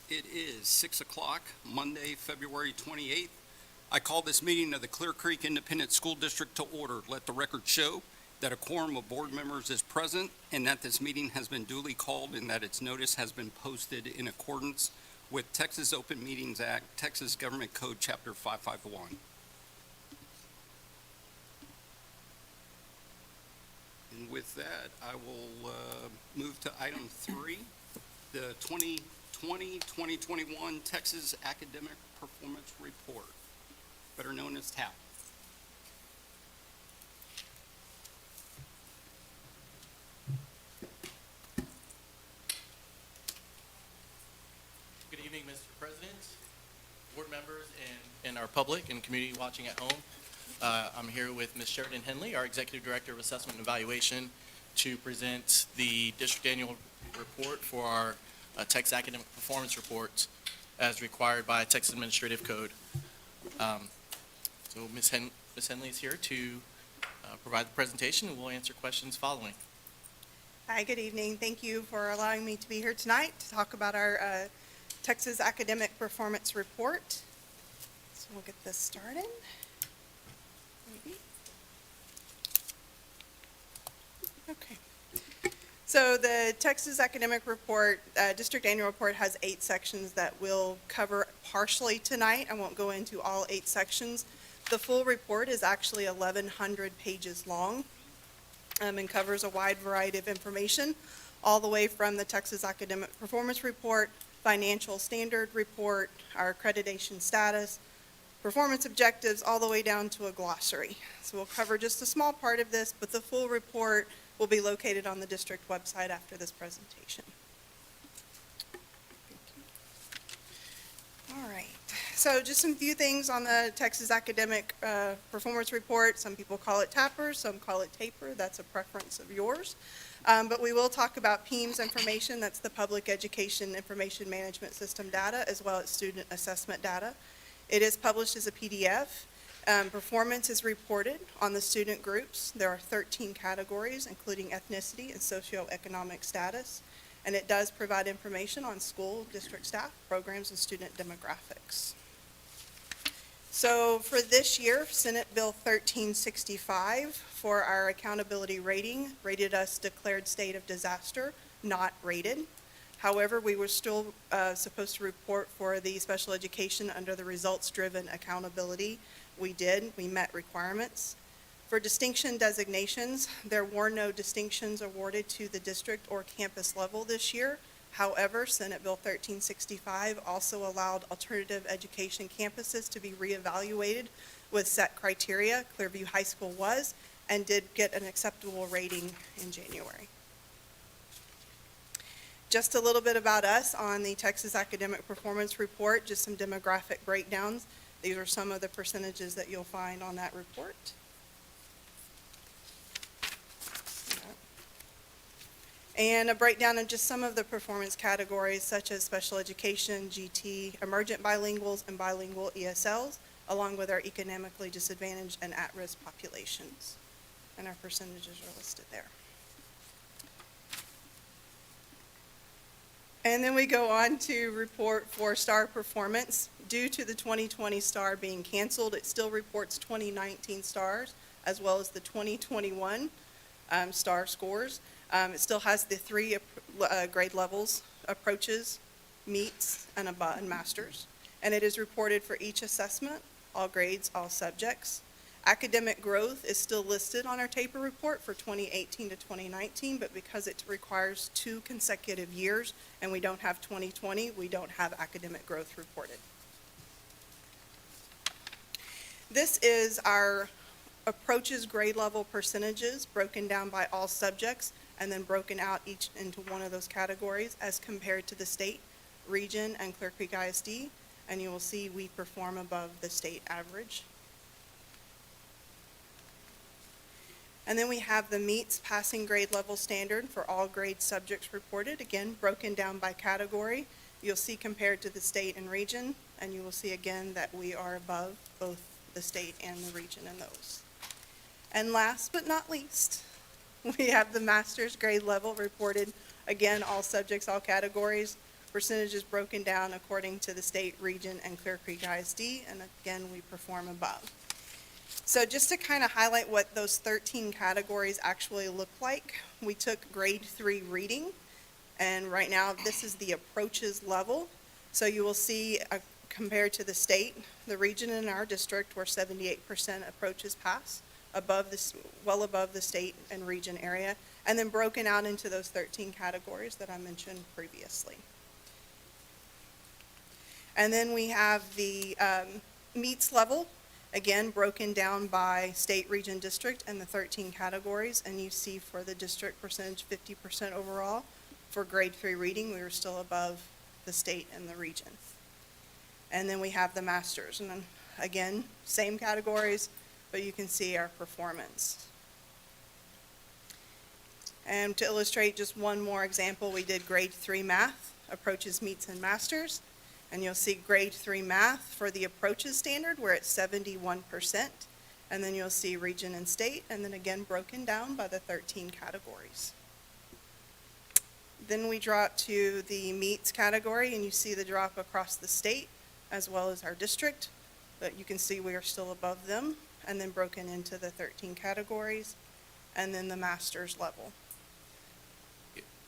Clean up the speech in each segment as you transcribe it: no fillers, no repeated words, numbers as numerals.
It is 6 o'clock, Monday, February 28th. I call this meeting of the Clear Creek Independent School District to order. Let the record show that a quorum of board members is present and that this meeting has been duly called and that its notice has been posted in accordance with Texas Open Meetings Act, Texas Government Code, Chapter 551. And with that, I will move to item 3, the 2020-2021 Texas Academic Performance Report, better known as TAP. Good evening, Mr. President, board members, and our public and community watching at home. I'm here with Ms. Sheridan Henley, our Executive Director of Assessment and Evaluation, to present the district annual report for our Texas Academic Performance Report as required by Texas Administrative Code. So Ms. Henley is here to provide the presentation, and we'll answer questions following. Hi, good evening. Thank you for allowing me to be here tonight to talk about our Texas Academic Performance Report. So we'll get this started. Maybe. Okay. So the Texas Academic Report, District Annual Report, has 8 sections that we'll cover partially tonight. I won't go into all 8 sections. The full report is actually 1,100 pages long and covers a wide variety of information, all the way from the Texas Academic Performance Report, Financial Standard Report, our accreditation status, performance objectives, all the way down to a glossary. So we'll cover just a small part of this, but the full report will be located on the district website after this presentation. All right, so just some few things on the Texas Academic Performance Report. Some people call it TAPR, some call it TAPER. That's a preference of yours. But we will talk about PEIMS information. That's the Public Education Information Management System data, as well as student assessment data. It is published as a PDF. Performance is reported on the student groups. There are 13 categories, including ethnicity and socioeconomic status, and it does provide information on school, district staff, programs, and student demographics. So for this year, Senate Bill 1365 for our accountability rating rated us declared state of disaster, not rated. However, we were still supposed to report for the special education under the results-driven accountability. We did. We met requirements. For distinction designations, there were no distinctions awarded to the district or campus level this year. However, Senate Bill 1365 also allowed alternative education campuses to be reevaluated with set criteria. Clearview High School was and did get an acceptable rating in January. Just a little bit about us on the Texas Academic Performance Report, just some demographic breakdowns. These are some of the percentages that you'll find on that report. And a breakdown of just some of the performance categories, such as special education, GT, emergent bilinguals, and bilingual ESLs, along with our economically disadvantaged and at-risk populations. And our percentages are listed there. And then we go on to report for STAR performance. Due to the 2020 STAR being canceled, it still reports 2019 STARs, as well as the 2021 STAR scores. It still has the 3 grade levels: approaches, meets, and above, and masters. And it is reported for each assessment, all grades, all subjects. Academic growth is still listed on our TAPER report for 2018 to 2019, but because it requires 2 consecutive years and we don't have 2020, we don't have academic growth reported. This is our approaches grade level percentages broken down by all subjects and then broken out each into one of those categories as compared to the state, region, and Clear Creek ISD. And you will see we perform above the state average. And then we have the meets passing grade level standard for all grade subjects reported, again, broken down by category. You'll see compared to the state and region, and you will see again that we are above both the state and the region in those. And last but not least, we have the master's grade level reported, again, all subjects, all categories, Percentages broken down according to the state, region, and Clear Creek ISD, and again, we perform above. So just to kind of highlight what those 13 categories actually look like, we took grade 3 reading, and right now this is the approaches level. So you will see compared to the state, the region in our district where 78% approaches pass, above this, well above the state and region area, and then broken out into those 13 categories that I mentioned previously. And then we have the meets level, again, broken down by state, region, district, and the 13 categories. And you see for the district percentage, 50% overall. For grade 3 reading, we were still above the state and the region. And then we have the masters. And then, again, same categories, but you can see our performance. And to illustrate just one more example, we did grade 3 math, approaches, meets, and masters. And you'll see grade 3 math for the approaches standard, we're at 71%. And then you'll see region and state, and then again broken down by the 13 categories. Then we drop to the meets category, and you see the drop across the state as well as our district. But you can see we are still above them, and then broken into the 13 categories, and then the master's level.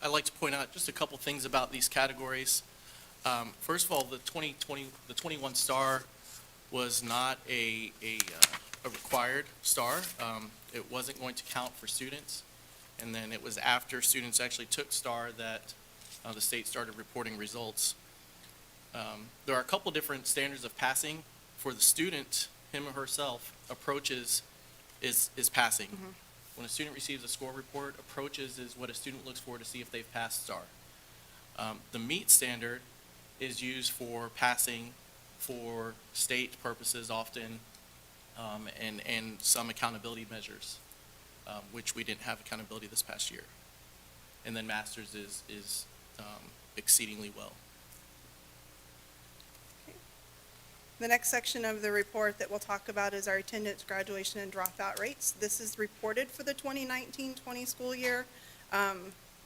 I'd like to point out just a couple things about these categories. First of all, the 21 star was not a required star. It wasn't going to count for students. And then it was after students actually took star that the state started reporting results. There are a couple different standards of passing. For the student, him or herself, approaches is passing. Mm-hmm. When a student receives a score report, approaches is what a student looks for to see if they've passed star. The meet standard is used for passing for state purposes often, and some accountability measures, which we didn't have accountability this past year. And then masters is exceedingly well. The next section of the report that we'll talk about is our attendance, graduation, and dropout rates. This is reported for the 2019-20 school year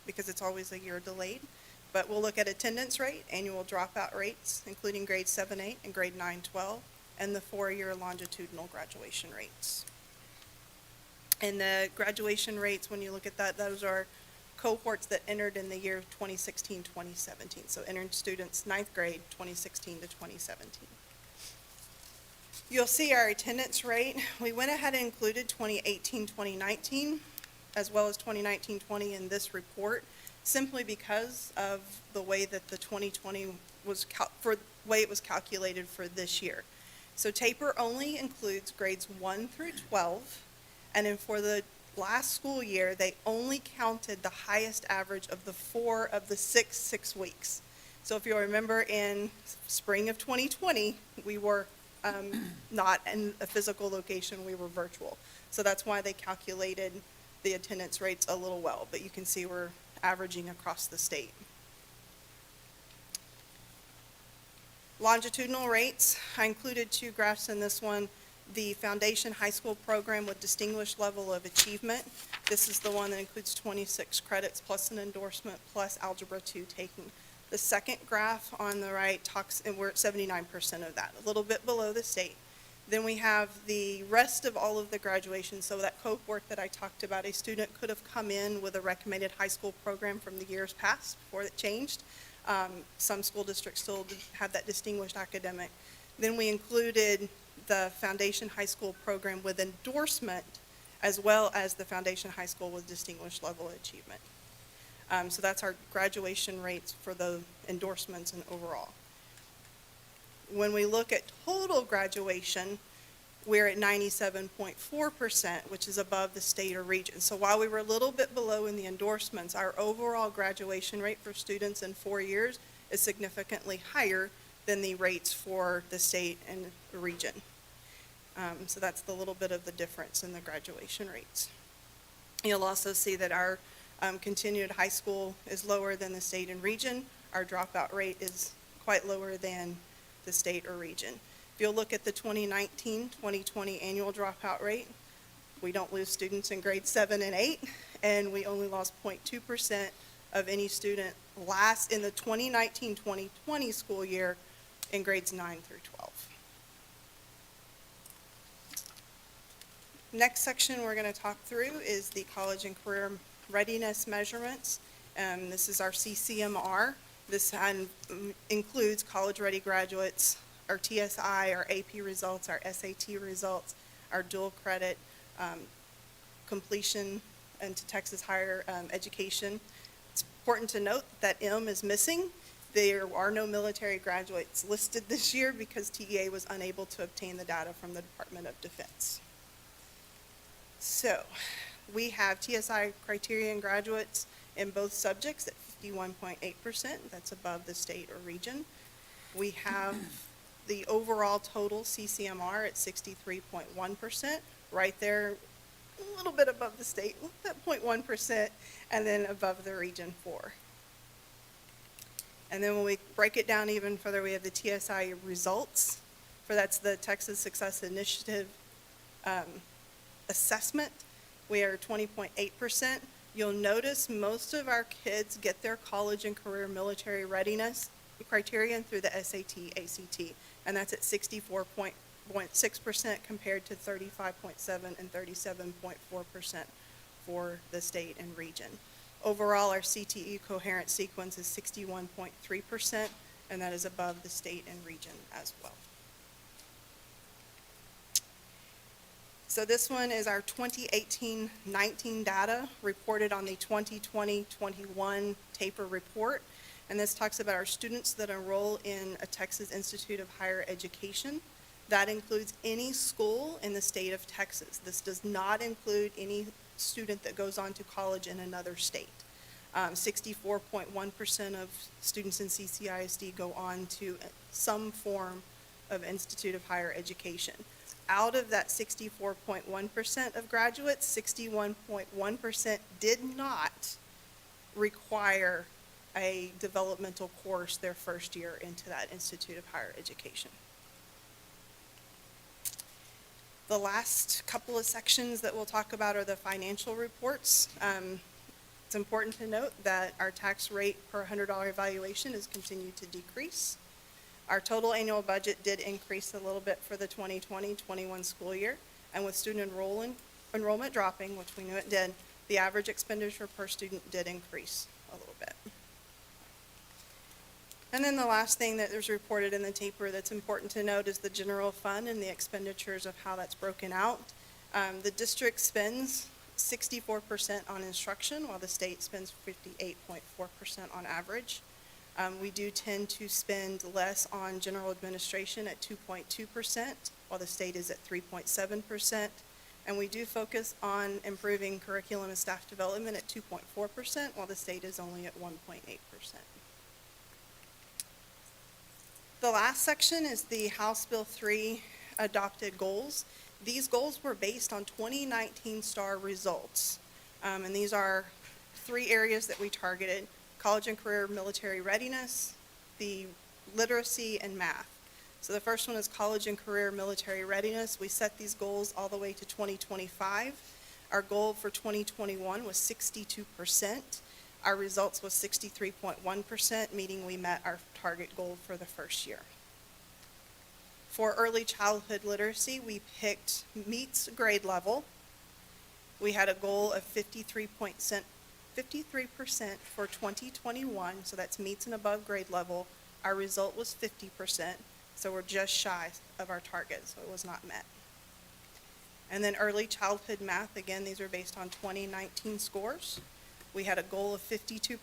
because it's always a year delayed. But we'll look at attendance rate, annual dropout rates, including grade 7-8 and grade 9-12, and the 4-year longitudinal graduation rates. And the graduation rates, when you look at that, those are cohorts that entered in the year 2016-2017. So entered students 9th grade, 2016 to 2017. You'll see our attendance rate. We went ahead and included 2018-2019 as well as 2019-20 in this report, simply because of the way that the 2020 was way it was calculated for this year. So taper only includes grades 1 through 12, and then for the last school year, they only counted the highest average of the 4 of the 6 weeks. So if you'll remember, in spring of 2020, we were not in a physical location, we were virtual. So that's why they calculated the attendance rates a little well, but you can see we're averaging across the state. Longitudinal rates, I included 2 graphs in this one. The foundation high school program with distinguished level of achievement. This is the one that includes 26 credits plus an endorsement plus Algebra 2 taking. The second graph on the right talks, and we're at 79% of that, a little bit below the state. Then we have the rest of all of the graduations. So that cohort that I talked about, a student could have come in with a recommended high school program from the years past before it changed. Some school districts still have that distinguished academic. Then we included the foundation high school program with endorsement, as well as the foundation high school with distinguished level of achievement. So that's our graduation rates for the endorsements and overall. When we look at total graduation, we're at 97.4%, which is above the state or region. So while we were a little bit below in the endorsements, our overall graduation rate for students in 4 years is significantly higher than the rates for the state and the region. So that's the little bit of the difference in the graduation rates. You'll also see that our continued high school is lower than the state and region. Our dropout rate is quite lower than the state or region. If you'll look at the 2019-2020 annual dropout rate, we don't lose students in grades 7 and 8, and we only lost 0.2% of any student in the 2019-2020 school year in grades 9 through 12. Next section we're going to talk through is the college and career readiness measurements. This is our CCMR. This includes college-ready graduates, our TSI, our AP results, our SAT results, our dual credit completion into Texas higher education. It's important to note that M is missing. There are no military graduates listed this year because TEA was unable to obtain the data from the Department of Defense. So we have TSI criterion graduates in both subjects at 51.8%. That's above the state or region. We have the overall total CCMR at 63.1%, right there, a little bit above the state, that 0.1%, and then above the region 4. And then when we break it down even further, we have the TSI results, that's the Texas Success Initiative assessment. We are 20.8%. You'll notice most of our kids get their college and career military readiness criterion through the SAT, ACT, and that's at 64.6% compared to 35.7 and 37.4% for the state and region. Overall, our CTE coherent sequence is 61.3%, and that is above the state and region as well. So this one is our 2018-19 data reported on the 2020-21 taper report. And this talks about our students that enroll in a Texas Institute of Higher Education. That includes any school in the state of Texas. This does not include any student that goes on to college in another state. 64.1% of students in CCISD go on to some form of Institute of Higher Education. Out of that 64.1% of graduates, 61.1% did not require a developmental course their first year into that Institute of Higher Education. The last couple of sections that we'll talk about are the financial reports. It's important to note that our tax rate per $100 evaluation has continued to decrease. Our total annual budget did increase a little bit for the 2020-21 school year, and with student enrollment dropping, which we knew it did, the average expenditure per student did increase a little bit. And then the last thing that is reported in the taper that's important to note is the general fund and the expenditures of how that's broken out. The district spends 64% on instruction, while the state spends 58.4% on average. We do tend to spend less on general administration at 2.2%, while the state is at 3.7%. And we do focus on improving curriculum and staff development at 2.4%, while the state is only at 1.8%. The last section is the House Bill 3 adopted goals. These goals were based on 2019 STAR results. And these are 3 areas that we targeted: college and career military readiness, the literacy, and math. So the first one is college and career military readiness. We set these goals all the way to 2025. Our goal for 2021 was 62%. Our results was 63.1%, meaning we met our target goal for the first year. For early childhood literacy, we picked meets grade level. We had a goal of 53% for 2021, so that's meets and above grade level. Our result was 50%, so we're just shy of our target, so it was not met. And then early childhood math, again, these are based on 2019 scores. We had a goal of 52%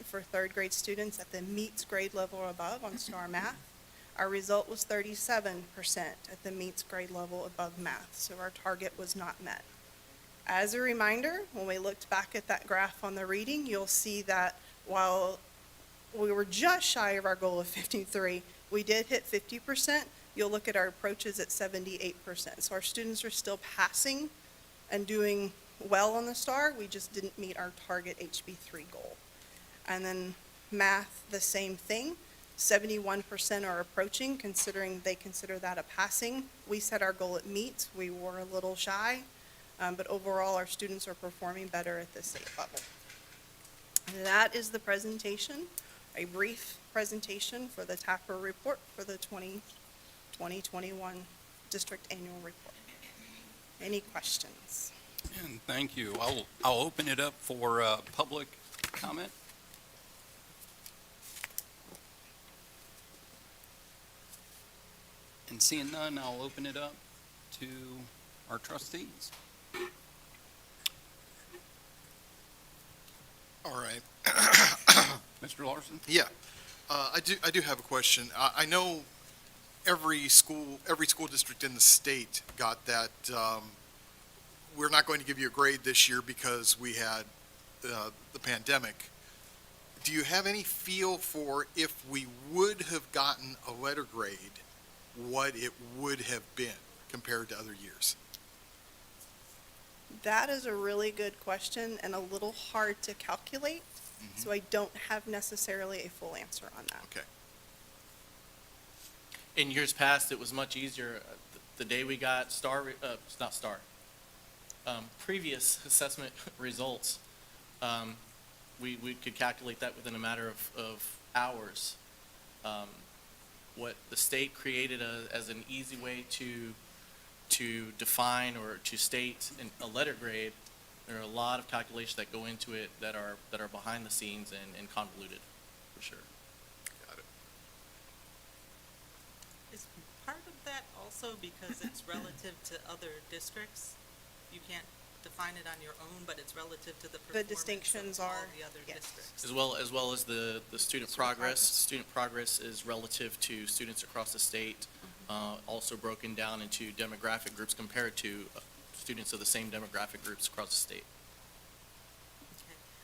for third grade students at the meets grade level or above on STAR Math. Our result was 37% at the meets grade level above math, so our target was not met. As a reminder, when we looked back at that graph on the reading, you'll see that while we were just shy of our goal of 53, we did hit 50%. You'll look at our approaches at 78%. So our students are still passing and doing well on the STAR. We just didn't meet our target HB3 goal. And then math, the same thing. 71% are approaching, considering they consider that a passing. We set our goal at meets. We were a little shy, but overall our students are performing better at the state level. That is the presentation, a brief presentation for the TAPR report for the 2021 district annual report. Any questions? And thank you. I'll open it up for public comment. And seeing none, I'll open it up to our trustees. All right. Mr. Larson? Yeah, I do have a question. I know every school district in the state got that, we're not going to give you a grade this year because we had the pandemic. Do you have any feel for if we would have gotten a letter grade, what it would have been compared to other years? That is a really good question and a little hard to calculate, so I don't have necessarily a full answer on that. Okay. In years past, it was much easier. The day we got previous assessment results, we could calculate that within a matter of hours. What the state created as an easy way to define or to state a letter grade, there are a lot of calculations that go into it that are behind the scenes and convoluted, for sure. Got it. Is part of that also because it's relative to other districts? You can't define it on your own, but it's relative to the performance distinctions of all are- the other yes. districts. As well as the student progress. Student progress is relative to students across the state, also broken down into demographic groups compared to students of the same demographic groups across the state.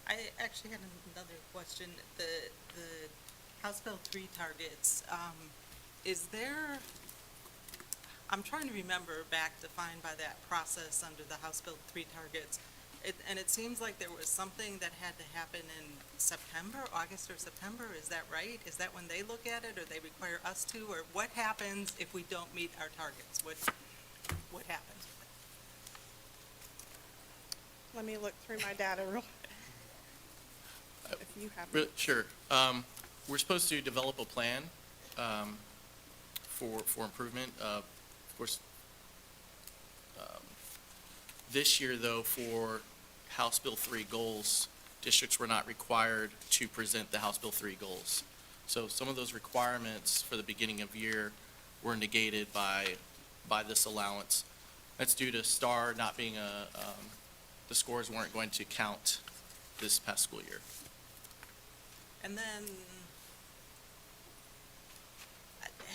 Okay. I actually had another question. The House Bill 3 targets, is there, I'm trying to remember back defined by that process under the House Bill 3 targets. And it seems like there was something that had to happen in September, August or September, is that right? Is that when they look at it, or they require us to, or what happens if we don't meet our targets? What happens? Let me look through my data real, if you have. Sure. We're supposed to develop a plan for improvement. Of course, this year, though, for House Bill 3 goals, districts were not required to present the House Bill 3 goals. So some of those requirements for the beginning of year were negated by this allowance. That's due to STAR not being the scores weren't going to count this past school year. And then,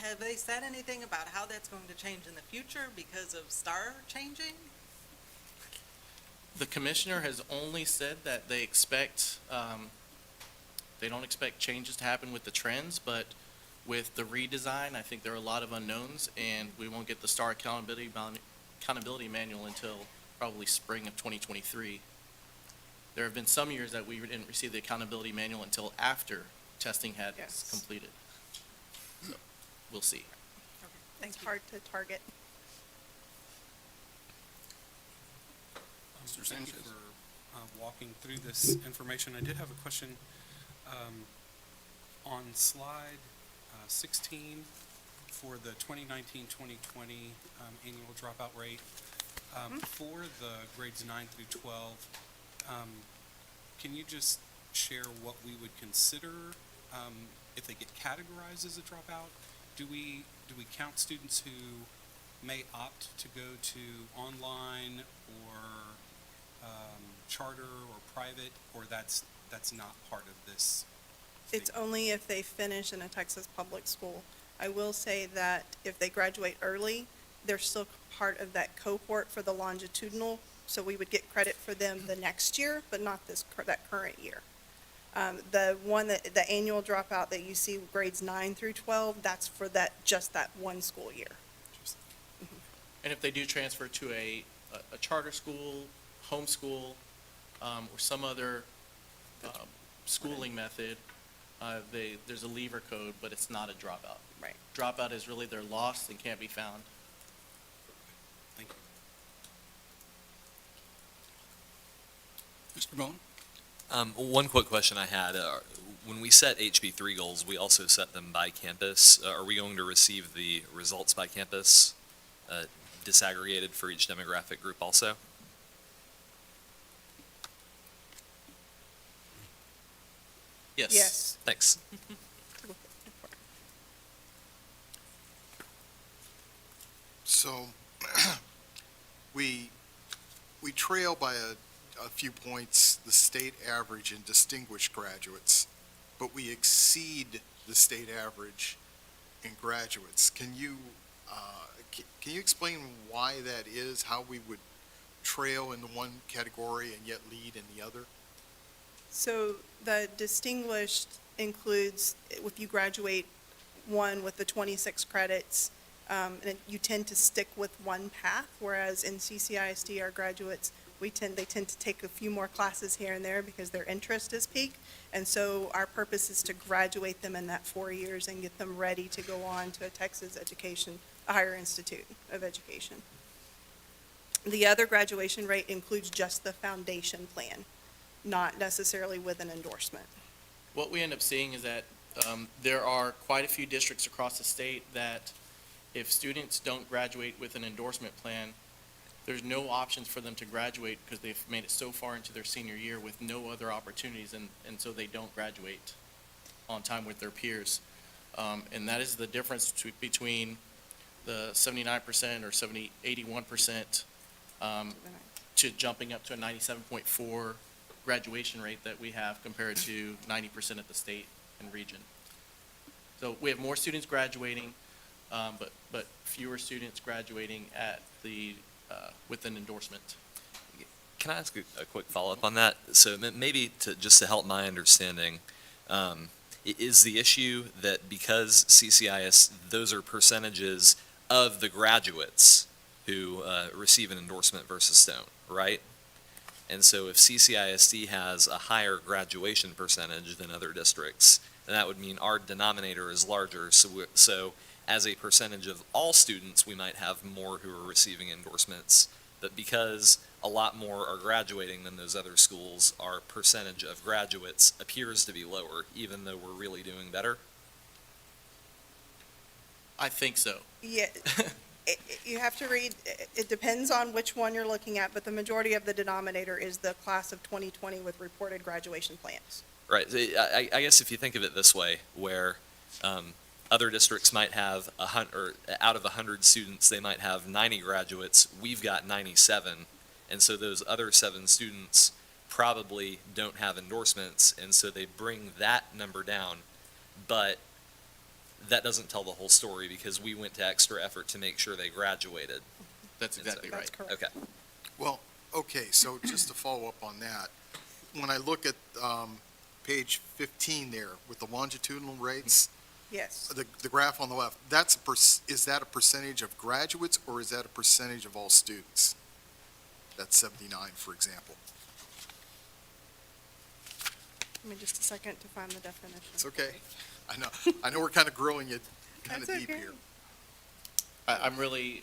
have they said anything about how that's going to change in the future because of STAR changing? The commissioner has only said that they expect, they don't expect changes to happen with the trends, but with the redesign, I think there are a lot of unknowns, and we won't get the STAR accountability manual until probably spring of 2023. There have been some years that we didn't receive the accountability manual until after testing had Yes. completed. So, we'll see. It's hard to target. Mr. Thank you Sanchez? for walking through this information. I did have a question on slide 16 for the 2019-2020 annual dropout rate. For the grades 9 through 12, can you just share what we would consider if they get categorized as a dropout? Do we count students who may opt to go to online or charter or private, or that's not part of this? It's only if they finish in a Texas public school. I will say that if they graduate early, they're still part of that cohort for the longitudinal, so we would get credit for them the next year, but not that current year. The annual dropout that you see, grades 9 through 12, that's for just that one school year. And if they do transfer to a charter school, homeschool, or some other schooling method, there's a lever code, but it's not a dropout. Right. Dropout is really they're lost and can't be found. Thank you. Mr. Bone? One quick question I had, when we set HB3 goals, we also set them by campus. Are we going to receive the results by campus, disaggregated for each demographic group also? Yes. Yes. Thanks. So, we trail by a few points the state average in distinguished graduates, but we exceed the state average in graduates. Can you explain why that is, how we would trail in the one category and yet lead in the other? So the distinguished includes if you graduate one with the 26 credits, and you tend to stick with one path, whereas in CCISD, our graduates, they tend to take a few more classes here and there because their interest is peaked. And so our purpose is to graduate them in that 4 years and get them ready to go on to a Texas education, a higher institute of education. The other graduation rate includes just the foundation plan, not necessarily with an endorsement. What we end up seeing is that there are quite a few districts across the state that if students don't graduate with an endorsement plan, there's no options for them to graduate because they've made it so far into their senior year with no other opportunities, and so they don't graduate on time with their peers. And that is the difference between the 79% or 81% to jumping up to a 97.4 graduation rate that we have compared to 90% at the state and region. So we have more students graduating, but fewer students graduating at the with an endorsement. Can I ask a quick follow-up on that? So maybe just to help my understanding, is the issue that because CCIS, those are percentages of the graduates who receive an endorsement versus don't, right? And so if CCISD has a higher graduation percentage than other districts, then that would mean our denominator is larger. So as a percentage of all students, we might have more who are receiving endorsements. But because a lot more are graduating than those other schools, our percentage of graduates appears to be lower, even though we're really doing better. I think so. Yeah, you have to read, it depends on which one you're looking at, but the majority of the denominator is the class of 2020 with reported graduation plans. Right. I guess if you think of it this way, where other districts might have out of 100 students, they might have 90 graduates. We've got 97, and so those other 7 students probably don't have endorsements, and so they bring that number down. But that doesn't tell the whole story because we went to extra effort to make sure they graduated. That's exactly That's right. correct. Okay. Well, okay, so just to follow up on that, when I look at page 15 there with the longitudinal rates, Yes. the graph on the left, is that a percentage of graduates or is that a percentage of all students? That's 79, for example. Give me just a second to find the definition. It's okay. I know we're kind of grilling you kind of That's deep okay. here. I'm really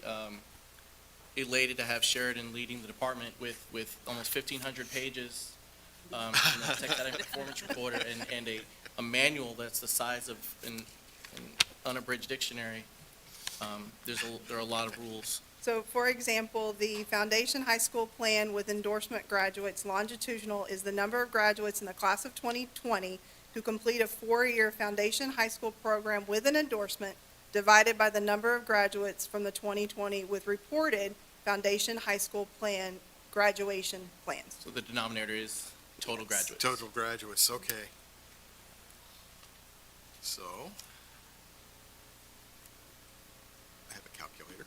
elated to have Sheridan leading the department with almost 1,500 pages. Take that performance reporter and a manual that's the size of an unabridged dictionary. There are a lot of rules. So, for example, the Foundation High School Plan with endorsement graduates longitudinal is the number of graduates in the class of 2020 who complete a 4-year Foundation High School program with an endorsement divided by the number of graduates from the 2020 with reported Foundation High School Plan graduation plans. So the denominator is total graduates. Total graduates, okay. So, I have a calculator.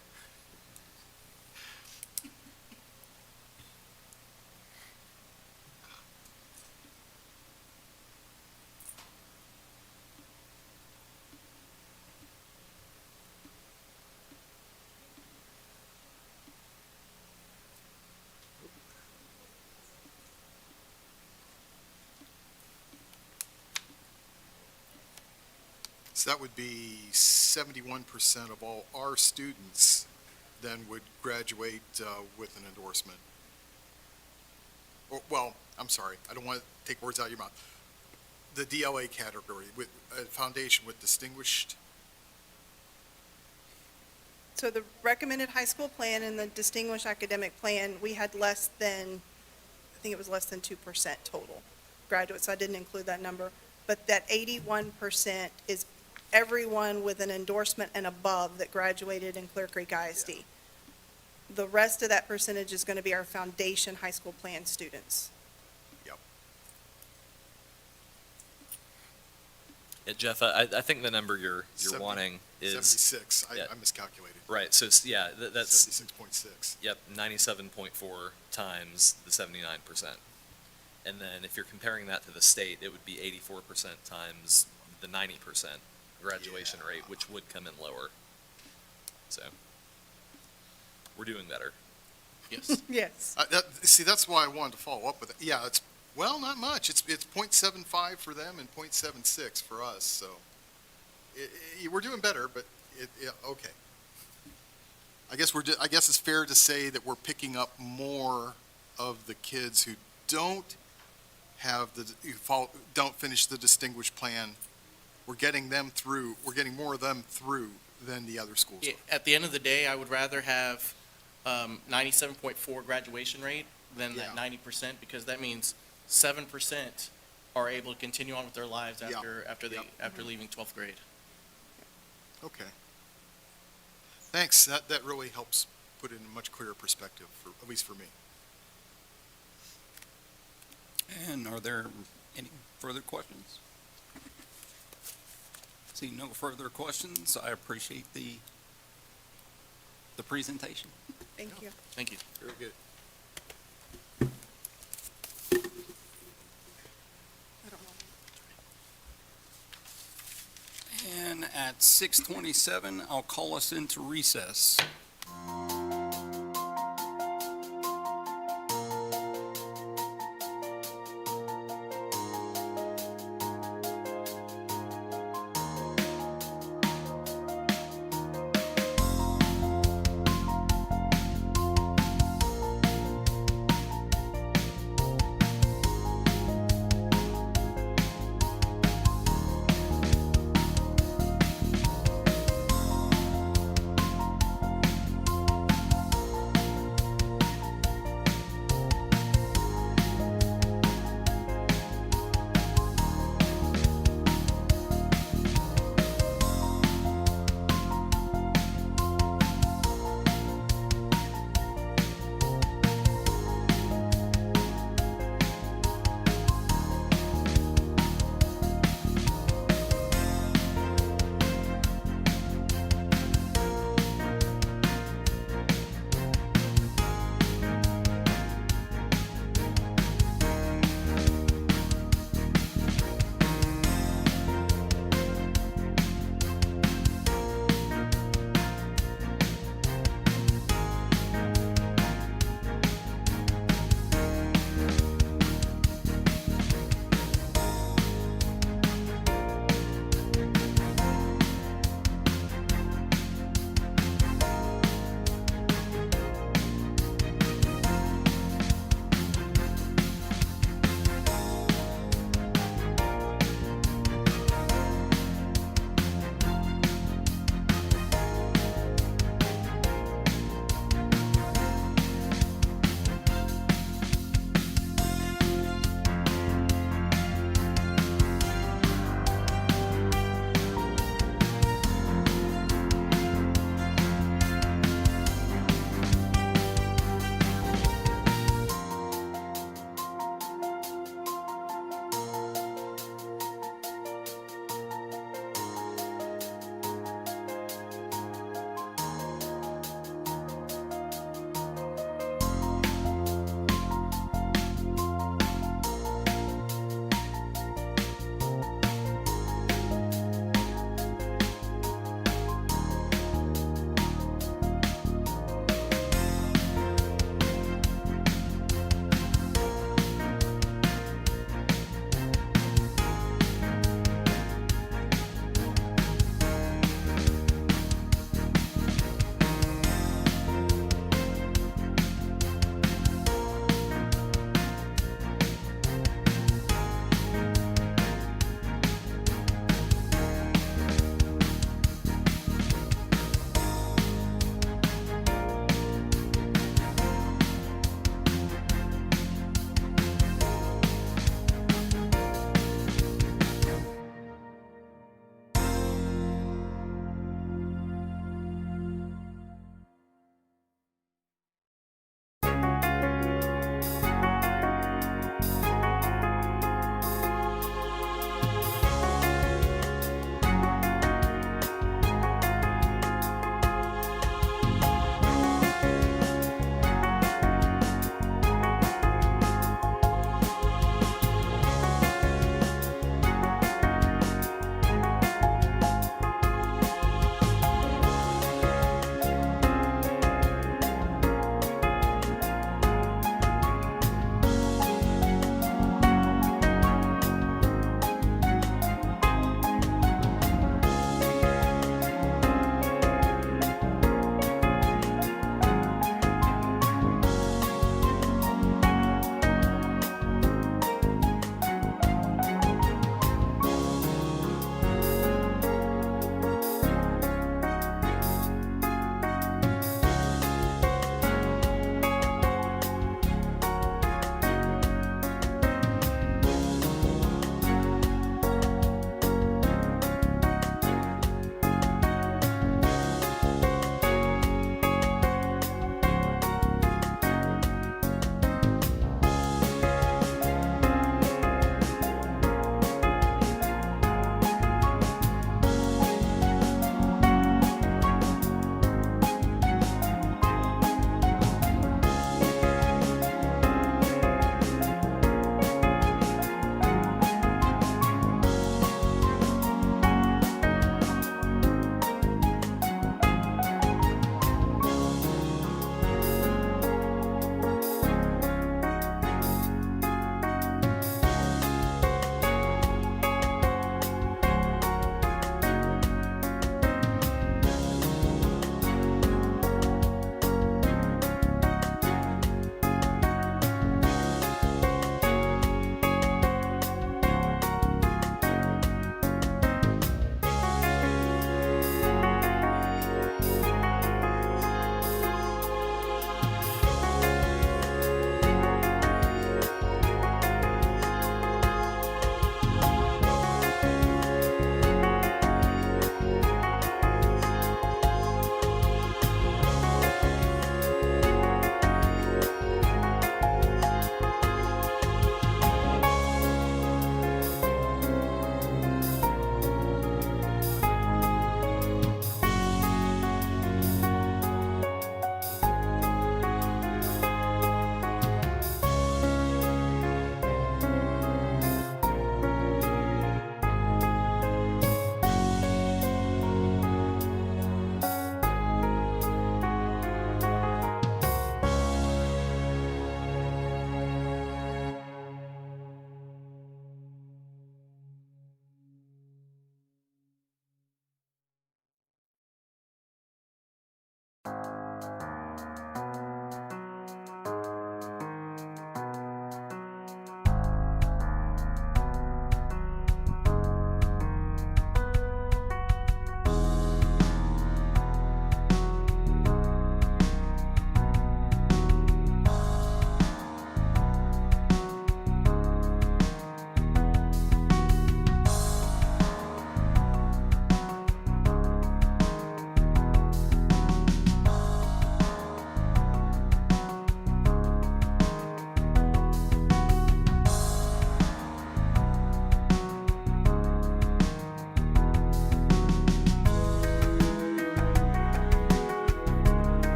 So that would be 71% of all our students then would graduate with an endorsement. Well, I'm sorry, I don't want to take words out of your mouth. The DLA category with a foundation with distinguished, So the recommended high school plan and the distinguished academic plan, we had less than, I think it was less than 2% total graduates. I didn't include that number. But that 81% is everyone with an endorsement and above that graduated in Clear Creek ISD. The rest of that percentage is going to be our foundation high school plan students. Yeah, Jeff, I think the number you're 70 wanting is, 76, yeah. I miscalculated. right, so, yeah, that's, 76.6. yep, 97.4 times the 79%. And then if you're comparing that to the state, it would be 84% times the 90% graduation Yeah. rate, which would come in lower. So, we're doing better. Yes. Yes. See, that's why I wanted to follow up with it. Yeah, it's, well, not much. It's 0.75 for them and 0.76 for us, so we're doing better, but okay. I guess I guess it's fair to say that we're picking up more of the kids who don't have don't finish the distinguished plan. We're getting them through, we're getting more of them through than the other schools. Yeah, at the end of the day, I would rather have 97.4 graduation rate than that Yeah. 90%, because that means 7% are able to continue on with their lives Yeah. after leaving 12th grade. Okay. Thanks. That really helps put it in a much clearer perspective, at least for me. And are there any further questions? See no further questions. I appreciate the presentation. Thank you. Thank you. Very good. I don't know. And at 6:27, I'll call us into recess.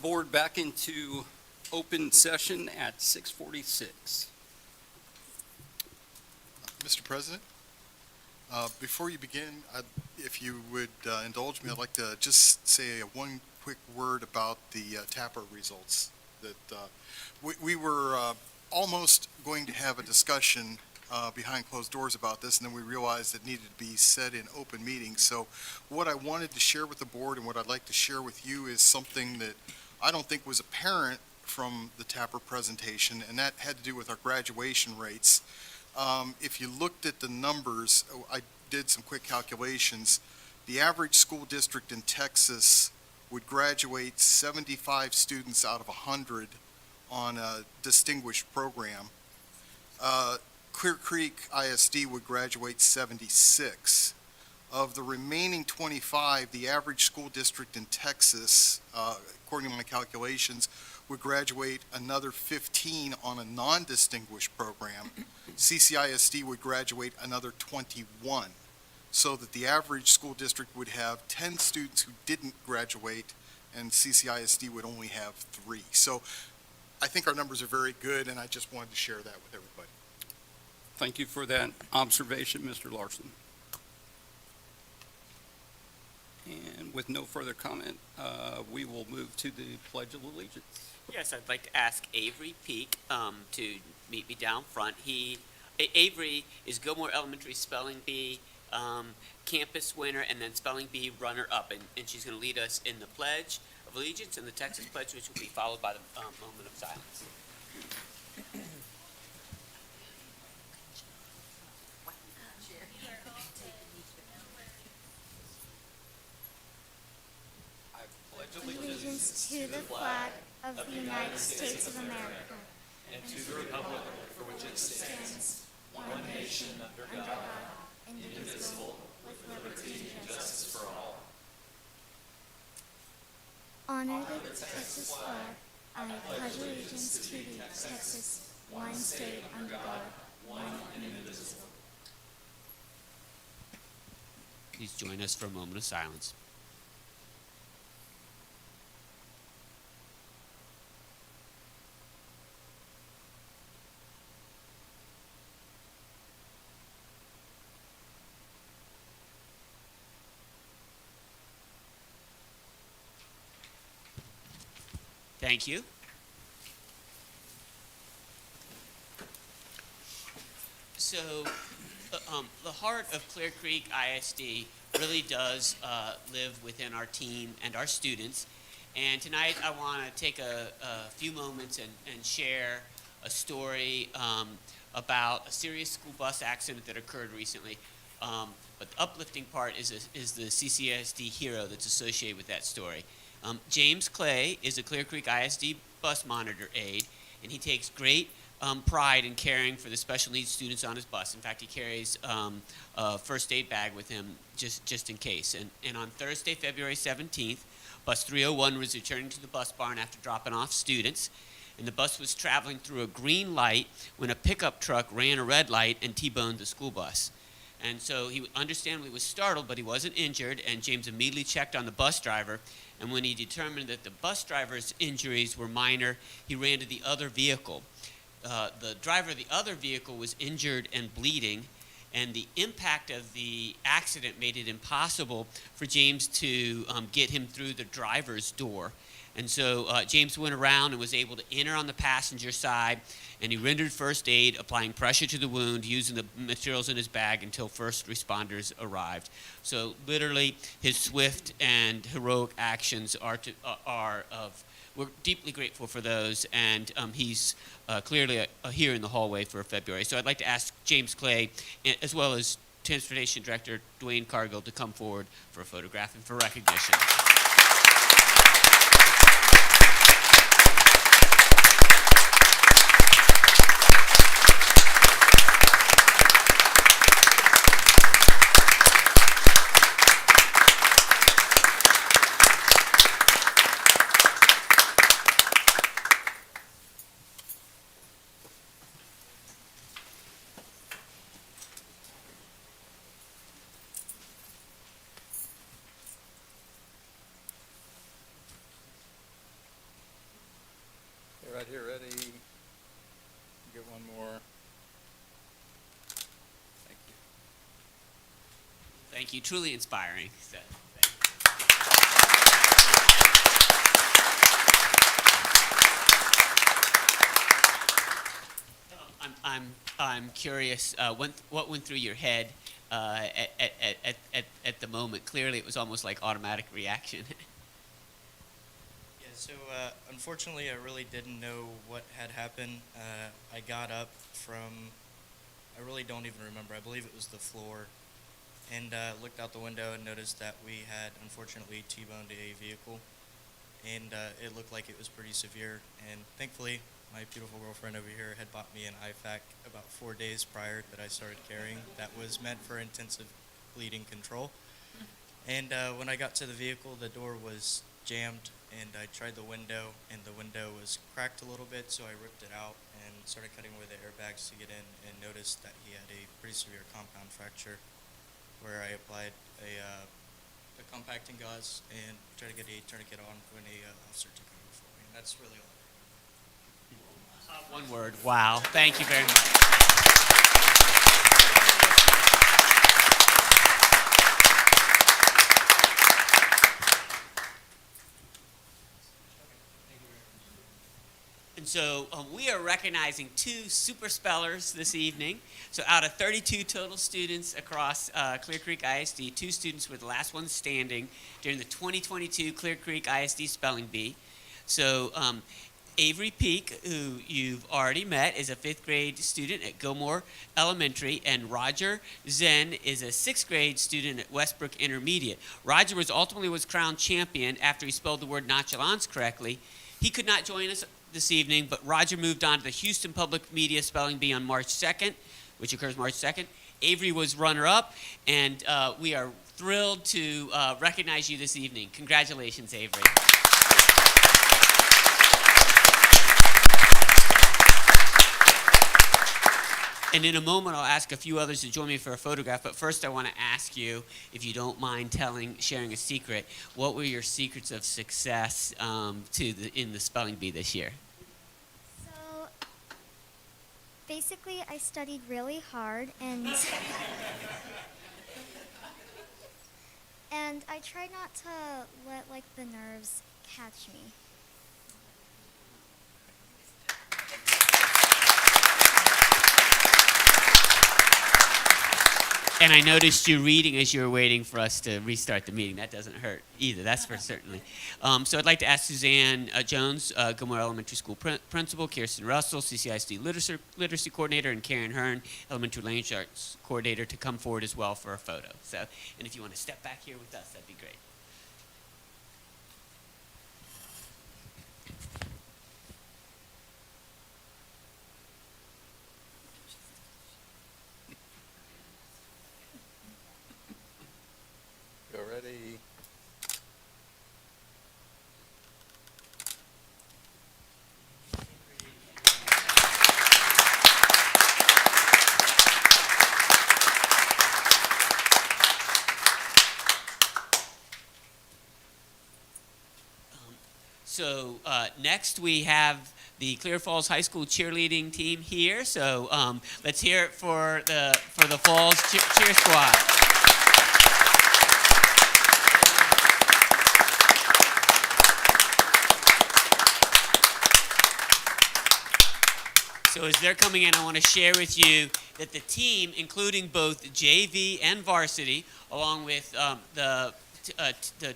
board back into open session at 6:46. Mr. President, before you begin, if you would indulge me, I'd like to just say one quick word about the TAPR results. That we were almost going to have a discussion behind closed doors about this, and then we realized it needed to be said in open meetings. So what I wanted to share with the board and what I'd like to share with you is something that I don't think was apparent from the TAPR presentation, and that had to do with our graduation rates. If you looked at the numbers, I did some quick calculations. The average school district in Texas would graduate 75 students out of 100 on a distinguished program. Clear Creek ISD would graduate 76. Of the remaining 25, the average school district in Texas, according to my calculations, would graduate another 15 on a non-distinguished program. CCISD would graduate another 21, so that the average school district would have 10 students who didn't graduate, and CCISD would only have 3. So I think our numbers are very good, and I just wanted to share that with everybody. Thank you for that observation, Mr. Larson. And with no further comment, we will move to the Pledge of Allegiance. Yes, I'd like to ask Avery Peak to meet me down front. Avery is Gilmore Elementary Spelling Bee campus winner and then Spelling Bee runner-up, and she's going to lead us in the Pledge of Allegiance and the Texas Pledge, which will be followed by the moment of silence. Allegiance to the flag of the United States of America And to the republic for which it stands, one nation under God, indivisible, with liberty and justice for all. Honor the Texas flag. I pledge allegiance to the Texas, one state under God, one and indivisible. Please join us for a moment of silence. Thank you. So, the heart of Clear Creek ISD really does live within our team and our students. And tonight I want to take a few moments and share a story about a serious school bus accident that occurred recently. But the uplifting part is the CCISD hero that's associated with that story. James Clay is a Clear Creek ISD bus monitor aide, and he takes great pride in caring for the special needs students on his bus. In fact, he carries a first aid bag with him just in case. And on Thursday, February 17th, bus 301 was returning to the bus barn after dropping off students, and the bus was traveling through a green light when a pickup truck ran a red light and T-boned the school bus. And so he understandably was startled, but he wasn't injured, and James immediately checked on the bus driver. And when he determined that the bus driver's injuries were minor, he ran to the other vehicle. The driver of the other vehicle was injured and bleeding, and the impact of the accident made it impossible for James to get him through the driver's door. And so James went around and was able to enter on the passenger side, and he rendered first aid, applying pressure to the wound, using the materials in his bag until first responders arrived. So literally, his swift and heroic actions we're deeply grateful for those, and he's clearly here in the hallway for February. So I'd like to ask James Clay, as well as Transportation Director Dwayne Cargill, to come forward for a photograph and for recognition. more. Thank you. Thank you, truly inspiring. So, I'm curious, what went through your head at the moment? Clearly, it was almost like automatic reaction. Yeah, so unfortunately, I really didn't know what had happened. I got up from, I really don't even remember, I believe it was the floor, and looked out the window and noticed that we had unfortunately T-boned a vehicle, and it looked like it was pretty severe. And thankfully, my beautiful girlfriend over here had bought me an IFAC about 4 days prior that I started carrying that was meant for intensive bleeding control. And when I got to the vehicle, the door was jammed, and I tried the window, and the window was cracked a little bit, so I ripped it out and started cutting away the airbags to get in, and noticed that he had a pretty severe compound fracture, where I applied a compacting gauze and tried to get a tourniquet on when a officer took over for me. And that's really all. One word, wow. Thank you very much. And so we are recognizing 2 super spellers this evening. So out of 32 total students across Clear Creek ISD, 2 students were the last ones standing during the 2022 Clear Creek ISD Spelling Bee. So Avery Peak, who you've already met, is a 5th grade student at Gilmore Elementary, and Roger Zen is a 6th grade student at Westbrook Intermediate. Roger ultimately was crowned champion after he spelled the word nonchalance correctly. He could not join us this evening, but Roger moved on to the Houston Public Media Spelling Bee on March 2nd, which occurs March 2nd. Avery was runner-up, and we are thrilled to recognize you this evening. Congratulations, Avery. And in a moment, I'll ask a few others to join me for a photograph. But first, I want to ask you, if you don't mind sharing a secret, what were your secrets of success in the spelling bee this year? So basically, I studied really hard and and I tried not to let the nerves catch me. And I noticed you reading as you were waiting for us to restart the meeting. That doesn't hurt either, that's for certainly. So I'd like to ask Suzanne Jones, Gilmore Elementary School Principal, Kirsten Russell, CCISD Literacy Coordinator, and Karen Hearn, Elementary Language Arts Coordinator, to come forward as well for a photo. So, and if you want to step back here with us, that'd be great. Go ready. So next we have the Clear Falls High School cheerleading team here. So let's hear it for the Falls cheer squad. So as they're coming in, I want to share with you that the team, including both JV and varsity, along with the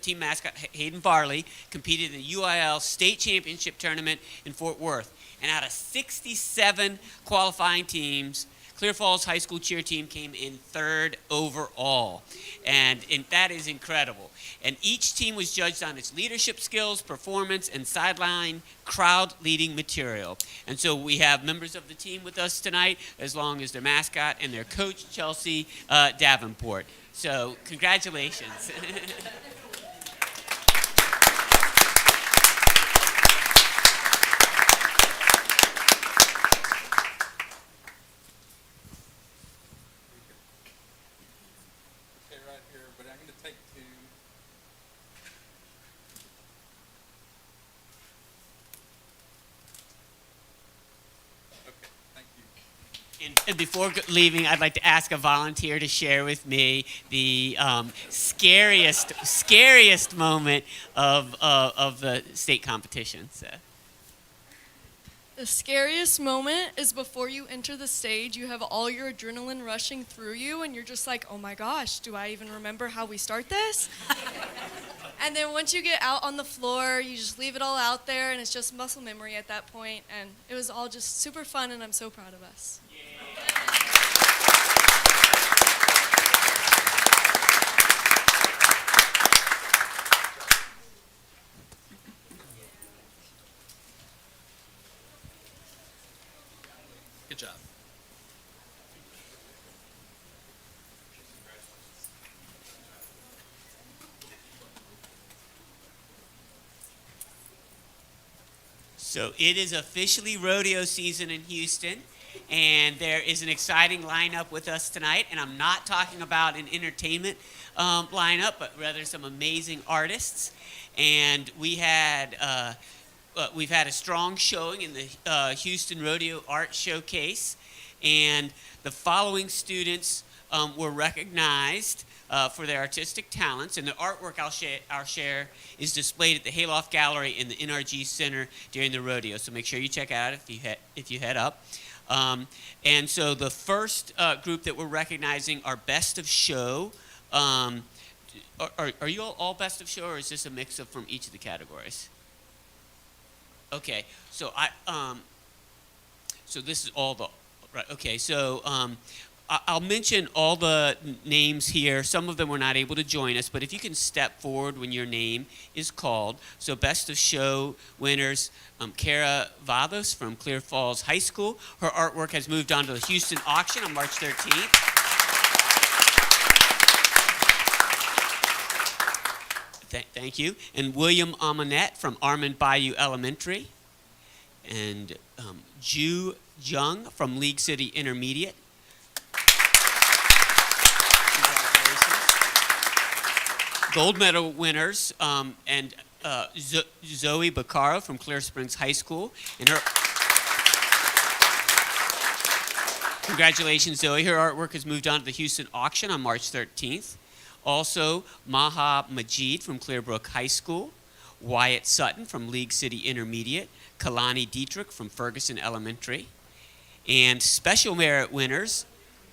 team mascot Hayden Varley, competed in the UIL State Championship Tournament in Fort Worth. And out of 67 qualifying teams, Clear Falls High School cheer team came in 3rd overall. And that is incredible. And each team was judged on its leadership skills, performance, and sideline crowd leading material. And so we have members of the team with us tonight, as long as their mascot and their coach, Chelsea Davenport. So congratulations. Okay, right here, but I'm going to take 2. Okay, thank you. And before leaving, I'd like to ask a volunteer to share with me the scariest moment of the state competition. So. The scariest moment is before you enter the stage. You have all your adrenaline rushing through you, and you're just like, oh my gosh, do I even remember how we start this? And then once you get out on the floor, you just leave it all out there, and it's just muscle memory at that point. And it was all just super fun, and I'm so proud of us. Good job. So it is officially rodeo season in Houston, and there is an exciting lineup with us tonight. And I'm not talking about an entertainment lineup, but rather some amazing artists. And we've had a strong showing in the Houston Rodeo Art Showcase, and the following students were recognized for their artistic talents, and the artwork I'll share is displayed at the Hayloft Gallery in the NRG Center during the rodeo. So make sure you check out if you head up. And so the first group that we're recognizing are Best of Show. Are you all Best of Show, or is this a mix of from each of the categories? Okay, so so this is all the right. Okay, so I'll mention all the names here. Some of them were not able to join us, but if you can step forward when your name is called. So Best of Show winners, Kara Vados from Clear Falls High School. Her artwork has moved on to the Houston auction on March 13th. Thank you. And William Amonette from Armand Bayou Elementary. And Ju Jung from League City Intermediate. Gold medal winners, and Zoe Baccaro from Clear Springs High School. And her congratulations, Zoe. Her artwork has moved on to the Houston auction on March 13th. Also, Maha Majid from Clearbrook High School. Wyatt Sutton from League City Intermediate. Kalani Dietrich from Ferguson Elementary. And special merit winners.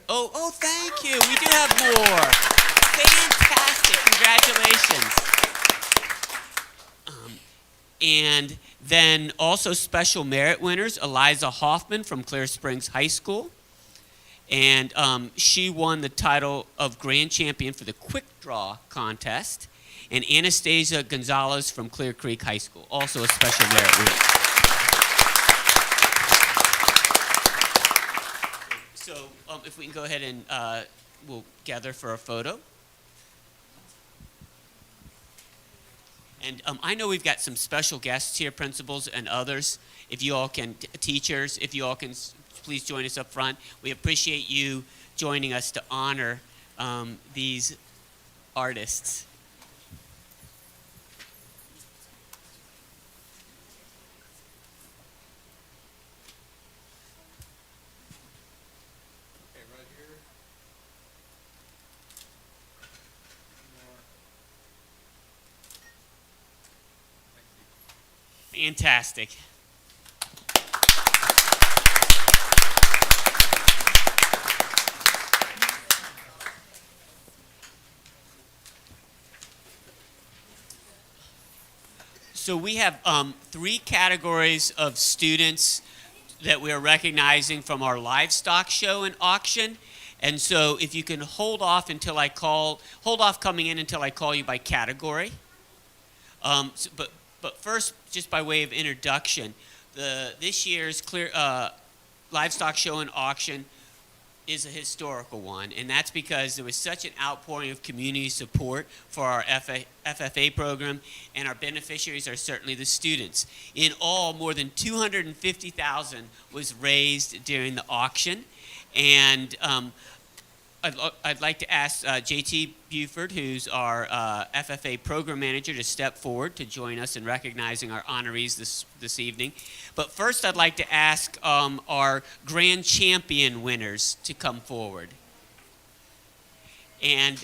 Oh, thank you. We do have more. Fantastic. Congratulations. And then also special merit winners, Eliza Hoffman from Clear Springs High School. And she won the title of Grand Champion for the Quick Draw contest. And Anastasia Gonzalez from Clear Creek High School, also a special merit winner. So if we can go ahead and we'll gather for a photo. And I know we've got some special guests here, principals and others. If you all can, teachers, if you all can please join us up front. We appreciate you joining us to honor these artists. Fantastic. So we have 3 categories of students that we are recognizing from our livestock show and auction. And so if you can hold off coming in until I call you by category. But first, just by way of introduction, this year's livestock show and auction is a historical one, and that's because there was such an outpouring of community support for our FFA program, and our beneficiaries are certainly the students. In all, more than $250,000 was raised during the auction, and I'd like to ask JT Buford, who's our FFA program manager, to step forward to join us in recognizing our honorees this evening. But first, I'd like to ask our grand champion winners to come forward. And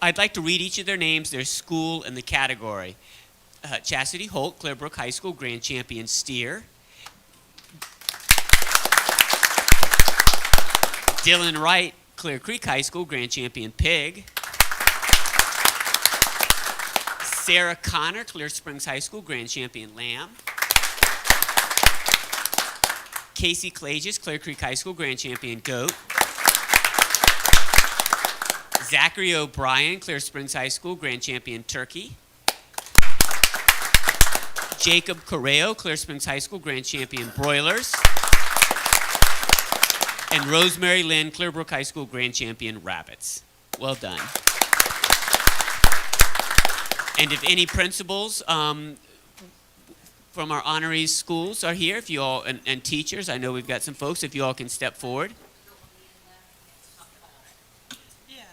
I'd like to read each of their names, their school, and the category. Chastity Holt, Clearbrook High School, Grand Champion Steer. Dylan Wright, Clear Creek High School, Grand Champion Pig. Sarah Connor, Clear Springs High School, Grand Champion Lamb. Casey Clages, Clear Creek High School, Grand Champion Goat. Zachary O'Brien, Clear Springs High School, Grand Champion Turkey. Jacob Correo, Clear Springs High School, Grand Champion Broilers. And Rosemary Lynn, Clearbrook High School, Grand Champion Rabbits. Well done. And if any principals from our honorees schools are here, if you all, and teachers, I know we've got some folks, if you all can step forward. Yeah.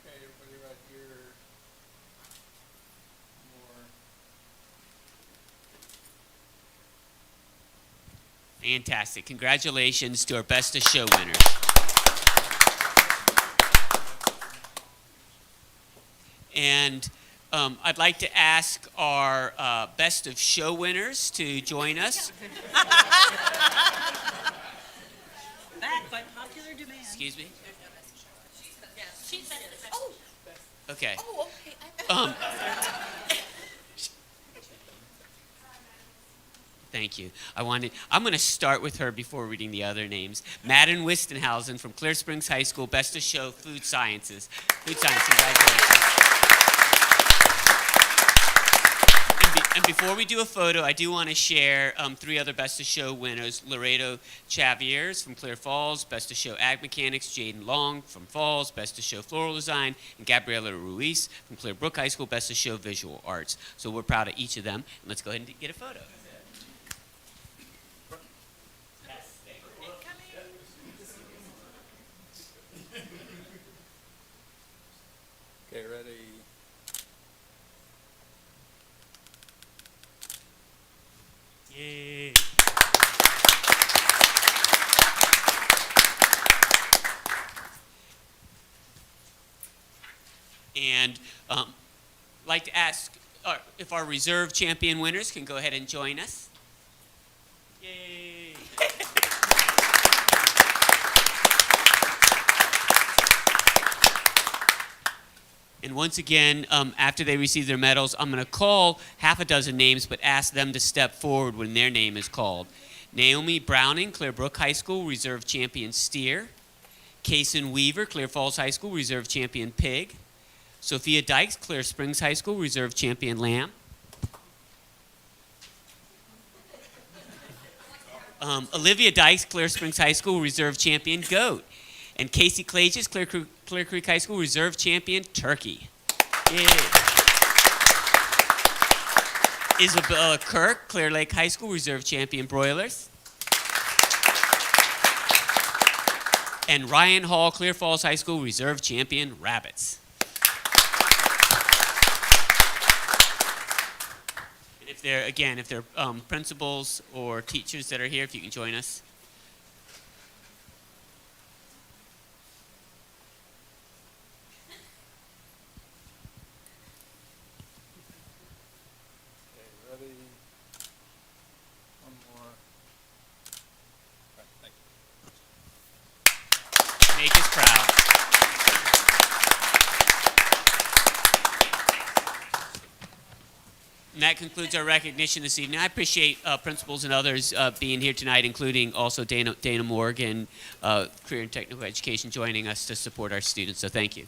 Okay, everybody right here. More. Fantastic. Congratulations to our Best of Show winners. And I'd like to ask our Best of Show winners to join us. Back by popular demand. Excuse me? She said it. Okay. Oh, okay. Thank you. I'm going to start with her before reading the other names. Madden Wistenhausen from Clear Springs High School, Best of Show, Food Sciences. Food Science, congratulations. And before we do a photo, I do want to share three other Best of Show winners. Laredo Chaviers from Clear Falls, Best of Show Ag Mechanics. Jaden Long from Falls, Best of Show Floral Design. And Gabriela Ruiz from Clearbrook High School, Best of Show Visual Arts. So we're proud of each of them. And let's go ahead and get a photo. Okay, ready? Yay. And I'd like to ask if our reserve champion winners can go ahead and join us. Yay. And once again, after they receive their medals, I'm going to call half a dozen names, but ask them to step forward when their name is called. Naomi Browning, Clearbrook High School, Reserve Champion Steer. Kaysen Weaver, Clear Falls High School, Reserve Champion Pig. Sophia Dykes, Clear Springs High School, Reserve Champion Lamb. Olivia Dykes, Clear Springs High School, Reserve Champion Goat. And Casey Clages, Clear Creek High School, Reserve Champion Turkey. Yay. Isabella Kirk, Clear Lake High School, Reserve Champion Broilers. And Ryan Hall, Clear Falls High School, Reserve Champion Rabbits. And if there are principals or teachers that are here, if you can join us. Ready? One more. Right, thank you. Make us proud. And that concludes our recognition this evening. I appreciate principals and others being here tonight, including also Dana Morgan, Career and Technical Education, joining us to support our students. So thank you.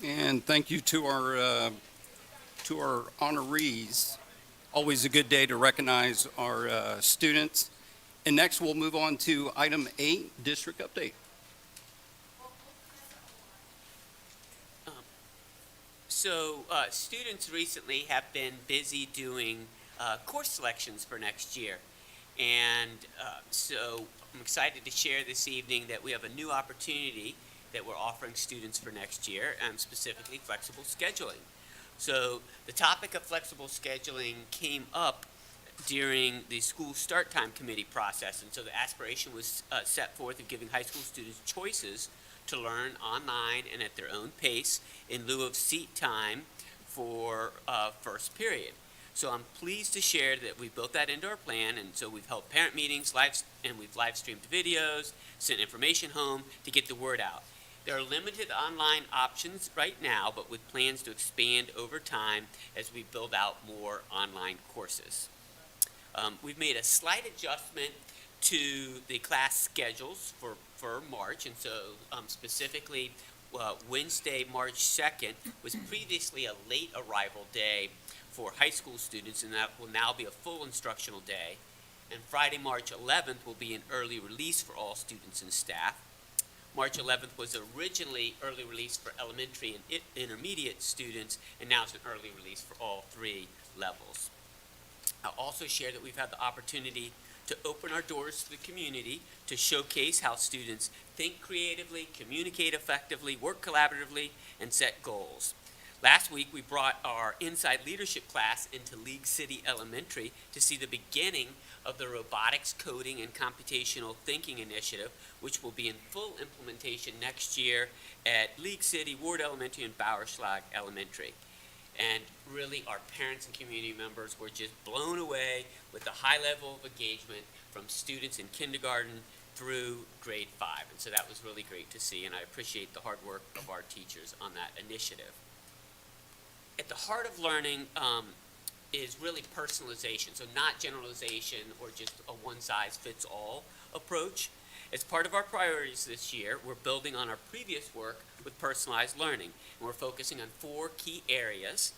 And thank you to our honorees. Always a good day to recognize our students. And next, we'll move on to item 8, district update. So students recently have been busy doing course selections for next year. And so I'm excited to share this evening that we have a new opportunity that we're offering students for next year, specifically flexible scheduling. So the topic of flexible scheduling came up during the school start time committee process. And so the aspiration was set forth of giving high school students choices to learn online and at their own pace in lieu of seat time for first period. So I'm pleased to share that we built that into our plan, and so we've held parent meetings, and we've live streamed videos, sent information home to get the word out. There are limited online options right now, but with plans to expand over time as we build out more online courses. We've made a slight adjustment to the class schedules for March, and so specifically Wednesday, March 2nd was previously a late arrival day for high school students, and that will now be a full instructional day. And Friday, March 11th will be an early release for all students and staff. March 11th was originally early release for elementary and intermediate students, and now it's an early release for all 3 levels. I'll also share that we've had the opportunity to open our doors to the community to showcase how students think creatively, communicate effectively, work collaboratively, and set goals. Last week, we brought our Inside Leadership class into League City Elementary to see the beginning of the Robotics, Coding, and Computational Thinking Initiative, which will be in full implementation next year at League City, Ward Elementary, and Bowerschlag Elementary. And really, our parents and community members were just blown away with the high level of engagement from students in kindergarten through grade 5. And so that was really great to see, and I appreciate the hard work of our teachers on that initiative. At the heart of learning is really personalization, so not generalization or just a one-size-fits-all approach. As part of our priorities this year, we're building on our previous work with personalized learning, and we're focusing on 4 key areas: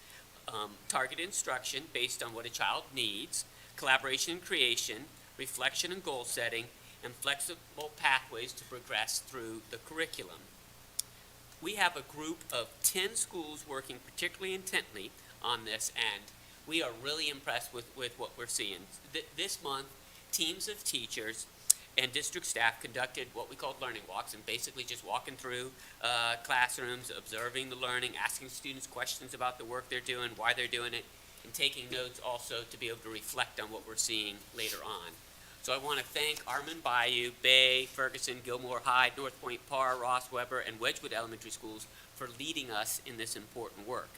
targeted instruction based on what a child needs, collaboration and creation, reflection and goal setting, and flexible pathways to progress through the curriculum. We have a group of 10 schools working particularly intently on this, and we are really impressed with what we're seeing. This month, teams of teachers and district staff conducted what we called learning walks, and basically just walking through classrooms, observing the learning, asking students questions about the work they're doing, why they're doing it, and taking notes also to be able to reflect on what we're seeing later on. So I want to thank Armand Bayou, Bay, Ferguson, Gilmore Hyde, North Point Parr, Ross Weber, and Wedgwood Elementary Schools for leading us in this important work.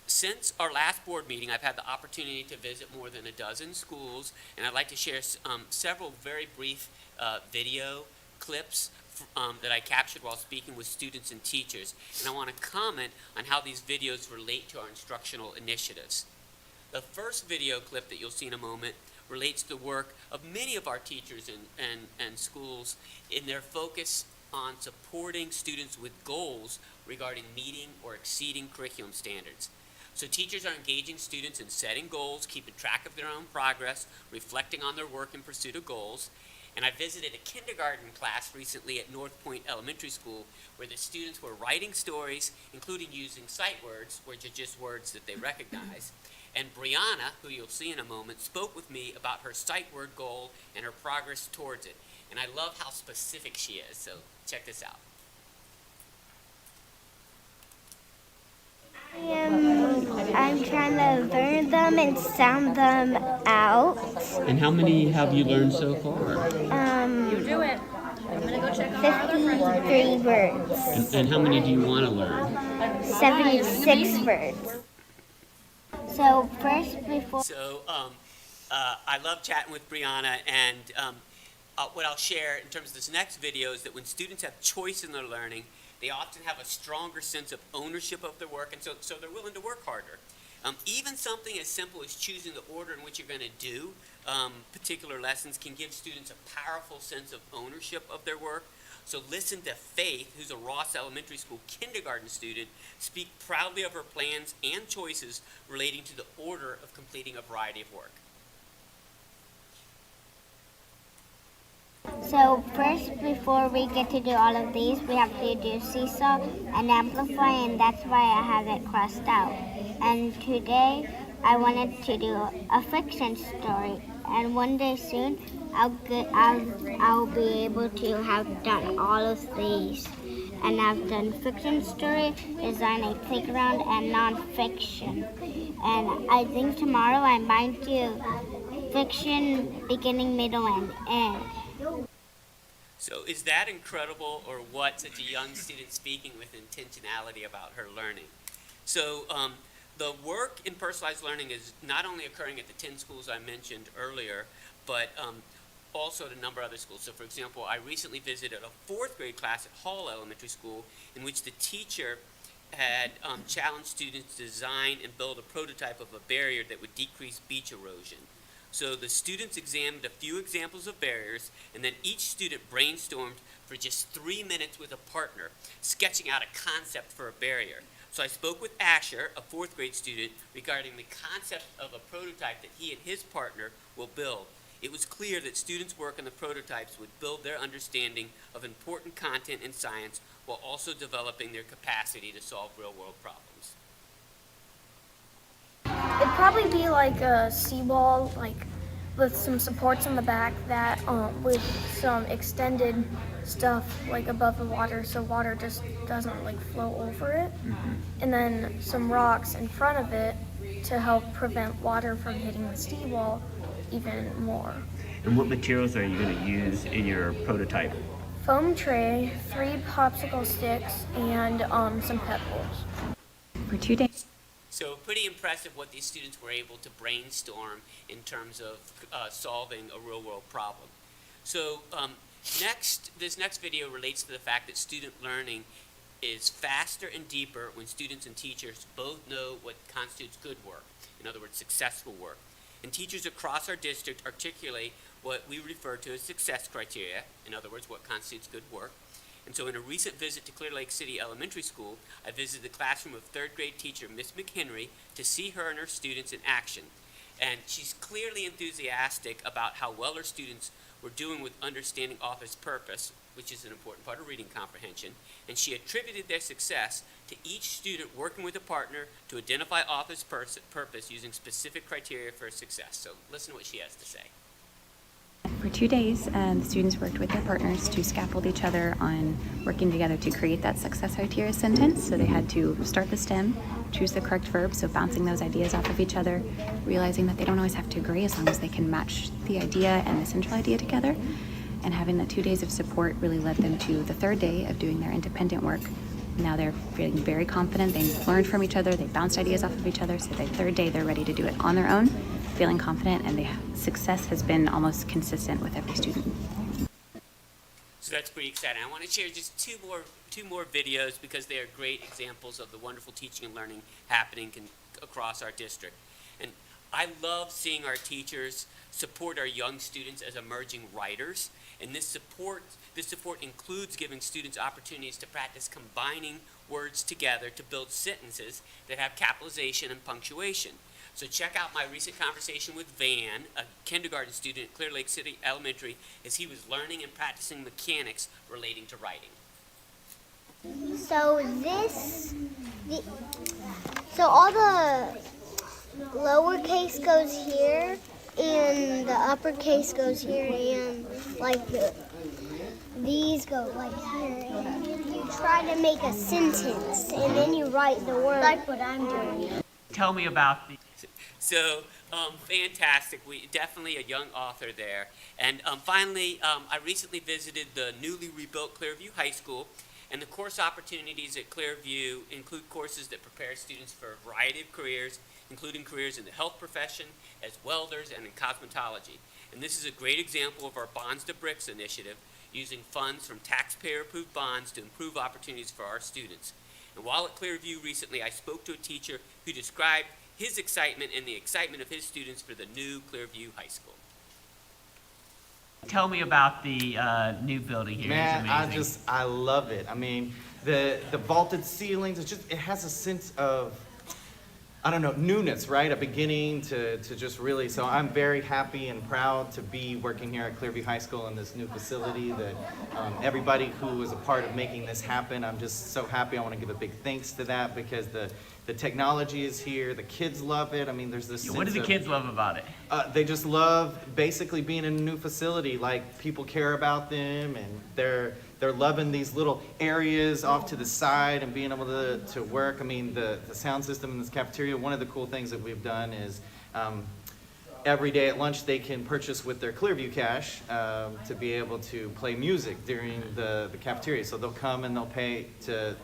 Since our last board meeting, I've had the opportunity to visit more than a dozen schools, and I'd like to share several very brief video clips that I captured while speaking with students and teachers, and I want to comment on how these videos relate to our instructional initiatives. The first video clip that you'll see in a moment relates to the work of many of our teachers and schools in their focus on supporting students with goals regarding meeting or exceeding curriculum standards. So teachers are engaging students in setting goals, keeping track of their own progress, reflecting on their work in pursuit of goals. And I visited a kindergarten class recently at North Point Elementary School where the students were writing stories, including using sight words, which are just words that they recognize. And Brianna, who you'll see in a moment, spoke with me about her sight word goal and her progress towards it. And I love how specific she is, so check this out. I'm trying to learn them and sound them out. And how many have you learned so far? You do it. I'm gonna go check on 53 words. And how many do you want to learn? 76 words. So first, before. So I love chatting with Brianna, and what I'll share in terms of this next video is that when students have choice in their learning, they often have a stronger sense of ownership of their work, and so they're willing to work harder. Even something as simple as choosing the order in which you're going to do particular lessons can give students a powerful sense of ownership of their work. So listen to Faith, who's a Ross Elementary School kindergarten student, speak proudly of her plans and choices relating to the order of completing a variety of work. So first, before we get to do all of these, we have to do seesaw and amplify, and that's why I have it crossed out. And today, I wanted to do a fiction story, and one day soon, I'll be able to have done all of these. And I've done fiction story, design a playground, and nonfiction. And I think tomorrow I might do fiction, beginning, middle, and end. So is that incredible, or what, such a young student speaking with intentionality about her learning? So the work in personalized learning is not only occurring at the 10 schools I mentioned earlier, but also at a number of other schools. So for example, I recently visited a 4th grade class at Hall Elementary School in which the teacher had challenged students to design and build a prototype of a barrier that would decrease beach erosion. So the students examined a few examples of barriers, and then each student brainstormed for just 3 minutes with a partner, sketching out a concept for a barrier. So I spoke with Asher, a 4th grade student, regarding the concept of a prototype that he and his partner will build. It was clear that students' work on the prototypes would build their understanding of important content in science while also developing their capacity to solve real-world problems. It'd probably be like a seawall, like with some supports on the back that with some extended stuff like above the water so water just doesn't like flow over it. And then some rocks in front of it to help prevent water from hitting the seawall even more. And what materials are you going to use in your prototype? Foam tray, 3 popsicle sticks, and some pebbles. For 2 days. So pretty impressive what these students were able to brainstorm in terms of solving a real-world problem. So this next video relates to the fact that student learning is faster and deeper when students and teachers both know what constitutes good work, in other words, successful work. And teachers across our district articulate what we refer to as success criteria, in other words, what constitutes good work. And so in a recent visit to Clear Lake City Elementary School, I visited the classroom of 3rd grade teacher Miss McHenry to see her and her students in action. And she's clearly enthusiastic about how well her students were doing with understanding office purpose, which is an important part of reading comprehension. And she attributed their success to each student working with a partner to identify office purpose using specific criteria for success. So listen to what she has to say. For 2 days, the students worked with their partners to scaffold each other on working together to create that success criteria sentence. So they had to start the stem, choose the correct verb, so bouncing those ideas off of each other, realizing that they don't always have to agree as long as they can match the idea and the central idea together. And having that 2 days of support really led them to the 3rd day of doing their independent work. Now they're feeling very confident. They learned from each other. They bounced ideas off of each other. So the 3rd day, they're ready to do it on their own, feeling confident, and the success has been almost consistent with every student. So that's pretty exciting. I want to share just two more videos because they are great examples of the wonderful teaching and learning happening across our district. And I love seeing our teachers support our young students as emerging writers. And this support includes giving students opportunities to practice combining words together to build sentences that have capitalization and punctuation. So check out my recent conversation with Van, a kindergarten student at Clear Lake City Elementary, as he was learning and practicing mechanics relating to writing. So all the lowercase goes here, and the uppercase goes here, and like these go like here. And you try to make a sentence, and then you write the word. Like what I'm doing. Tell me about the... So, fantastic. Definitely a young author there. And finally, I recently visited the newly rebuilt Clearview High School, and the course opportunities at Clearview include courses that prepare students for a variety of careers, including careers in the health profession, as welders, and in cosmetology. And this is a great example of our Bonds to Bricks initiative, using funds from taxpayer-approved bonds to improve opportunities for our students. And while at Clearview recently, I spoke to a teacher who described his excitement and the excitement of his students for the new Clearview High School. Tell me about the new building here. Man, It's amazing. I love it. I mean, the vaulted ceilings, it has a sense of, I don't know, newness, right? A beginning to just really, so I'm very happy and proud to be working here at Clearview High School in this new facility that everybody who was a part of making this happen, I'm just so happy. I want to give a big thanks to that because the technology is here, the kids love it. I mean, there's this What do the kids love about it? they just love basically being in a new facility. Like, people care about them, and they're loving these little areas off to the side and being able to work. I mean, the sound system in this cafeteria, one of the cool things that we've done is every day at lunch they can purchase with their Clearview Cash to be able to play music during the cafeteria. So they'll come and they'll pay to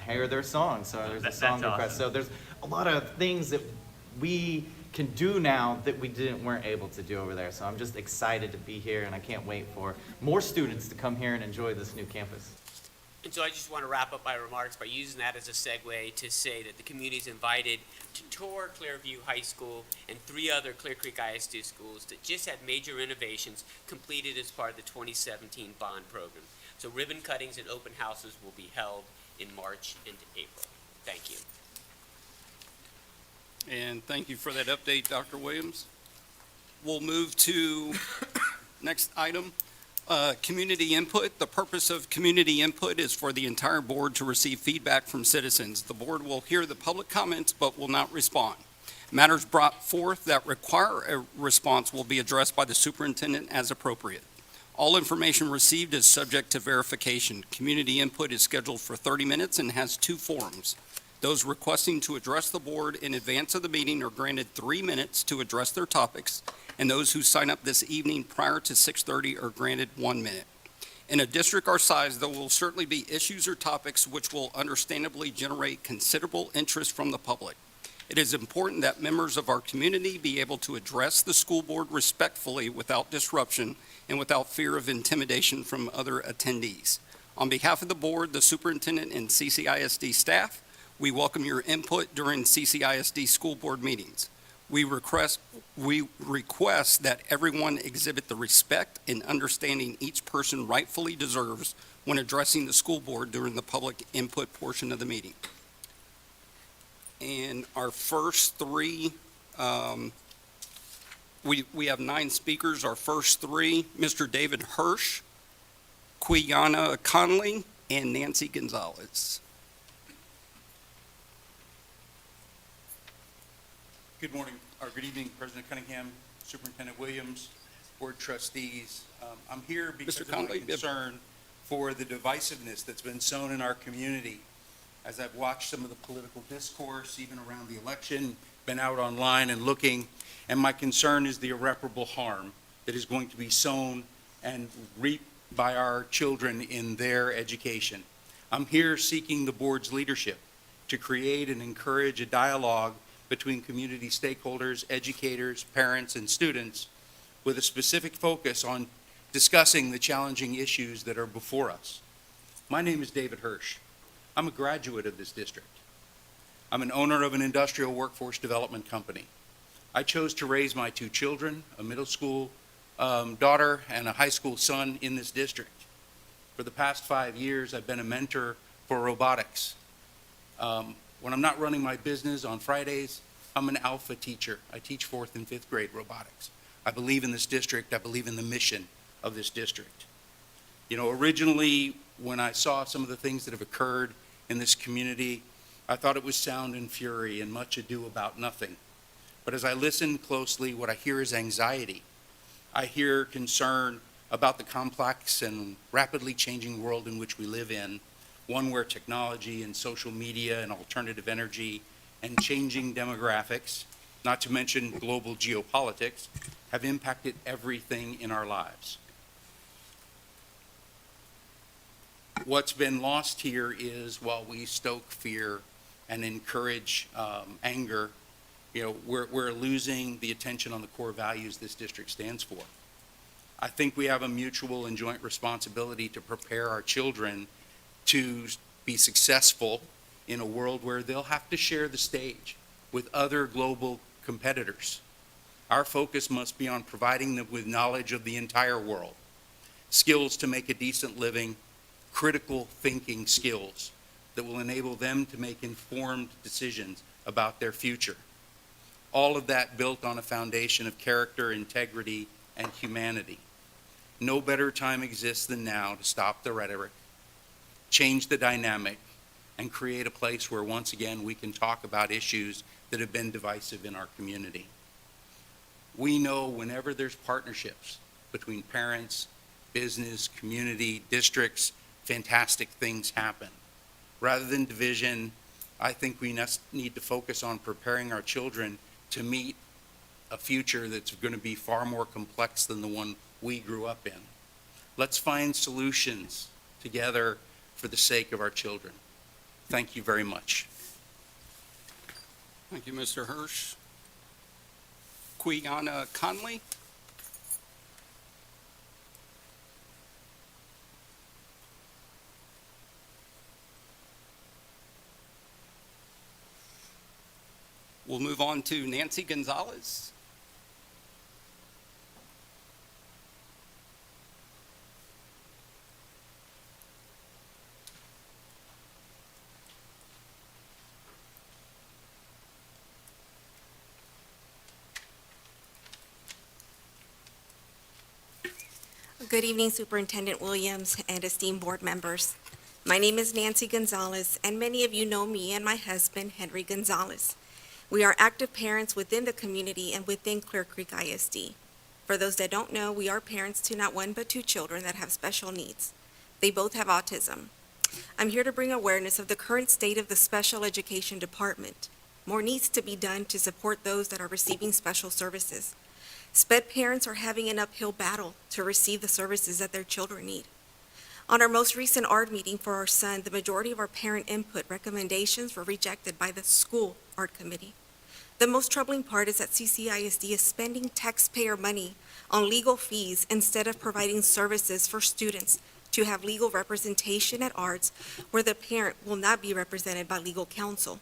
hear their songs. So there's a song request. So there's a lot of things that we can do now that we weren't able to do over there. So I'm just excited to be here, and I can't wait for more students to come here and enjoy this new campus. And so I just want to wrap up my remarks by using that as a segue to say that the community is invited to tour Clearview High School and 3 other Clear Creek ISD schools that just had major renovations completed as part of the 2017 bond program. So ribbon cuttings and open houses will be held in March and April. Thank you. And thank you for that update, Dr. Williams. We'll move to next item, community input. The purpose of community input is for the entire board to receive feedback from citizens. The board will hear the public comments but will not respond. Matters brought forth that require a response will be addressed by the superintendent as appropriate. All information received is subject to verification. Community input is scheduled for 30 minutes and has 2 forums. Those requesting to address the board in advance of the meeting are granted 3 minutes to address their topics, and those who sign up this evening prior to 6:30 are granted 1 minute. In a district our size, there will certainly be issues or topics which will understandably generate considerable interest from the public. It is important that members of our community be able to address the school board respectfully without disruption and without fear of intimidation from other attendees. On behalf of the board, the superintendent, and CCISD staff, we welcome your input during CCISD school board meetings. We request that everyone exhibit the respect and understanding each person rightfully deserves when addressing the school board during the public input portion of the meeting. And our first 3, we have 9 speakers. Our first 3, Mr. David Hirsch, Quiana Conley, and Nancy Gonzalez. Good morning, or good evening, President Cunningham, Superintendent Williams, Board Trustees. I'm here because of my concern for the divisiveness that's been sown in our community. As I've watched some of the political discourse, even around the election, been out online and looking, and my concern is the irreparable harm that is going to be sown and reaped by our children in their education. I'm here seeking the board's leadership to create and encourage a dialogue between community stakeholders, educators, parents, and students with a specific focus on discussing the challenging issues that are before us. My name is David Hirsch. I'm a graduate of this district. I'm an owner of an industrial workforce development company. I chose to raise my 2 children, a middle school daughter and a high school son, in this district. For the past 5 years, I've been a mentor for robotics. When I'm not running my business on Fridays, I'm an alpha teacher. I teach 4th and 5th grade robotics. I believe in this district. I believe in the mission of this district. You know, originally, when I saw some of the things that have occurred in this community, I thought it was sound and fury and much ado about nothing. But as I listen closely, what I hear is anxiety. I hear concern about the complex and rapidly changing world in which we live in, one where technology and social media and alternative energy and changing demographics, not to mention global geopolitics, have impacted everything in our lives. What's been lost here is, while we stoke fear and encourage anger, you know, we're losing the attention on the core values this district stands for. I think we have a mutual and joint responsibility to prepare our children to be successful in a world where they'll have to share the stage with other global competitors. Our focus must be on providing them with knowledge of the entire world, skills to make a decent living, critical thinking skills that will enable them to make informed decisions about their future. All of that built on a foundation of character, integrity, and humanity. No better time exists than now to stop the rhetoric, change the dynamic, and create a place where once again we can talk about issues that have been divisive in our community. We know whenever there's partnerships between parents, business, community, districts, fantastic things happen. Rather than division, I think we need to focus on preparing our children to meet a future that's going to be far more complex than the one we grew up in. Let's find solutions together for the sake of our children. Thank you very much. Thank you, Mr. Hirsch. Quiana Conley. We'll move on to Nancy Gonzalez. Good evening, Superintendent Williams and esteemed board members. My name is Nancy Gonzalez, and many of you know me and my husband, Henry Gonzalez. We are active parents within the community and within Clear Creek ISD. For those that don't know, we are parents to not one but two children that have special needs. They both have autism. I'm here to bring awareness of the current state of the special education department. More needs to be done to support those that are receiving special services. SPED parents are having an uphill battle to receive the services that their children need. On our most recent ARD meeting for our son, the majority of our parent input recommendations were rejected by the school ARD committee. The most troubling part is that CCISD is spending taxpayer money on legal fees instead of providing services for students to have legal representation at ARDs where the parent will not be represented by legal counsel.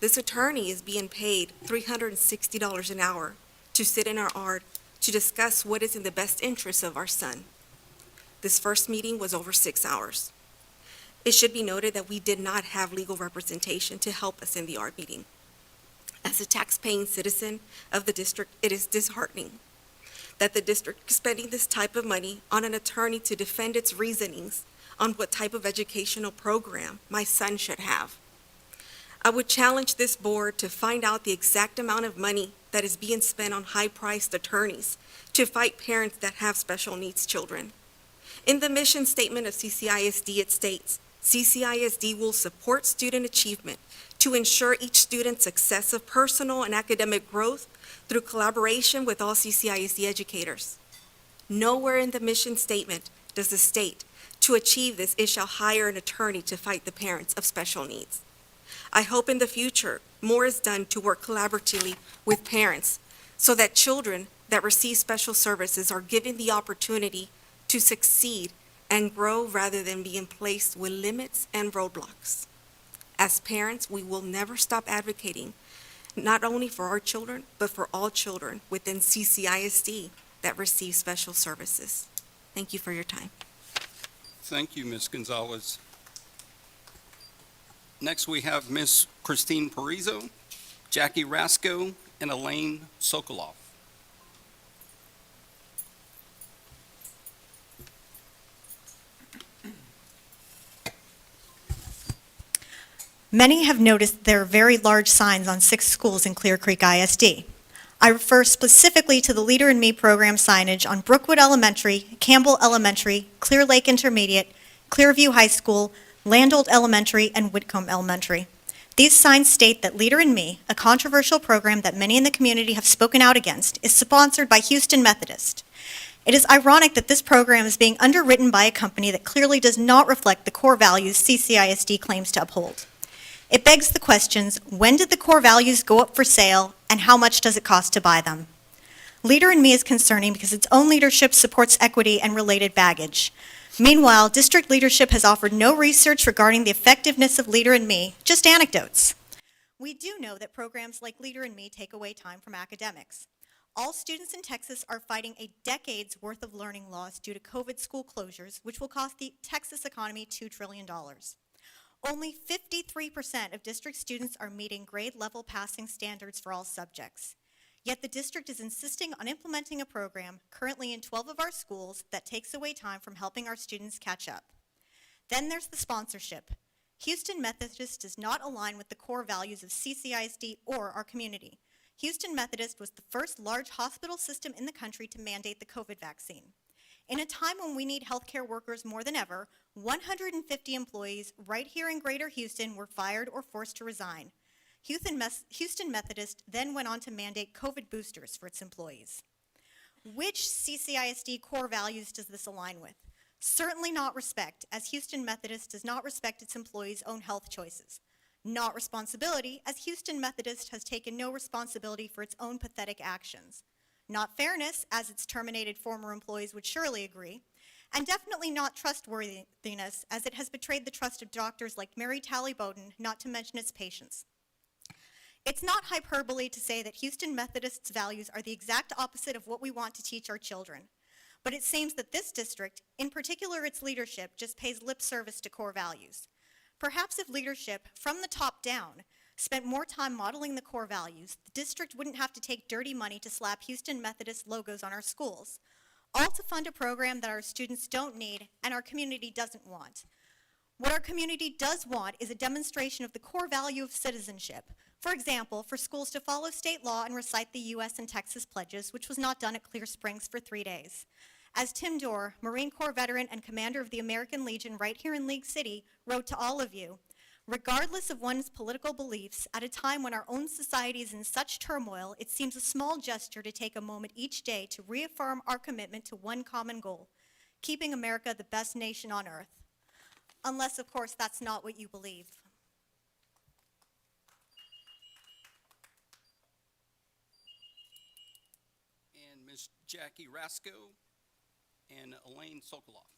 This attorney is being paid $360 an hour to sit in our ARD to discuss what is in the best interest of our son. This first meeting was over 6 hours. It should be noted that we did not have legal representation to help us in the ARD meeting. As a tax-paying citizen of the district, it is disheartening that the district is spending this type of money on an attorney to defend its reasonings on what type of educational program my son should have. I would challenge this board to find out the exact amount of money that is being spent on high-priced attorneys to fight parents that have special needs children. In the mission statement of CCISD, it states, CCISD will support student achievement to ensure each student's success of personal and academic growth through collaboration with all CCISD educators. Nowhere in the mission statement does it state, to achieve this, it shall hire an attorney to fight the parents of special needs. I hope in the future, more is done to work collaboratively with parents so that children that receive special services are given the opportunity to succeed and grow rather than being placed with limits and roadblocks. As parents, we will never stop advocating, not only for our children, but for all children within CCISD that receive special services. Thank you for your time. Thank you, Ms. Gonzalez. Next, we have Ms. Christine Parizo, Jackie Rasco, and Elaine Sokoloff. Many have noticed there are very large signs on 6 schools in Clear Creek ISD. I refer specifically to the Leader in Me program signage on Brookwood Elementary, Campbell Elementary, Clear Lake Intermediate, Clearview High School, Landold Elementary, and Whitcomb Elementary. These signs state that Leader in Me, a controversial program that many in the community have spoken out against, is sponsored by Houston Methodist. It is ironic that this program is being underwritten by a company that clearly does not reflect the core values CCISD claims to uphold. It begs the questions, when did the core values go up for sale, and how much does it cost to buy them? Leader in Me is concerning because its own leadership supports equity and related baggage. Meanwhile, district leadership has offered no research regarding the effectiveness of Leader in Me, just anecdotes. We do know that programs like Leader in Me take away time from academics. all students in Texas are fighting a decade's worth of learning loss due to COVID school closures, which will cost the Texas economy $2 trillion. Only 53% of district students are meeting grade level passing standards for all subjects. Yet the district is insisting on implementing a program currently in 12 of our schools that takes away time from helping our students catch up. Then there's the sponsorship. Houston Methodist does not align with the core values of CCISD or our community. Houston Methodist was the first large hospital system in the country to mandate the COVID vaccine. In a time when we need healthcare workers more than ever, 150 employees right here in Greater Houston were fired or forced to resign. Houston Methodist then went on to mandate COVID boosters for its employees. Which CCISD core values does this align with? Certainly not respect, as Houston Methodist does not respect its employees' own health choices. Not responsibility, as Houston Methodist has taken no responsibility for its own pathetic actions. Not fairness, as its terminated former employees would surely agree. And definitely not trustworthiness, as it has betrayed the trust of doctors like Mary Talley Bowden, not to mention its patients. It's not hyperbole to say that Houston Methodist's values are the exact opposite of what we want to teach our children. But it seems that this district, in particular its leadership, just pays lip service to core values. Perhaps if leadership, from the top down, spent more time modeling the core values, the district wouldn't have to take dirty money to slap Houston Methodist logos on our schools, all to fund a program that our students don't need and our community doesn't want. What our community does want is a demonstration of the core value of citizenship. For example, for schools to follow state law and recite the U.S. and Texas pledges, which was not done at Clear Springs for 3 days. As Tim Dorr, Marine Corps veteran and commander of the American Legion right here in League City, wrote to all of you, regardless of one's political beliefs, at a time when our own society is in such turmoil, it seems a small gesture to take a moment each day to reaffirm our commitment to one common goal, keeping America the best nation on earth. Unless, of course, that's not what you believe. And Ms. Jackie Rasko and Elaine Sokoloff.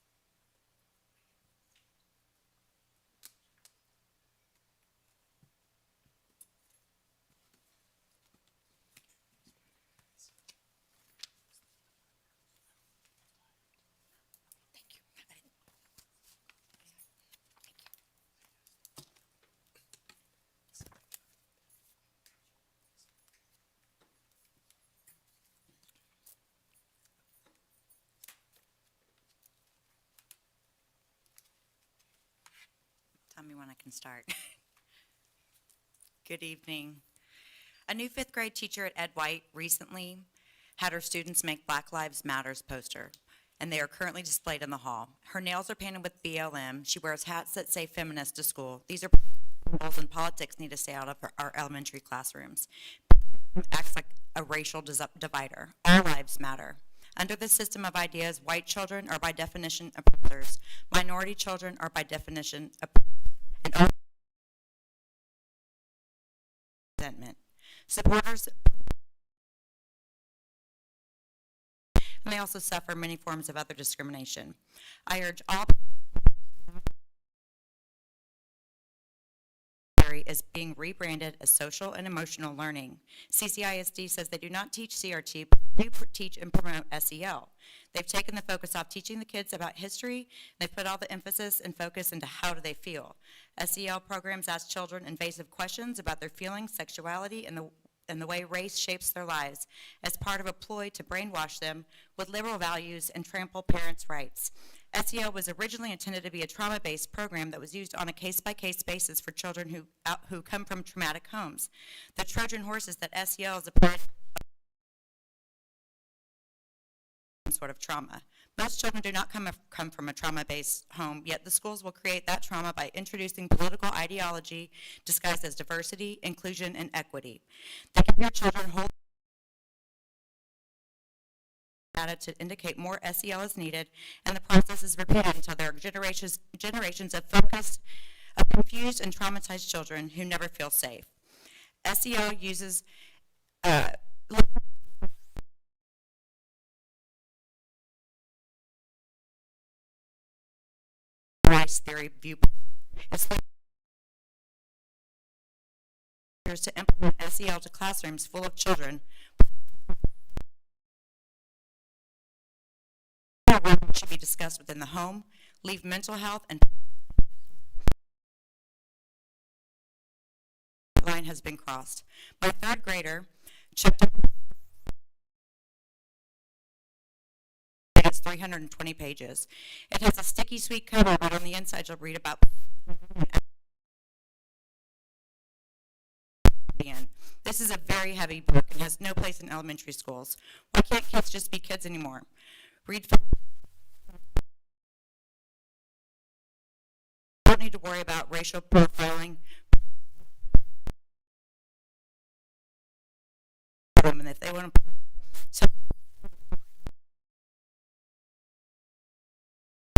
Tell me when I can start. Good evening. A new 5th grade teacher at Ed White recently had her students make Black Lives Matters poster, and they are currently displayed in the hall. Her nails are painted with BLM. She wears hats that say feminist to school. These are symbols, and politics need to stay out of our elementary classrooms. Acts like a racial divider. All lives matter. Under the system of ideas, white children are by definition oppressors. Minority children are by definition and resentment. Supporters, and they also suffer many forms of other discrimination. I urge all is being rebranded as social and emotional learning. CCISD says they do not teach CRT, but they do teach and promote SEL. They've taken the focus off teaching the kids about history. They've put all the emphasis and focus into how do they feel. SEL programs ask children invasive questions about their feelings, sexuality, and the way race shapes their lives as part of a ploy to brainwash them with liberal values and trample parents' rights. SEL was originally intended to be a trauma-based program that was used on a case-by-case basis for children who come from traumatic homes. The Trojan horse is that SEL is applied some sort of trauma. Most children do not come from a trauma-based home, yet the schools will create that trauma by introducing political ideology disguised as diversity, inclusion, and equity. They give your children whole data to indicate more SEL is needed, and the process is repeated until there are generations of focused, confused, and traumatized children who never feel safe. SEL uses race theory viewpoint. It's to implement SEL to classrooms full of children should be discussed within the home, leave mental health and line has been crossed. My third grader checked it's 320 pages. It has a sticky sweet cover, but on the inside you'll read about the end. This is a very heavy book and has no place in elementary schools. Why can't kids just be kids anymore? Read. Don't need to worry about racial profiling. And if they want to, so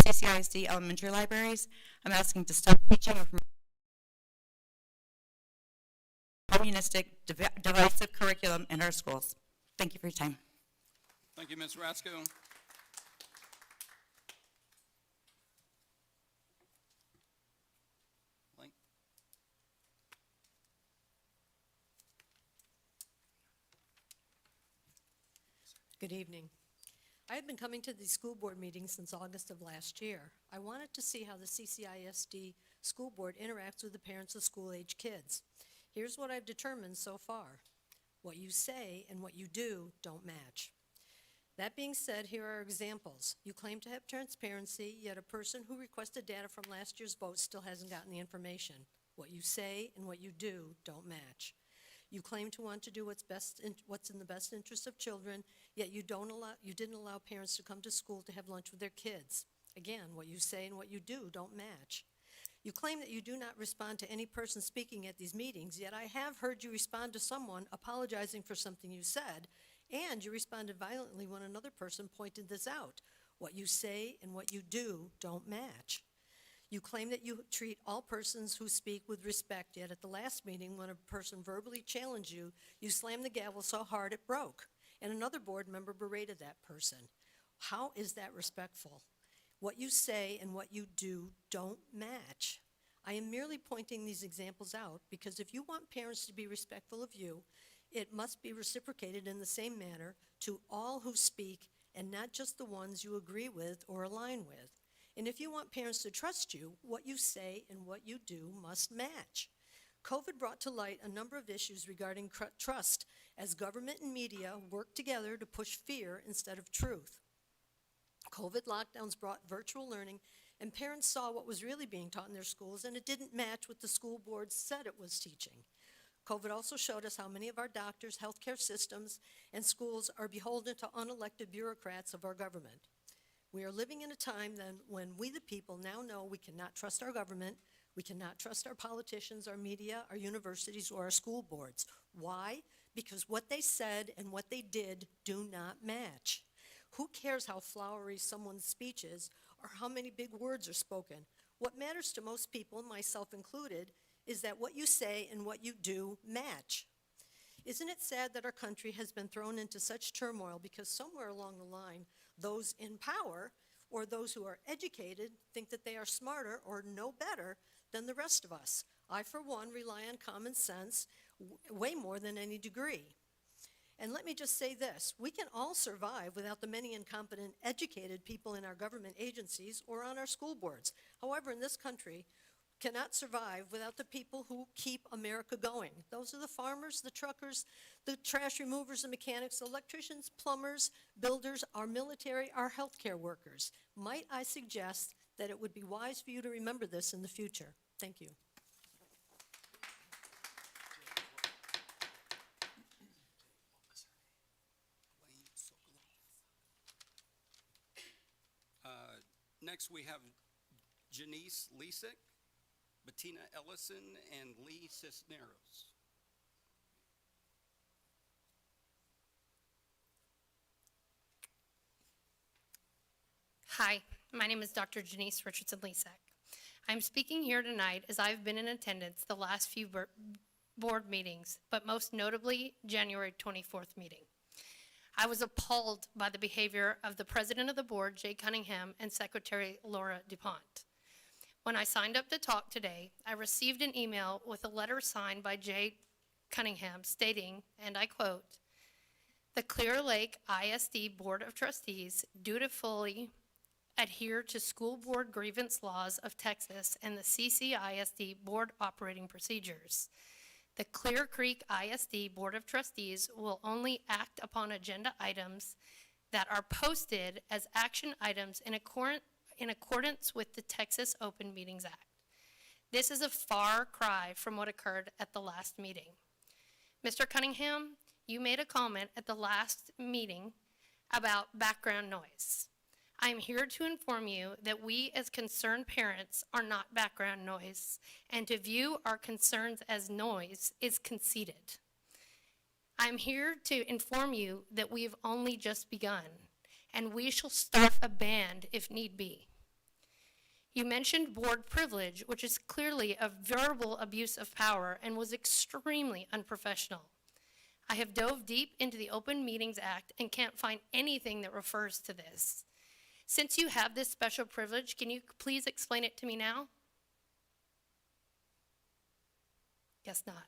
CCISD elementary libraries, I'm asking to stop teaching communistic, divisive curriculum in our schools. Thank you for your time. Thank you, Ms. Rasko. Link. Good evening. I have been coming to these school board meetings since August of last year. I wanted to see how the CCISD school board interacts with the parents of school-age kids. Here's what I've determined so far. What you say and what you do don't match. That being said, here are examples. You claim to have transparency, yet a person who requested data from last year's vote still hasn't gotten the information. What you say and what you do don't match. You claim to want to do what's in the best interest of children, yet you didn't allow parents to come to school to have lunch with their kids. Again, what you say and what you do don't match. You claim that you do not respond to any person speaking at these meetings, yet I have heard you respond to someone apologizing for something you said, and you responded violently when another person pointed this out. What you say and what you do don't match. You claim that you treat all persons who speak with respect, yet at the last meeting, when a person verbally challenged you, you slammed the gavel so hard it broke, and another board member berated that person. How is that respectful? What you say and what you do don't match. I am merely pointing these examples out because if you want parents to be respectful of you, it must be reciprocated in the same manner to all who speak and not just the ones you agree with or align with. And if you want parents to trust you, what you say and what you do must match. COVID brought to light a number of issues regarding trust as government and media worked together to push fear instead of truth. COVID lockdowns brought virtual learning, and parents saw what was really being taught in their schools, and it didn't match what the school board said it was teaching. COVID also showed us how many of our doctors, healthcare systems, and schools are beholden to unelected bureaucrats of our government. We are living in a time then when we the people now know we cannot trust our government, we cannot trust our politicians, our media, our universities, or our school boards. Why? Because what they said and what they did do not match. Who cares how flowery someone's speech is or how many big words are spoken? What matters to most people, myself included, is that what you say and what you do match. Isn't it sad that our country has been thrown into such turmoil because somewhere along the line, those in power or those who are educated think that they are smarter or know better than the rest of us? I, for one, rely on common sense way more than any degree. And let me just say this, we can all survive without the many incompetent, educated people in our government agencies or on our school boards. However, in this country, cannot survive without the people who keep America going. Those are the farmers, the truckers, the trash removers, the mechanics, the electricians, plumbers, builders, our military, our healthcare workers. Might I suggest that it would be wise for you to remember this in the future? Thank you. Next, we have Janice Lesick, Bettina Ellison, and Lee Cisneros. Hi, my name is Dr. Janice Richardson-Lesack. I'm speaking here tonight as I've been in attendance the last few board meetings, but most notably January 24th meeting. I was appalled by the behavior of the president of the board, Jay Cunningham, and Secretary Laura DuPont. When I signed up to talk today, I received an email with a letter signed by Jay Cunningham stating, and I quote, "The Clear Lake ISD Board of Trustees dutifully adhere to school board grievance laws of Texas and the CCISD board operating procedures. The Clear Creek ISD Board of Trustees will only act upon agenda items that are posted as action items in accordance with the Texas Open Meetings Act. This is a far cry from what occurred at the last meeting. Mr. Cunningham, you made a comment at the last meeting about background noise. I am here to inform you that we as concerned parents are not background noise, and to view our concerns as noise is conceited. I'm here to inform you that we've only just begun, and we shall start a band if need be. You mentioned board privilege, which is clearly a verbal abuse of power and was extremely unprofessional. I have dove deep into the Open Meetings Act and can't find anything that refers to this. Since you have this special privilege, can you please explain it to me now? Guess not.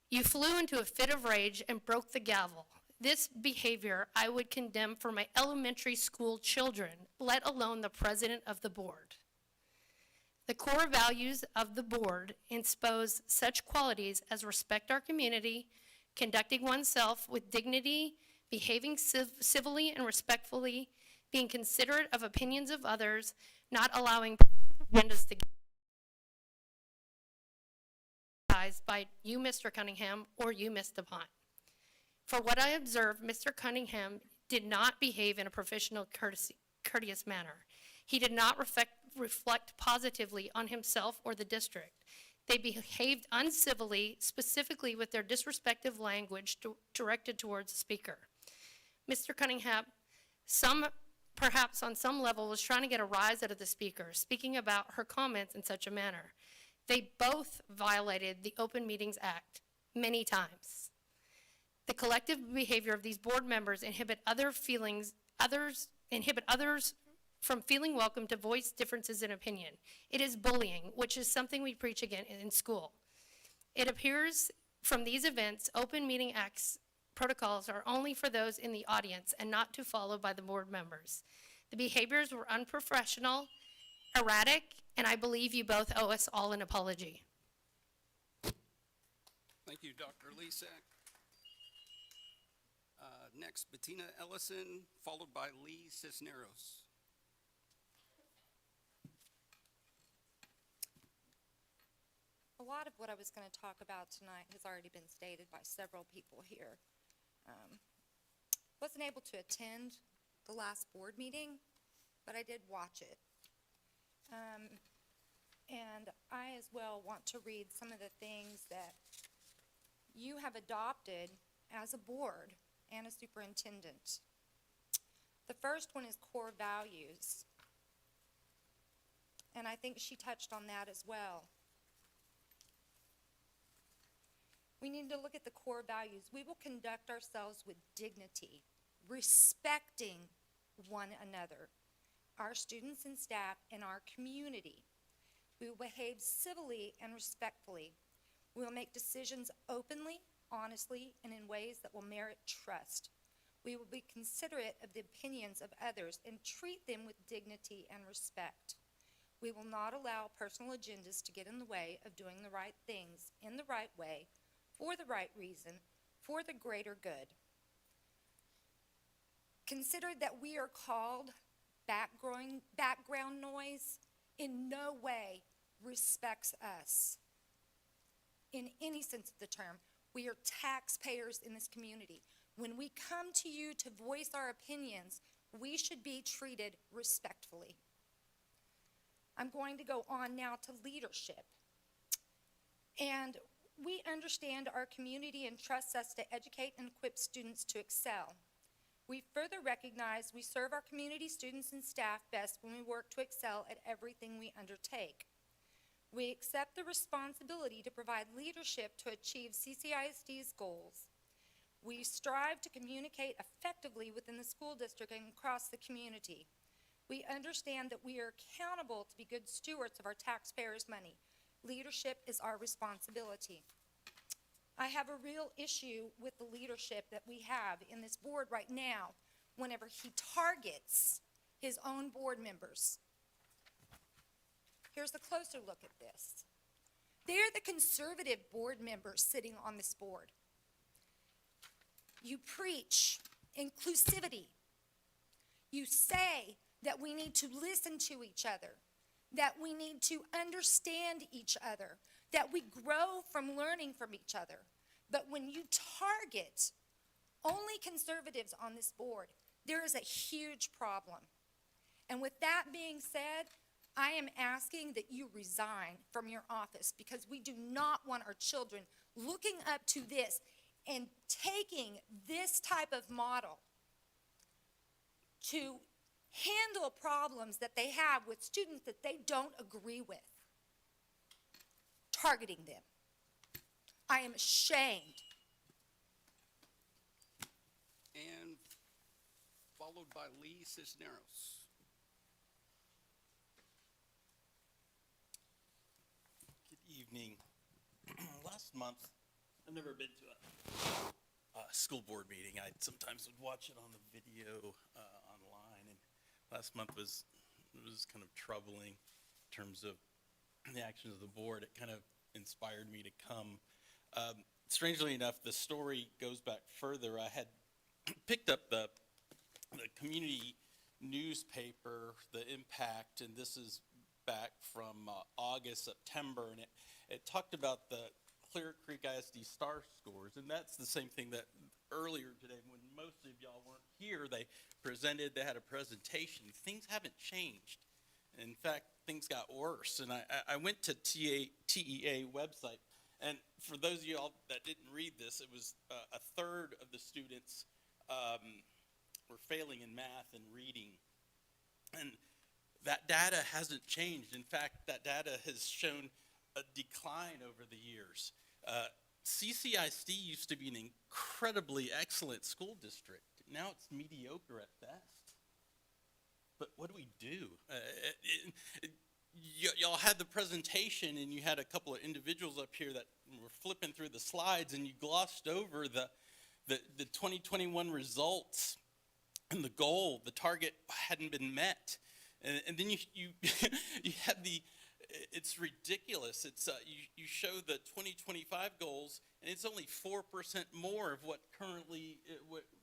You flew into a fit of rage and broke the gavel. This behavior I would condemn for my elementary school children, let alone the president of the board. The core values of the board expose such qualities as respect our community, conducting oneself with dignity, behaving civilly and respectfully, being considerate of opinions of others, not allowing agendas to get by you, Mr. Cunningham, or you, Ms. DuPont. For what I observed, Mr. Cunningham did not behave in a professional, courteous manner. He did not reflect positively on himself or the district. They behaved uncivilly, specifically with their disrespectful language directed towards the speaker. Mr. Cunningham, perhaps on some level, was trying to get a rise out of the speaker, speaking about her comments in such a manner. They both violated the Open Meetings Act many times. The collective behavior of these board members inhibit others from feeling welcome to voice differences in opinion. It is bullying, which is something we preach again in school. It appears from these events, Open Meeting Act's protocols are only for those in the audience and not to follow by the board members. The behaviors were unprofessional, erratic, and I believe you both owe us all an apology. Thank you, Dr. Lisak. Next, Bettina Ellison, followed by Lee Cisneros. A lot of what I was going to talk about tonight has already been stated by several people here. Wasn't able to attend the last board meeting, but I did watch it. And I as well want to read some of the things that you have adopted as a board and a superintendent. The first one is core values. And I think she touched on that as well. We need to look at the core values. We will conduct ourselves with dignity, respecting one another, our students and staff, and our community. We will behave civilly and respectfully. We will make decisions openly, honestly, and in ways that will merit trust. We will be considerate of the opinions of others and treat them with dignity and respect. We will not allow personal agendas to get in the way of doing the right things in the right way, for the right reason, for the greater good. Consider that we are called background noise in no way respects us. In any sense of the term, we are taxpayers in this community. When we come to you to voice our opinions, we should be treated respectfully. I'm going to go on now to leadership. And we understand our community entrusts us to educate and equip students to excel. We further recognize we serve our community students and staff best when we work to excel at everything we undertake. We accept the responsibility to provide leadership to achieve CCISD's goals. We strive to communicate effectively within the school district and across the community. We understand that we are accountable to be good stewards of our taxpayers' money. Leadership is our responsibility. I have a real issue with the leadership that we have in this board right now whenever he targets his own board members. Here's a closer look at this. They're the conservative board members sitting on this board. You preach inclusivity. You say that we need to listen to each other, that we need to understand each other, that we grow from learning from each other. But when you target only conservatives on this board, there is a huge problem. And with that being said, I am asking that you resign from your office, because we do not want our children looking up to this and taking this type of model to handle problems that they have with students that they don't agree with, targeting them. I am ashamed. And followed by Lee Cisneros. Good evening. Last month, I've never been to a school board meeting. I sometimes would watch it on the video online, and last month was kind of troubling in terms of the actions of the board. It kind of inspired me to come. Strangely enough, the story goes back further. I had picked up the community newspaper, The Impact, and this is back from August, September, and it talked about the Clear Creek ISD STAR scores, and that's the same thing that earlier today, when most of y'all weren't here, they had a presentation. Things haven't changed. In fact, things got worse, and I went to TEA website, and for those of y'all that didn't read this, it was a third of the students were failing in math and reading, and that data hasn't changed. In fact, that data has shown a decline over the years. CCISD used to be an incredibly excellent school district. Now it's mediocre at best. But what do? Y'all had the presentation, and you had a couple of individuals up here that were flipping through the slides, and you glossed over the 2021 results and the goal, the target hadn't been met. And then you you have it's ridiculous. It's you show the 2025 goals, and it's only 4% more of what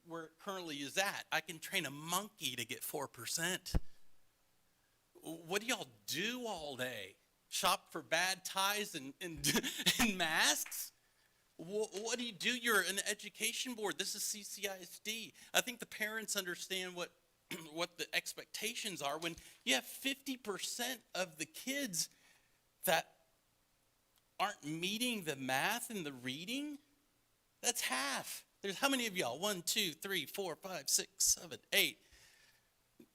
where it currently is at. I can train a monkey to get 4%. What do y'all do all day? Shop for bad ties and masks? What do you do? You're an education board. This is CCISD. I think the parents understand what the expectations are when you have 50% of the kids that aren't meeting the math and the reading. That's half. There's how many of y'all? 1, 2, 3, 4, 5, 6, 7, 8.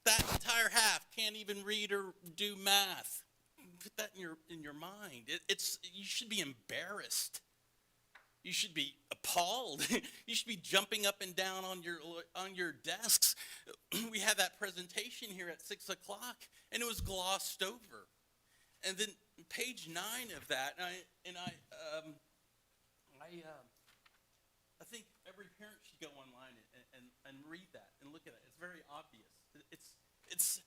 That entire half can't even read or do math. Put that in your mind. You should be embarrassed. You should be appalled. You should be jumping up and down on your desks. We had that presentation here at 6 o'clock, and it was glossed over. And then page 9 of that, I think every parent should go online and read that and look at it. It's very obvious. It's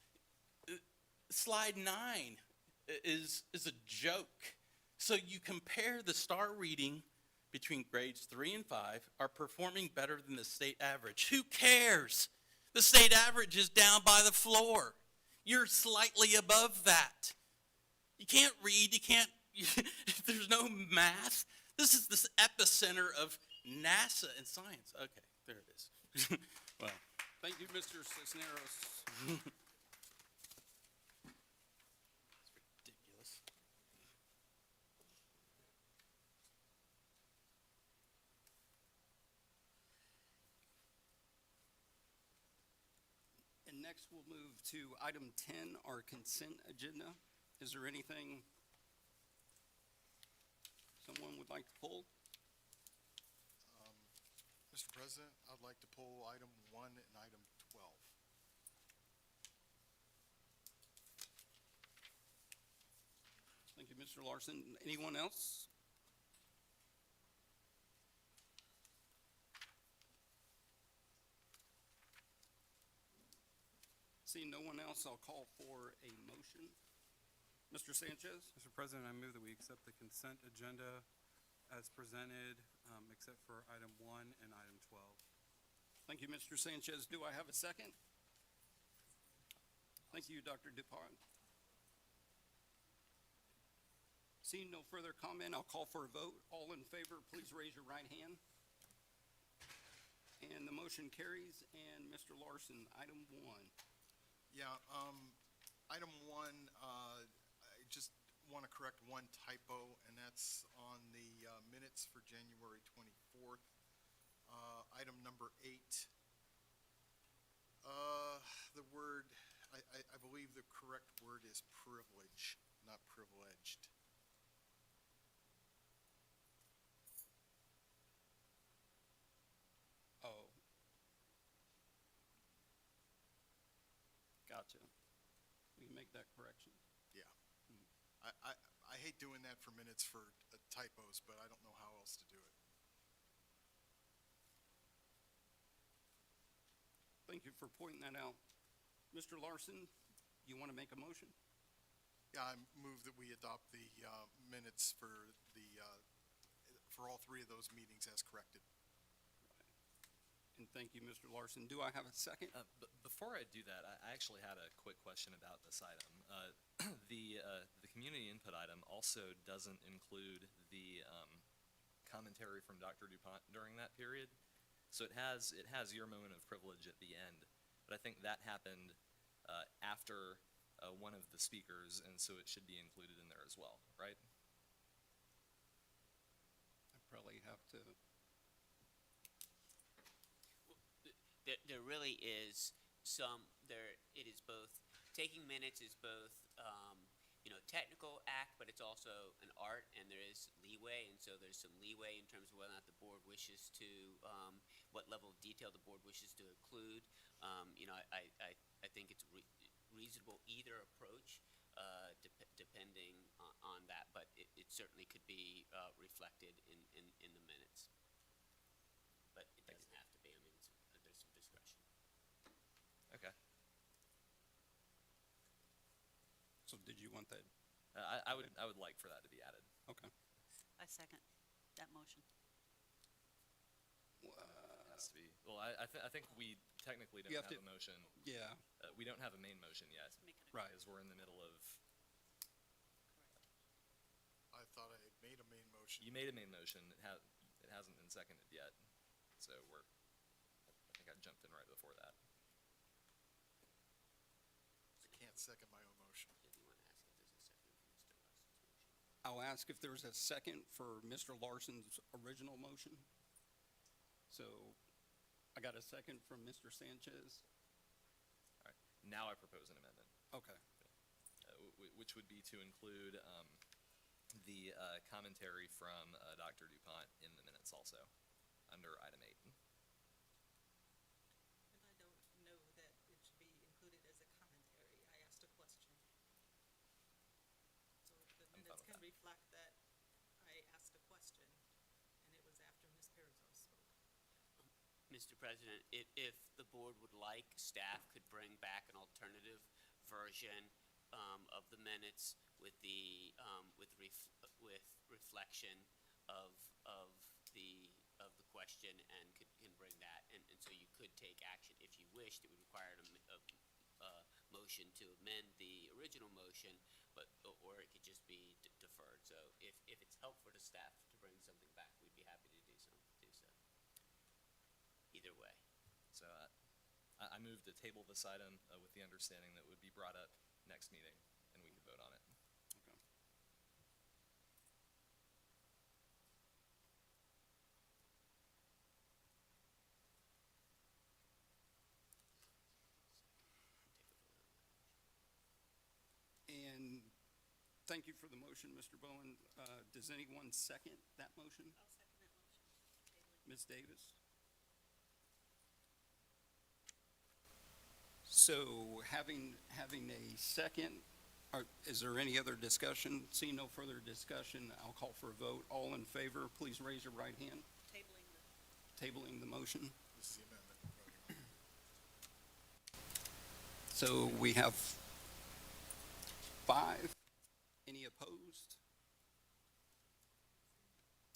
slide 9 is a joke. So you compare the STAR reading between grades 3 and 5 are performing better than the state average. Who cares? The state average is down by the floor. You're slightly above that. You can't read, there's no math. This is this epicenter of NASA and science. Okay, there it is. Well, thank you, Mr. Cisneros. Ridiculous. And next we'll move to item 10, our consent agenda. Is there anything someone would like to pull? Mr. President, I'd like to pull item 1 and item 12. Thank you, Mr. Larson. Anyone else? Seeing no one else, I'll call for a motion. Mr. Sanchez? Mr. President, I move that we accept the consent agenda as presented, except for item 1 and item 12. Thank you, Mr. Sanchez. Do I have a second? Thank you, Dr. DuPont. Seeing no further comment, I'll call for a vote. All in favor, please raise your right hand. And the motion carries. And Mr. Larson, item 1. Yeah, item 1, I just want to correct one typo, and that's on the minutes for January 24th. Item number 8, the word, I believe the correct word is privilege, not privileged. Oh. Gotcha. We can make that correction. Yeah. I hate doing that for minutes for typos, but I don't know how else to do it. Thank you for pointing that out. Mr. Larson, you want to make a motion? Yeah, I move that we adopt the minutes for all 3 of those meetings as corrected. And thank you, Mr. Larson. Do I have a second? Before I do that, I actually had a quick question about this item. The community input item also doesn't include the commentary from Dr. DuPont during that period. So it has your moment of privilege at the end, but I think that happened after one of the speakers, and so it should be included in there as well, right? I probably have to. There really is it is both, taking minutes is both, technical act, but it's also an art, and there is leeway, and so there's some leeway in terms of whether or not the board wishes to, what level of detail the board wishes to include. I think it's reasonable either approach, depending on that, but it certainly could be reflected in the minutes. But it doesn't have to be. I mean, there's some discretion. Okay. So did you want that? I would like for that to be added. Okay. I second that motion. It has to be. Well, I think we technically don't have a motion. Yeah. We don't have a main motion yet. Right. Because we're in the middle of. I thought I had made a main motion. You made a main motion. It hasn't been seconded yet. So I think I jumped in right before that. I can't second my own motion. I'll ask if there's a second for Mr. Larson's original motion. So I got a second from Mr. Sanchez. All right. Now I propose an amendment. Okay. Which would be to include the commentary from Dr. DuPont in the minutes also, under item 8. And I don't know that it should be included as a commentary. I asked a question. So the minutes can reflect that I asked a question, and it was after Ms. Perizzo spoke. Mr. President, if the board would like, staff could bring back an alternative version of the minutes with the reflection of the question, and can bring that, and so you could take action if you wished. It would require a motion to amend the original motion, or it could just be deferred. So if it's helpful to staff to bring something back, we'd be happy to do so. Either way. So I move to table this item with the understanding that it would be brought up next meeting, and we could vote on it. Okay. And thank you for the motion, Mr. Bowen. Does anyone second that motion? I'll second that motion. Ms. Davis? So having a second, is there any other discussion? Seeing no further discussion, I'll call for a vote. All in favor, please raise your right hand. Tabling the motion. This is the amendment. So we have 5. Any opposed?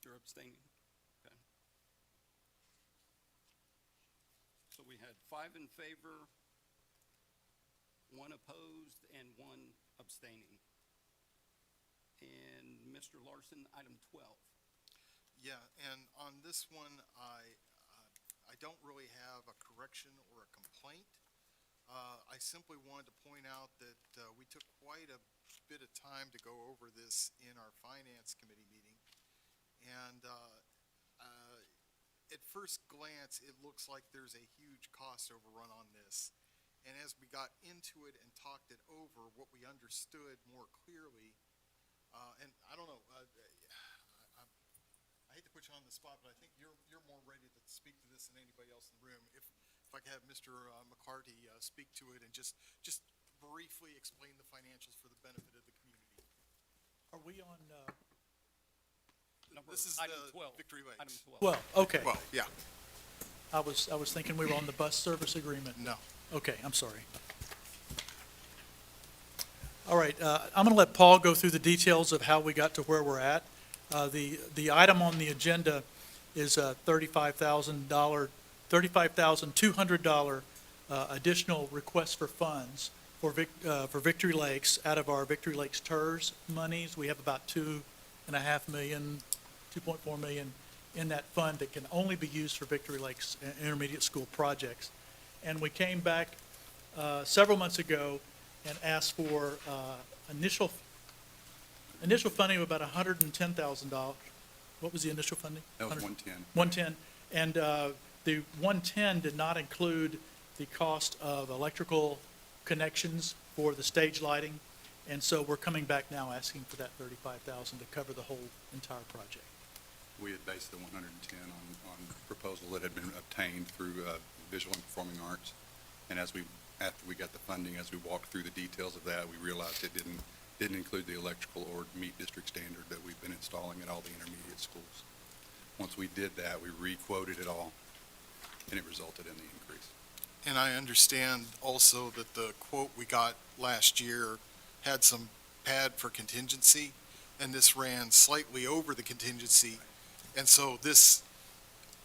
You're abstaining? Okay. So we had 5 in favor, 1 opposed, and 1 abstaining. And Mr. Larson, item 12. Yeah, and on this one, I don't really have a correction or a complaint. I simply wanted to point out that we took quite a bit of time to go over this in our Finance Committee meeting. And at first glance, it looks like there's a huge cost overrun on this. And as we got into it and talked it over, what we understood more clearly, and I don't know, I hate to put you on the spot, but I think you're more ready to speak to this than anybody else in the room. If I could have Mr. McCarty speak to it and just briefly explain the financials for the benefit of the community. Are we on, This is item the 12. Victory Lakes. Item 12. well, okay. Well, yeah, I was thinking we were on the bus service agreement. no. Okay, I'm sorry. All right, I'm going to let Paul go through the details of how we got to where we're at. The item on the agenda is a $35,200 additional request for funds for Victory Lakes out of our Victory Lakes TERS monies. We have about $2.5 million, $2.4 million in that fund that can only be used for Victory Lakes intermediate school projects. And we came back several months ago and asked for initial funding of about $110,000. What was the initial funding? That was 110. 110. And the 110 did not include the cost of electrical connections for the stage lighting. And so we're coming back now asking for that $35,000 to cover the whole entire project. We had based the 110 on proposal that had been obtained through Visual and Performing Arts. And after we got the funding, as we walked through the details of that, we realized it didn't include the electrical or meet district standard that we've been installing at all the intermediate schools. Once we did that, we re-quoted it all, and it resulted in the increase. And I understand also that the quote we got last year had some pad for contingency, and this ran slightly over the contingency. And so this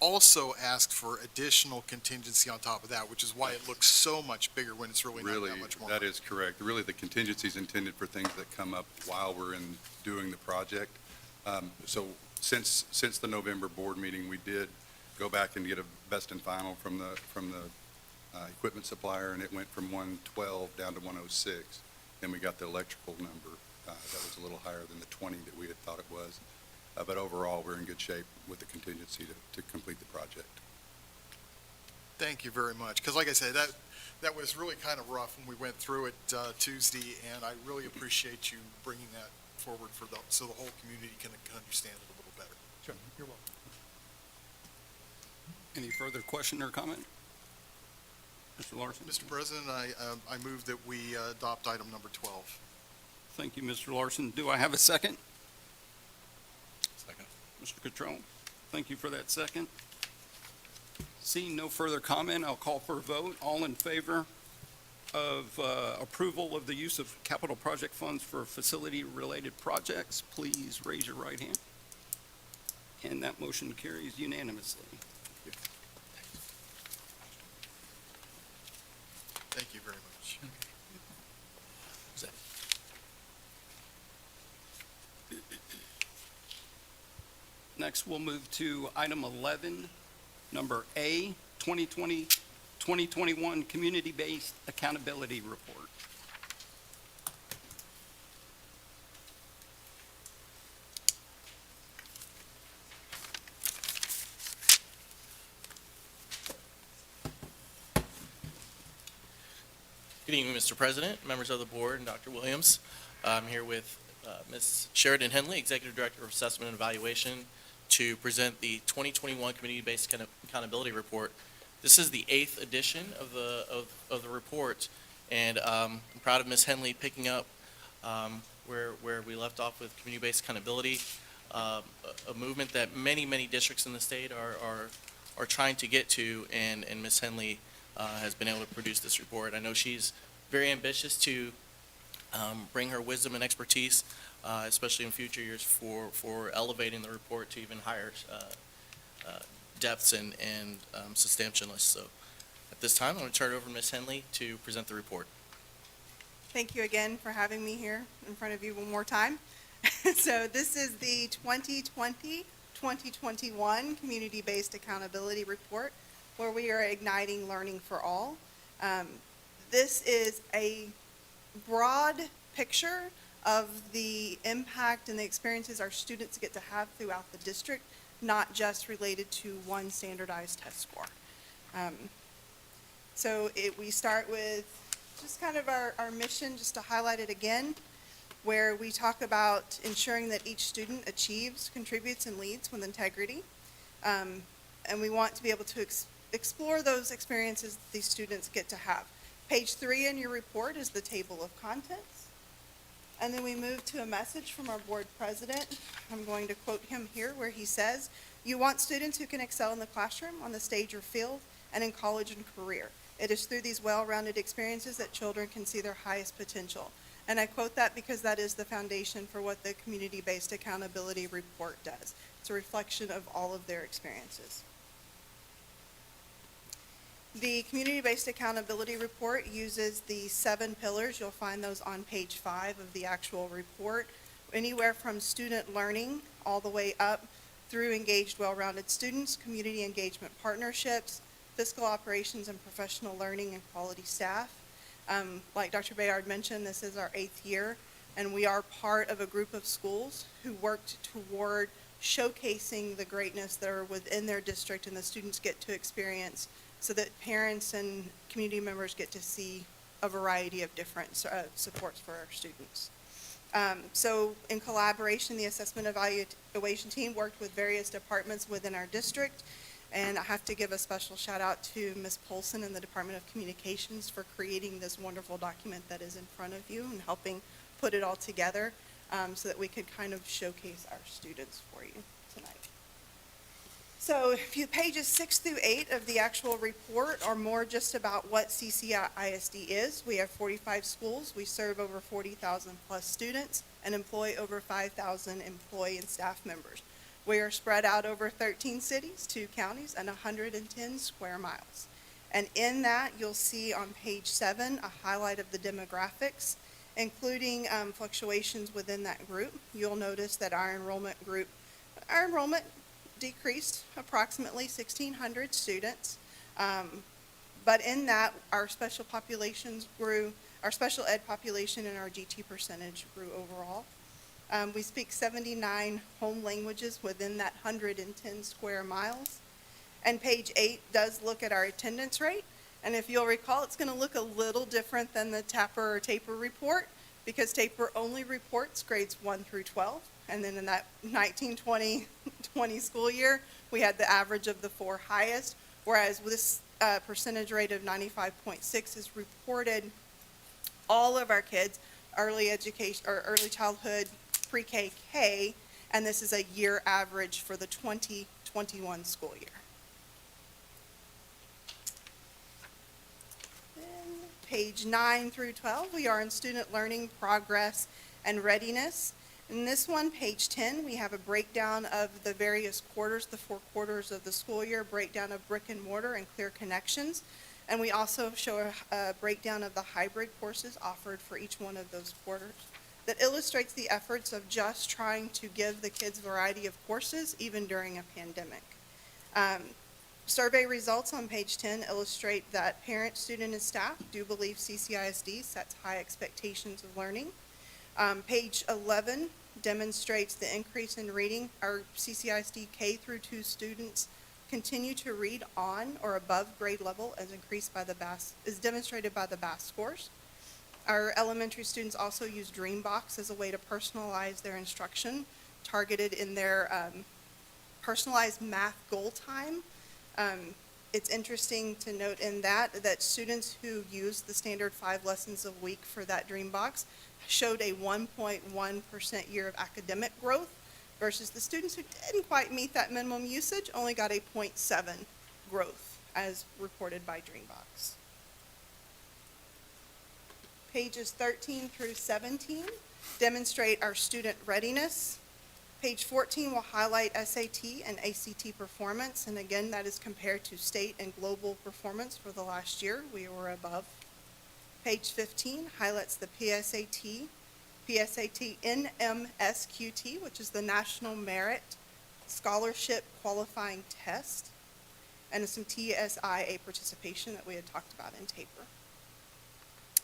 also asked for additional contingency on top of that, which is why it looks so much bigger when it's really not that much more. That is correct. Really, the contingency is intended for things that come up while we're doing the project. So since the November board meeting, we did go back and get a best and final from the equipment supplier, and it went from 112 down to 106. Then we got the electrical number that was a little higher than the 20 that we had thought it was. But overall, we're in good shape with the contingency to complete the project. Thank you very much, because like I said, that was really kind of rough when we went through it Tuesday, and I really appreciate you bringing that forward so the whole community can understand it a little better. Sure, you're welcome. Any further question or comment? Mr. Larson? Mr. President, I move that we adopt item number 12. Thank you, Mr. Larson. Do I have a second? Second. Mr. Cottrell, thank you for that second. Seeing no further comment, I'll call for a vote. All in favor of approval of the use of capital project funds for facility-related projects, please raise your right hand. And that motion carries unanimously. Thank you very much. Next, we'll move to item 11, number A, 2020-2021 Community-Based Accountability Report. Good evening, Mr. President, members of the board, and Dr. Williams. I'm here with Ms. Sheridan Henley, Executive Director of Assessment and Evaluation, to present the 2021 Community-Based Accountability Report. This is the 8th edition of the report, and I'm proud of Ms. Henley picking up where we left off with community-based accountability, a movement that many districts in the state are trying to get to, and Ms. Henley has been able to produce this report. I know she's very ambitious to bring her wisdom and expertise, especially in future years, for elevating the report to even higher depths and substantialness. So at this time, I'm going to turn it over to Ms. Henley to present the report. Thank you again for having me here in front of you one more time. So this is the 2020-2021 Community-Based Accountability Report, where we are igniting learning for all. This is a broad picture of the impact and the experiences our students get to have throughout the district, not just related to one standardized test score. We start with just kind of our mission, just to highlight it again, where we talk about ensuring that each student achieves, contributes, and leads with integrity. And we want to be able to explore those experiences that these students get to have. Page 3 in your report is the table of contents. And then we move to a message from our board president. I'm going to quote him here, where he says, "You want students who can excel in the classroom, on the stage or field, and in college and career. It is through these well-rounded experiences that children can see their highest potential." And I quote that because that is the foundation for what the Community-Based Accountability Report does. It's a reflection of all of their experiences. The Community-Based Accountability Report uses the 7 pillars. You'll find those on page 5 of the actual report. Anywhere from student learning all the way up through engaged, well-rounded students, community engagement partnerships, fiscal operations and professional learning, and quality staff. Like Dr. Bayard mentioned, this is our 8th year, and we are part of a group of schools who worked toward showcasing the greatness that are within their district and the students get to experience, so that parents and community members get to see a variety of different supports for our students. So in collaboration, the assessment evaluation team worked with various departments within our district. And I have to give a special shout out to Ms. Polson and the Department of Communications for creating this wonderful document that is in front of you and helping put it all together so that we could kind of showcase our students for you tonight. So pages 6 through 8 of the actual report are more just about what CCISD is. We have 45 schools. We serve over 40,000 plus students and employ over 5,000 employee and staff members. We are spread out over 13 cities, 2 counties, and 110 square miles. And in that, you'll see on page 7 a highlight of the demographics, including fluctuations within that group. You'll notice that our enrollment decreased approximately 1,600 students. But in that, our special populations grew, our special ed population and our GT percentage grew overall. We speak 79 home languages within that 110 square miles. And page 8 does look at our attendance rate. And if you'll recall, it's going to look a little different than the TAPR or TAPR report, because TAPR only reports grades 1 through 12. And then in that 1920 school year, we had the average of the 4 highest, whereas this percentage rate of 95.6 is reported all of our kids, early education or early childhood, pre-K, K, and this is a year average for the 2021 school year. Then page 9 through 12, we are in student learning, progress, and readiness. In this one, page 10, we have a breakdown of the various quarters, the 4 quarters of the school year, breakdown of brick and mortar and clear connections. And we also show a breakdown of the hybrid courses offered for each one of those quarters that illustrates the efforts of just trying to give the kids a variety of courses, even during a pandemic. Survey results on page 10 illustrate that parents, students, and staff do believe CCISD sets high expectations of learning. Page 11 demonstrates the increase in reading. Our CCISD K through 2 students continue to read on or above grade level, as increased by the BAS, is demonstrated by the BAS scores. Our elementary students also use Dreambox as a way to personalize their instruction, targeted in their personalized math goal time. It's interesting to note in that students who use the standard 5 lessons a week for that Dreambox showed a 1.1% year of academic growth, versus the students who didn't quite meet that minimum usage only got a 0.7 growth as reported by Dreambox. Pages 13 through 17 demonstrate our student readiness. Page 14 will highlight SAT and ACT performance, and again, that is compared to state and global performance for the last year. We were above. Page 15 highlights the PSAT NMSQT, which is the National Merit Scholarship Qualifying Test, and some TSIA participation that we had talked about in taper.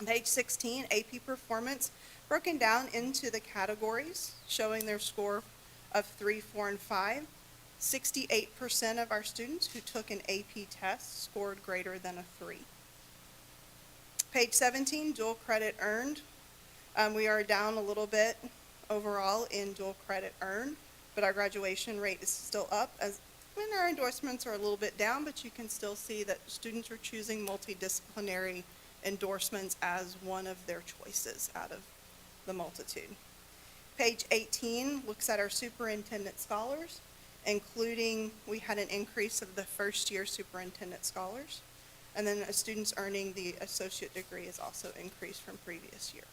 Page 16, AP performance, broken down into the categories, showing their score of 3, 4, and 5. 68% of our students who took an AP test scored greater than a 3. Page 17, dual credit earned. We are down a little bit overall in dual credit earned, but our graduation rate is still up, as when our endorsements are a little bit down, but you can still see that students are choosing multidisciplinary endorsements as one of their choices out of the multitude. Page 18 looks at our superintendent scholars, including we had an increase of the first year superintendent scholars, and then students earning the associate degree is also increased from previous year.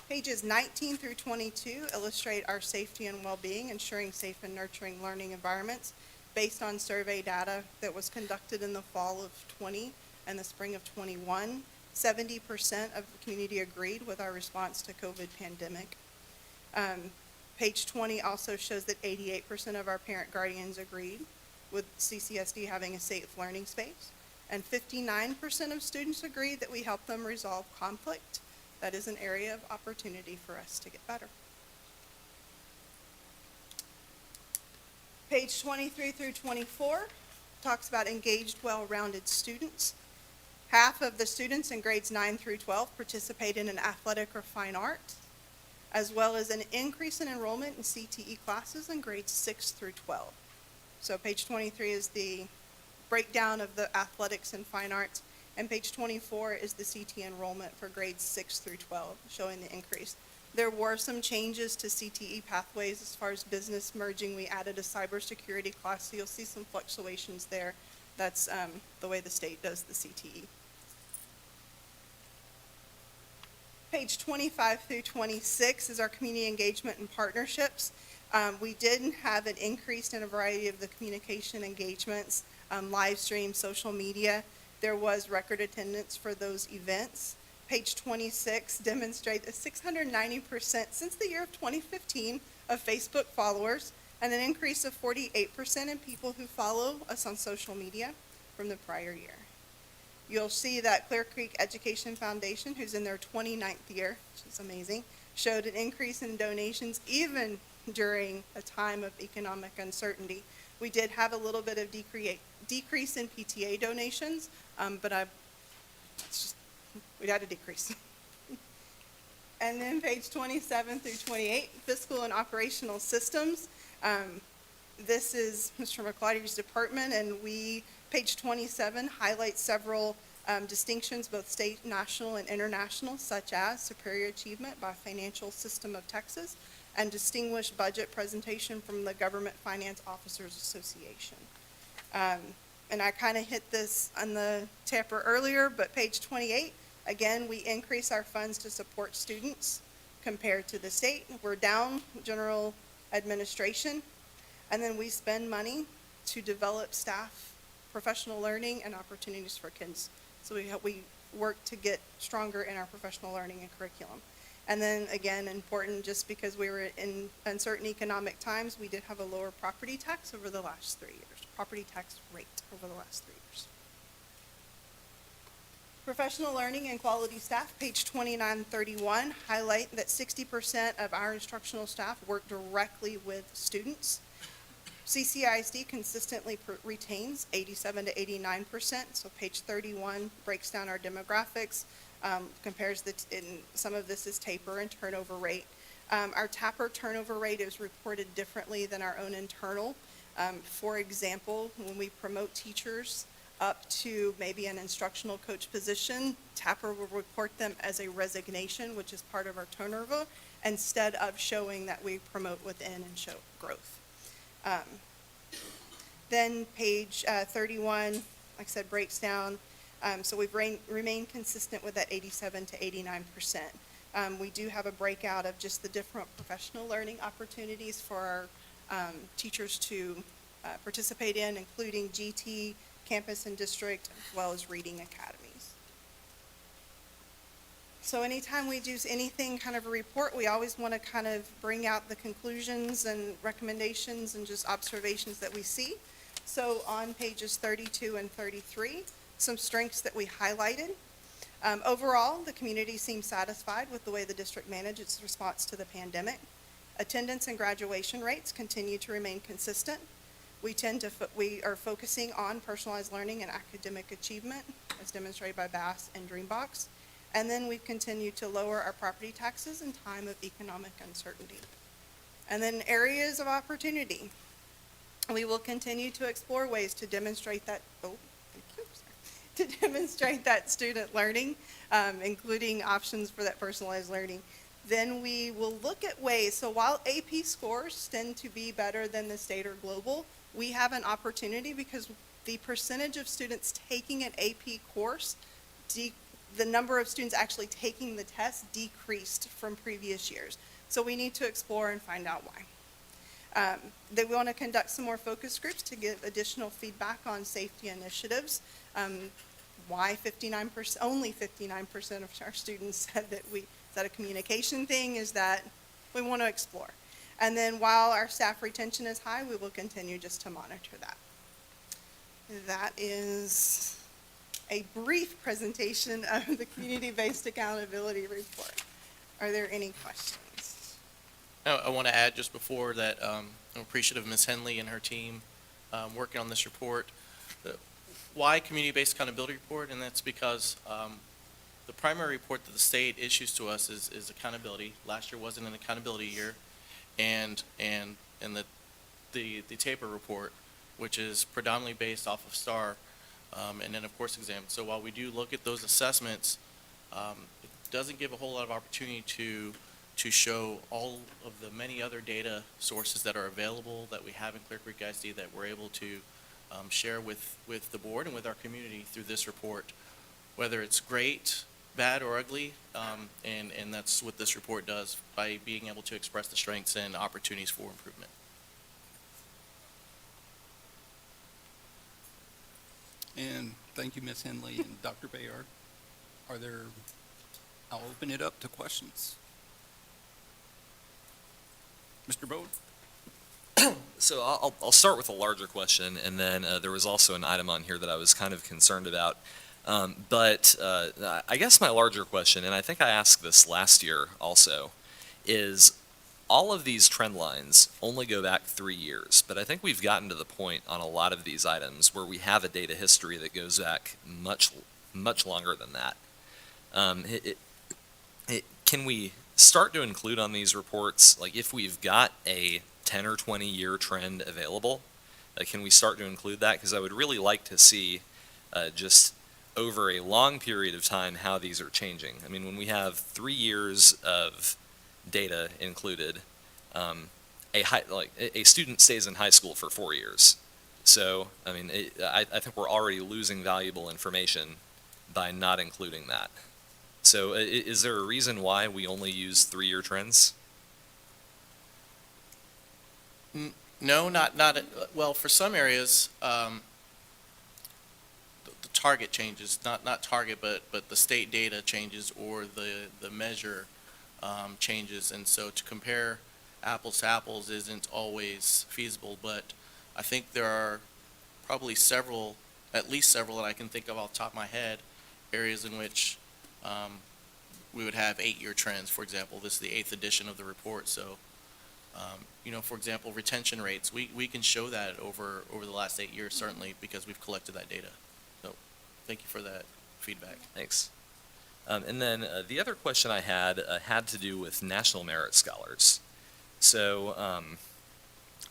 Pages 19 through 22 illustrate our safety and well-being, ensuring safe and nurturing learning environments based on survey data that was conducted in the fall of 20 and the spring of 21. 70% of the community agreed with our response to COVID pandemic. Page 20 also shows that 88% of our parent guardians agreed with CCISD having a safe learning space, and 59% of students agreed that we help them resolve conflict. That is an area of opportunity for us to get better. Page 23 through 24 talks about engaged, well-rounded students. Half of the students in grades 9 through 12 participate in an athletic or fine art, as well as an increase in enrollment in CTE classes in grades 6 through 12. So page 23 is the breakdown of the athletics and fine arts, and page 24 is the CT enrollment for grades 6 through 12, showing the increase. There were some changes to CTE pathways as far as business merging. We added a cybersecurity class, so you'll see some fluctuations there. That's the way the state does the CTE. Page 25 through 26 is our community engagement and partnerships. We did have an increase in a variety of the communication engagements, live stream, social media. There was record attendance for those events. Page 26 demonstrates a 690% since the year of 2015 of Facebook followers, and an increase of 48% in people who follow us on social media from the prior year. You'll see that Clear Creek Education Foundation, who's in their 29th year, which is amazing, showed an increase in donations even during a time of economic uncertainty. We did have a little bit of decrease in PTA donations, but we had a decrease. And then page 27 through 28, fiscal and operational systems. This is Mr. McClody's department, and page 27 highlights several distinctions, both state, national, and international, such as Superior Achievement by Financial System of Texas, and Distinguished Budget Presentation from the Government Finance Officers Association. And I kind of hit this on the tapper earlier, but page 28, again, we increase our funds to support students compared to the state. We're down general administration, and then we spend money to develop staff, professional learning, and opportunities for kids. So we work to get stronger in our professional learning and curriculum. And then again, important, just because we were in uncertain economic times, we did have a lower property tax over the last 3 years, property tax rate over the last 3 years. Professional learning and quality staff, page 2931, highlight that 60% of our instructional staff work directly with students. CCISD consistently retains 87 to 89%, so page 31 breaks down our demographics, compares some of this is taper and turnover rate. Our TAPR turnover rate is reported differently than our own internal. For example, when we promote teachers up to maybe an instructional coach position, TAPR will report them as a resignation, which is part of our turnover, instead of showing that we promote within and show growth. Then page 31, like I said, breaks down So we've remained consistent with that 87 to 89%. We do have a breakout of just the different professional learning opportunities for our teachers to participate in, including GT, campus and district, as well as reading academies. So anytime we do anything kind of a report, we always want to kind of bring out the conclusions and recommendations and just observations that we see. So on pages 32 and 33, some strengths that we highlighted. Overall, the community seems satisfied with the way the district managed its response to the pandemic. Attendance and graduation rates continue to remain consistent. We are focusing on personalized learning and academic achievement, as demonstrated by Bass and Dreambox. And then we've continued to lower our property taxes in time of economic uncertainty. And then areas of opportunity. We will continue to explore ways to demonstrate that, to demonstrate that student learning, including options for that personalized learning. Then we will look at ways, so while AP scores tend to be better than the state or global, we have an opportunity because the percentage of students taking an AP course, the number of students actually taking the test decreased from previous years. So we need to explore and find out why. They want to conduct some more focus groups to give additional feedback on safety initiatives. Why 59%, only 59% of our students said that is that a communication thing, is that we want to explore. And then while our staff retention is high, we will continue just to monitor that. That is a brief presentation of the community-based accountability report. Are there any questions? I want to add just before that I'm appreciative of Ms. Henley and her team working on this report. Why community-based accountability report? And that's because the primary report that the state issues to us is accountability. Last year wasn't an accountability year, and the TAPER report, which is predominantly based off of STAR, and then of course exam. So while we do look at those assessments, it doesn't give a whole lot of opportunity to show all of the many other data sources that are available that we have in Clear Creek ISD that we're able to share with the board and with our community through this report, whether it's great, bad, or ugly, and that's what this report does by being able to express the strengths and opportunities for improvement. And thank you, Ms. Henley and Dr. Bayard. I'll open it up to questions. Mr. Bode? So I'll start with a larger question, and then there was also an item on here that I was kind of concerned about. But I guess my larger question, and I think I asked this last year also, is all of these trend lines only go back 3 years, but I think we've gotten to the point on a lot of these items where we have a data history that goes back much longer than that. Can we start to include on these reports, like if we've got a 10 or 20 year trend available, can we start to include that? Because I would really like to see just over a long period of time how these are changing. I mean, when we have 3 years of data included, a student stays in high school for 4 years. So, I mean, I think we're already losing valuable information by not including that. So is there a reason why we only use 3 year trends? No, not well, for some areas, the target changes, not target, but the state data changes or the measure changes. And so to compare apples to apples isn't always feasible, but I think there are probably at least several that I can think of off the top of my head, areas in which we would have 8 year trends, for example. This is the 8th edition of the report, so for example, retention rates, we can show that over the last 8 years, certainly, because we've collected that data. So thank you for that feedback. Thanks. And then the other question I had to do with national merit scholars. So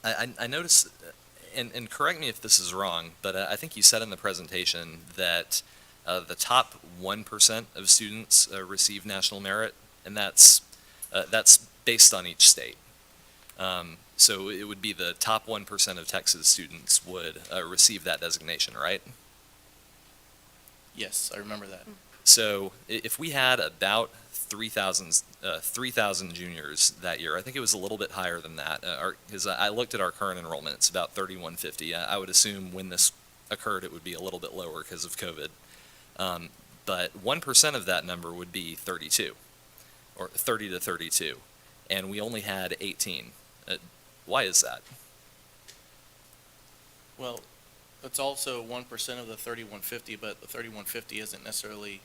I noticed, and correct me if this is wrong, but I think you said in the presentation that the top 1% of students receive national merit, and that's based on each state. So it would be the top 1% of Texas students would receive that designation, right? Yes, I remember that. So if we had about 3,000 juniors that year, I think it was a little bit higher than that. Because I looked at our current enrollment, it's about 3,150. I would assume when this occurred, it would be a little bit lower because of COVID. But 1% of that number would be 32, or 30 to 32, and we only had 18. Why is that? Well, it's also 1% of the 3,150, but the 3,150 isn't necessarily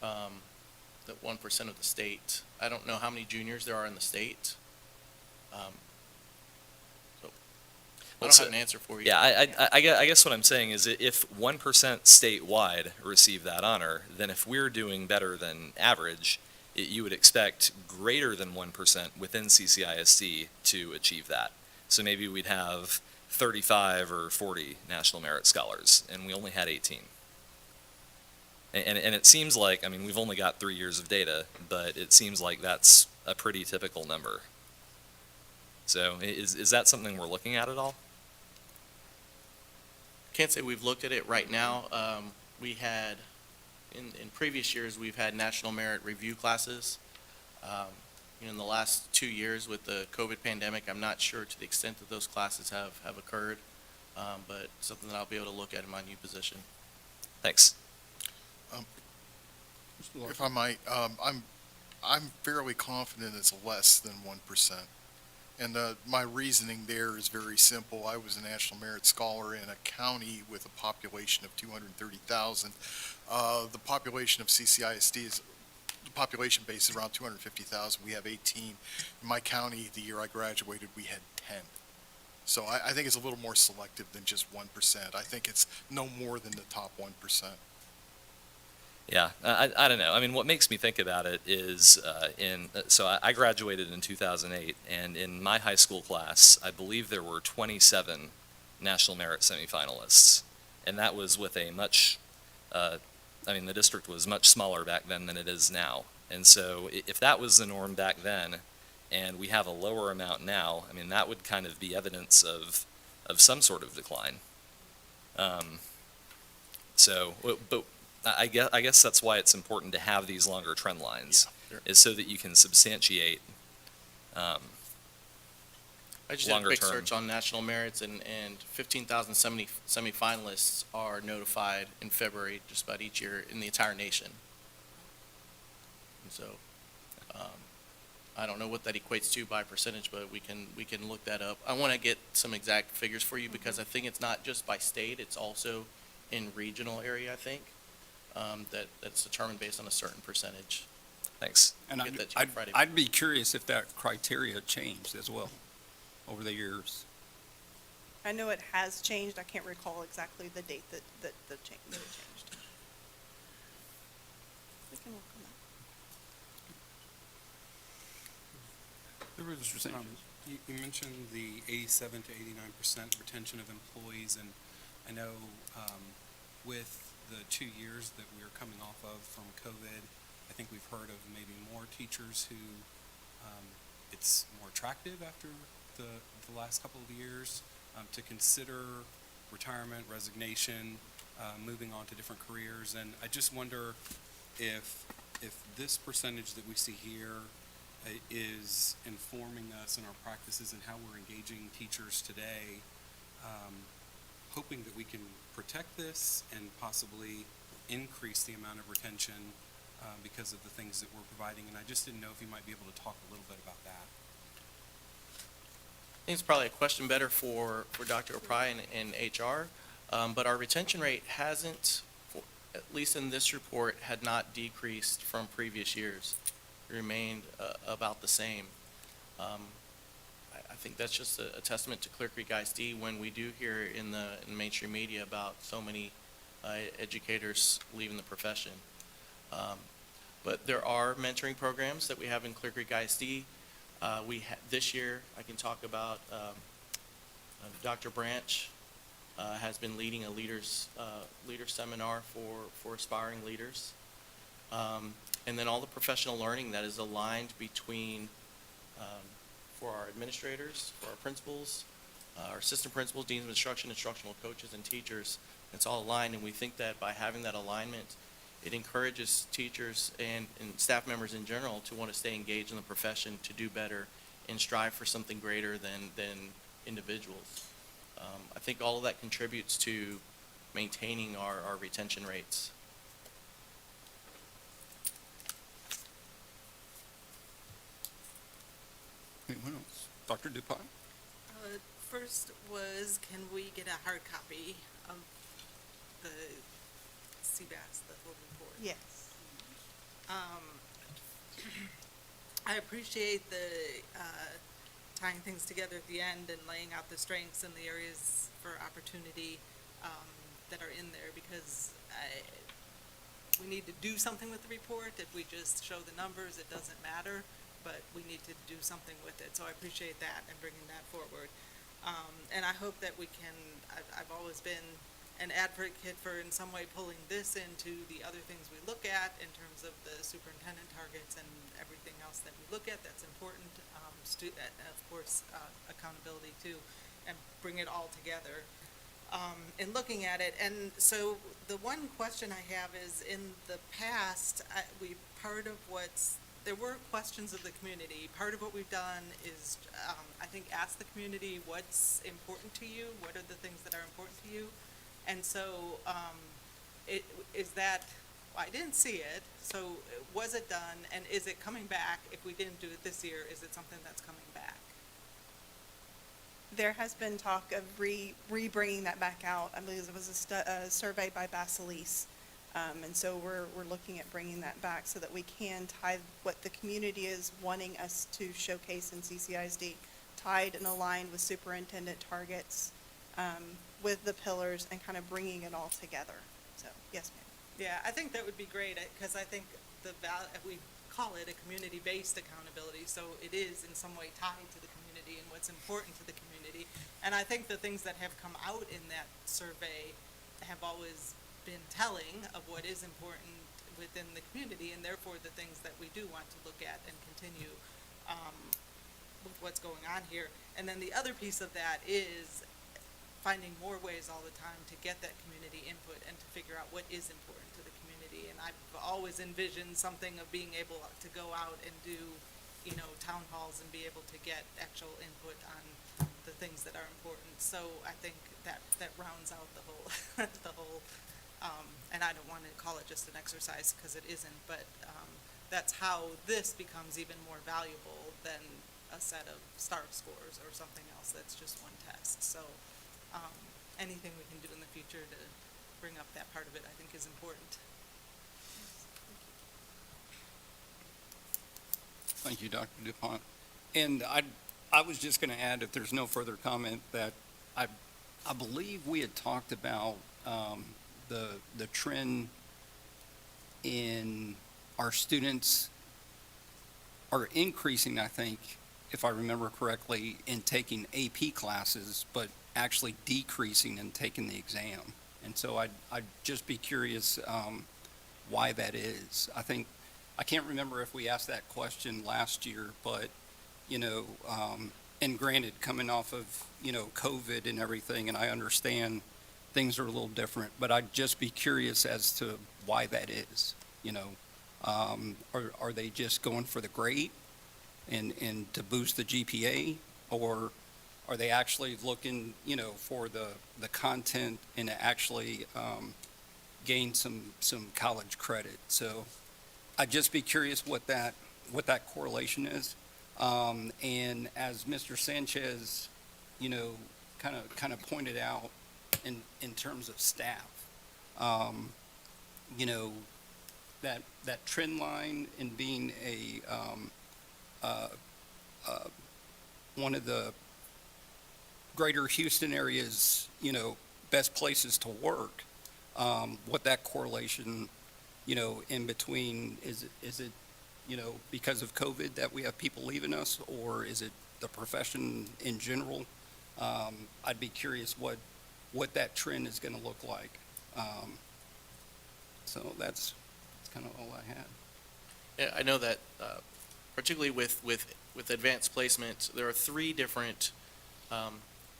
the 1% of the state. I don't know how many juniors there are in the state. So I don't have an answer for you. Yeah, I guess what I'm saying is if 1% statewide receive that honor, then if we're doing better than average, you would expect greater than 1% within CCISD to achieve that. So maybe we'd have 35 or 40 National Merit Scholars, and we only had 18. And it seems like, I mean, we've only got 3 years of data, but it seems like that's a pretty typical number. So is that something we're looking at all? Can't say we've looked at it right now. We had, in previous years, we've had National Merit Review classes. In the last 2 years with the COVID pandemic, I'm not sure to the extent that those classes have occurred, but something that I'll be able to look at in my new position. Thanks. If I might, I'm fairly confident it's less than 1%. And my reasoning there is very simple. I was a National Merit Scholar in a county with a population of 230,000. The population of CCISD is, the population base is around 250,000. We have 18. In my county, the year I graduated, we had 10. So I think it's a little more selective than just 1%. I think it's no more than the top 1%. Yeah, I don't know. I mean, what makes me think about it is so I graduated in 2008, and in my high school class, I believe there were 27 National Merit semifinalists, and that was with a much, I mean, the district was much smaller back then than it is now. And so if that was the norm back then, and we have a lower amount now, I mean, that would kind of be evidence of some sort of decline. But I guess that's why it's important to have these longer trend lines, is so that you can substantiate I just did a quick search on national merits, and 15,000 semifinalists are notified in February just about each year in the entire nation. And so I don't know what that equates to by percentage, but we can look that up. I want to get some exact figures for you because I think it's not just by state, it's also in regional area, I think. That's determined based on a certain percentage. Thanks. And I'd be curious if that criteria changed as well over the years. I know it has changed. I can't recall exactly the date that it changed. We can work on that. You mentioned the 87 to 89% retention of employees, and I know with the 2 years that we are coming off of from COVID, I think we've heard of maybe more teachers who it's more attractive after the last couple of years to consider retirement, resignation, moving on to different careers. And I just wonder if this percentage that we see here is informing us in our practices and how we're engaging teachers today, hoping that we can protect this and possibly increase the amount of retention because of the things that we're providing. And I just didn't know if you might be able to talk a little bit about that. I think it's probably a question better for Dr. O'Pry and HR, but our retention rate hasn't, at least in this report, had not decreased from previous years. It remained about the same. I think that's just a testament to Clear Creek ISD when we do hear in the mainstream media about so many educators leaving the profession. But there are mentoring programs that we have in Clear Creek ISD. This year, I can talk about Dr. Branch has been leading a leader seminar for aspiring leaders. And then all the professional learning that is aligned between for our administrators, for our principals, our assistant principals, deans of instruction, instructional coaches, and teachers. It's all aligned, and we think that by having that alignment, it encourages teachers and staff members in general to want to stay engaged in the profession, to do better, and strive for something greater than individuals. I think all of that contributes to maintaining our retention rates. Anyone else? Dr. DuPont? First was, can we get a hard copy of the CBAS, the whole report? Yes. I appreciate the tying things together at the end and laying out the strengths and the areas for opportunity that are in there, because we need to do something with the report. If we just show the numbers, it doesn't matter, but we need to do something with it. So I appreciate that and bringing that forward. And I hope that we can, I've always been an advocate for in some way pulling this into the other things we look at in terms of the superintendent targets and everything else that we look at that's important, and of course, accountability too, and bring it all together in looking at it. And so the one question I have is, in the past, there were questions of the community. Part of what we've done is, I think, ask the community what's important to you, what are the things that are important to you. And so, I didn't see it, so was it done, and is it coming back? If we didn't do it this year, is it something that's coming back? There has been talk of re-bringing that back out. I believe it was a survey by Basilise. And so we're looking at bringing that back so that we can tie what the community is wanting us to showcase in CCISD, tied and aligned with superintendent targets, with the pillars, and kind of bringing it all together. So, yes, ma'am. Yeah, I think that would be great, because I think we call it a community-based accountability, so it is in some way tied to the community and what's important to the community. And I think the things that have come out in that survey have always been telling of what is important within the community, and therefore the things that we do want to look at and continue with what's going on here. And then the other piece of that is finding more ways all the time to get that community input and to figure out what is important to the community. And I've always envisioned something of being able to go out and do, town halls and be able to get actual input on the things that are important. So I think that rounds out the whole, and I don't want to call it just an exercise, because it isn't, but that's how this becomes even more valuable than a set of STAR scores or something else that's just one test. So anything we can do in the future to bring up that part of it, I think, is important. Thank you, Dr. DuPont. And I was just going to add, if there's no further comment, that I believe we had talked about the trend in our students are increasing, I think, if I remember correctly, in taking AP classes, but actually decreasing in taking the exam. And so I'd just be curious why that is. I can't remember if we asked that question last year, but, and granted, coming off of, COVID and everything, and I understand things are a little different, but I'd just be curious as to why that is, Are they just going for the grade and to boost the GPA, or are they actually looking, for the content and to actually gain some college credit? So I'd just be curious what that correlation is. And as Mr. Sanchez, kind of pointed out in terms of staff, that trend line in being one of the greater Houston area's, best places to work, what that correlation, in between, is it, because of COVID that we have people leaving us, or is it the profession in general? I'd be curious what that trend is going to look like. So that's kind of all I had. Yeah, I know that particularly with advanced placement, there are three different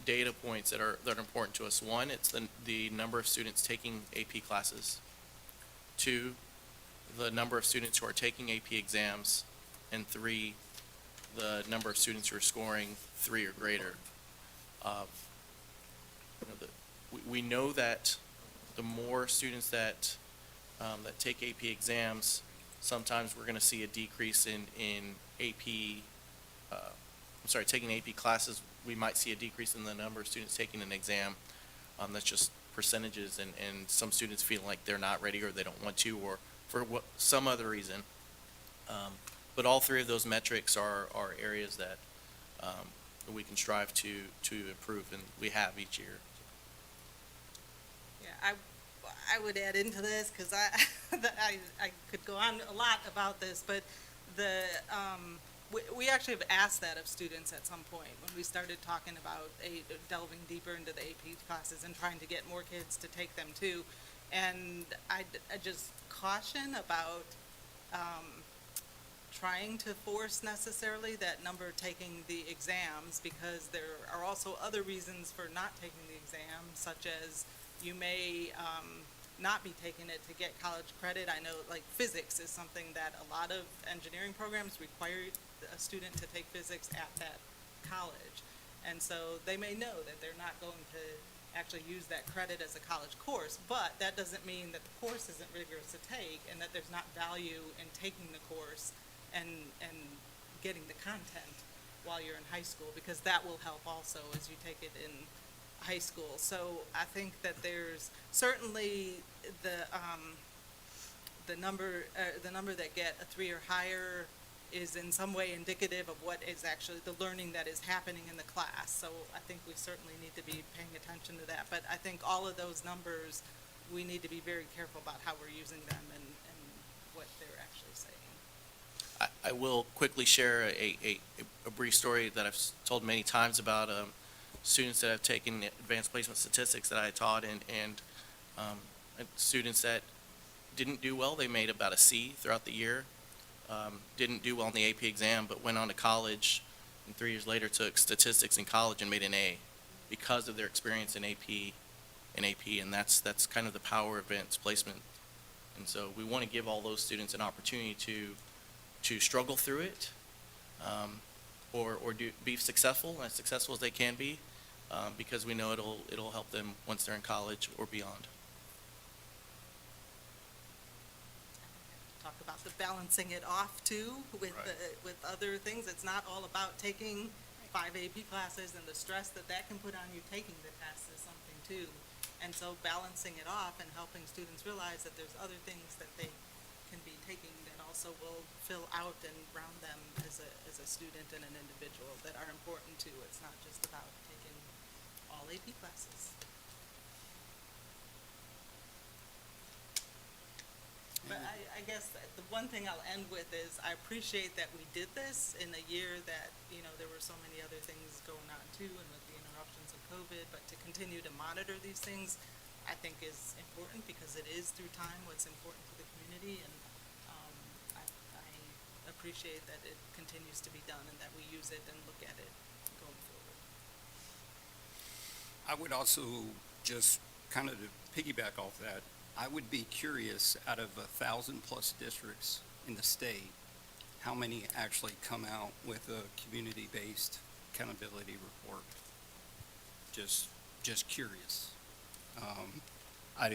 data points that are important to us. One, it's the number of students taking AP classes. Two, the number of students who are taking AP exams. And three, the number of students who are scoring 3 or greater. We know that the more students that take AP exams, sometimes we're going to see a decrease in AP, taking AP classes, we might see a decrease in the number of students taking an exam. That's just percentages, and some students feel like they're not ready or they don't want to, or for some other reason. But all three of those metrics are areas that we can strive to improve, and we have each year. Yeah, I would add into this, because I could go on a lot about this, but we actually have asked that of students at some point when we started talking about delving deeper into the AP classes and trying to get more kids to take them too. And I just caution about trying to force necessarily that number taking the exams, because there are also other reasons for not taking the exam, such as you may not be taking it to get college credit. I know, like, physics is something that a lot of engineering programs require a student to take physics at that college. And so they may know that they're not going to actually use that credit as a college course, but that doesn't mean that the course isn't rigorous to take and that there's not value in taking the course and getting the content while you're in high school, because that will help also as you take it in high school. So I think that there's certainly the number that get a 3 or higher is in some way indicative of what is actually the learning that is happening in the class. So I think we certainly need to be paying attention to that. But I think all of those numbers, we need to be very careful about how we're using them and what they're actually saying. I will quickly share a brief story that I've told many times about students that have taken advanced placement statistics that I taught, and students that didn't do well. They made about a C throughout the year. Didn't do well in the AP exam, but went on to college, and 3 years later took statistics in college and made an A because of their experience in AP, and that's kind of the power of advanced placement. And so we want to give all those students an opportunity to struggle through it, or be successful, as successful as they can be, because we know it'll help them once they're in college or beyond. Talk about the balancing it off too with with other things. It's not all about taking 5 AP classes, and the stress that can put on you taking the test is something too. And so balancing it off and helping students realize that there's other things that they can be taking that also will fill out and round them as a student and an individual that are important too. It's not just about taking all AP classes. But I guess the one thing I'll end with is I appreciate that we did this in a year that, there were so many other things going on too, and with the interruptions of COVID, but to continue to monitor these things, I think is important, because it is through time what's important to the community, and I appreciate that it continues to be done and that we use it and look at it going forward. I would also just kind of to piggyback off that, I would be curious, out of 1,000+ districts in the state, how many actually come out with a community-based accountability report? Just curious. I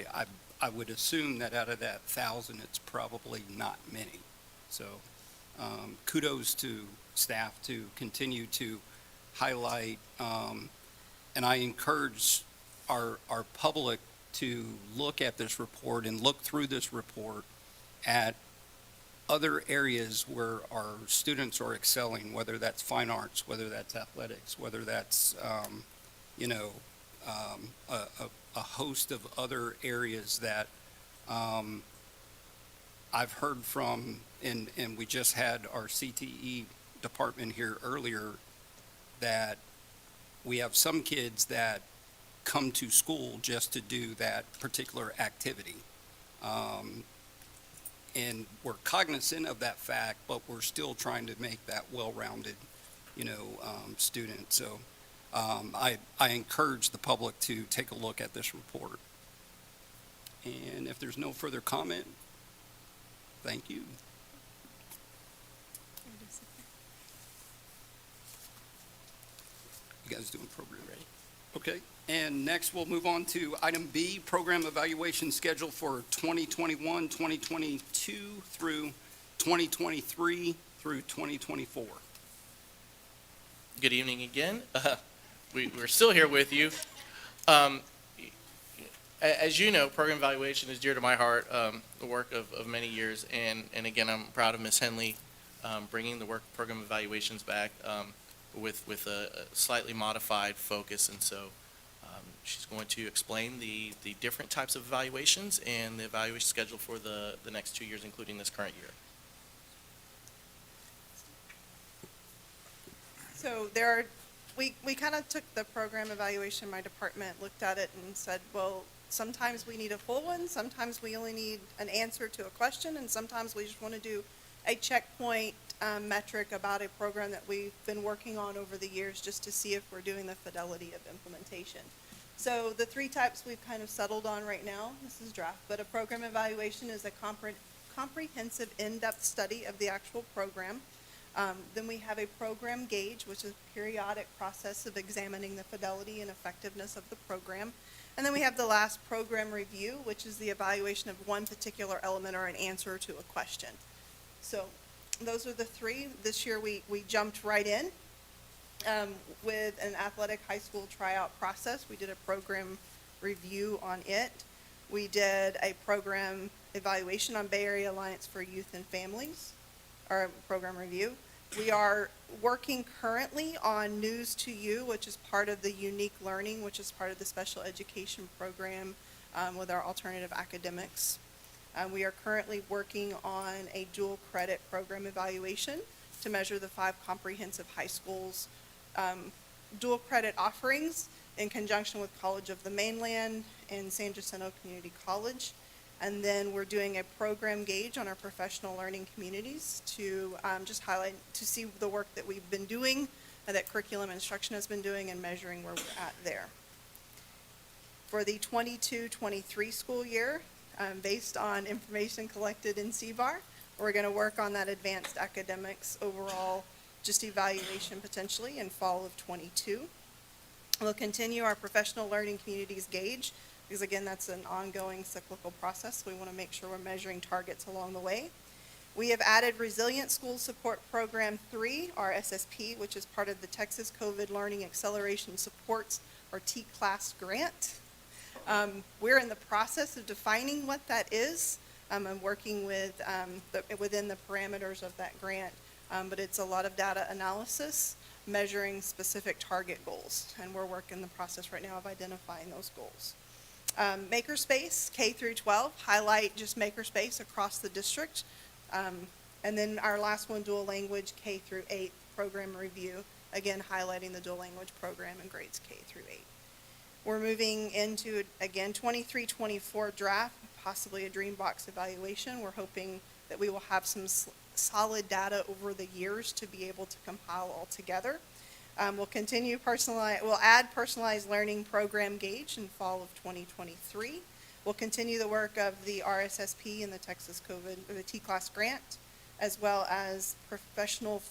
would assume that out of that 1,000, it's probably not many. So kudos to staff to continue to highlight, and I encourage our public to look at this report and look through this report at other areas where our students are excelling, whether that's fine arts, whether that's athletics, whether that's, a host of other areas that I've heard from, and we just had our CTE department here earlier, that we have some kids that come to school just to do that particular activity. And we're cognizant of that fact, but we're still trying to make that well-rounded, student. So I encourage the public to take a look at this report. And if there's no further comment, thank you. You guys doing program ready? Okay. And next, we'll move on to item B, program evaluation schedule for 2021, 2022 through 2023 through 2024. Good evening again. We're still here with you. As you know, program evaluation is dear to my heart, the work of many years. And again, I'm proud of Ms. Henley bringing the work of program evaluations back with a slightly modified focus. And so she's going to explain the different types of evaluations and the evaluation schedule for the next 2 years, including this current year. So we kind of took the program evaluation, my department looked at it and said, well, sometimes we need a full one, sometimes we only need an answer to a question, and sometimes we just want to do a checkpoint metric about a program that we've been working on over the years just to see if we're doing the fidelity of implementation. So the three types we've kind of settled on right now, this is draft, but a program evaluation is a comprehensive in-depth study of the actual program. Then we have a program gauge, which is a periodic process of examining the fidelity and effectiveness of the program. And then we have the last program review, which is the evaluation of one particular element or an answer to a question. So those are the three. This year we jumped right in with an athletic high school tryout process. We did a program review on it. We did a program evaluation on Bay Area Alliance for Youth and Families, or program review. We are working currently on News to You, which is part of the Unique Learning, which is part of the special education program with our alternative academics. We are currently working on a dual credit program evaluation to measure the 5 comprehensive high schools' dual credit offerings in conjunction with College of the Mainland and San Jacinto Community College. And then we're doing a program gauge on our professional learning communities to just highlight, to see the work that we've been doing, that curriculum instruction has been doing, and measuring where we're at there. For the 22-23 school year, based on information collected in CBAR, we're going to work on that advanced academics overall, just evaluation potentially in fall of 22. We'll continue our professional learning communities gauge, because again, that's an ongoing cyclical process. We want to make sure we're measuring targets along the way. We have added Resilient School Support Program 3, our SSP, which is part of the Texas COVID Learning Acceleration Supports, or T-Class grant. We're in the process of defining what that is. I'm working with within the parameters of that grant, but it's a lot of data analysis, measuring specific target goals, and we're working the process right now of identifying those goals. Makerspace, K through 12, highlight just Makerspace across the district. And then our last one, dual language, K through 8 program review, again highlighting the dual language program in grades K through 8. We're moving into, again, 23-24 draft, possibly a dream box evaluation. We're hoping that we will have some solid data over the years to be able to compile all together. We'll continue we'll add personalized learning program gauge in fall of 2023. We'll continue the work of the RSSP and the Texas COVID, or the T-Class grant, as well as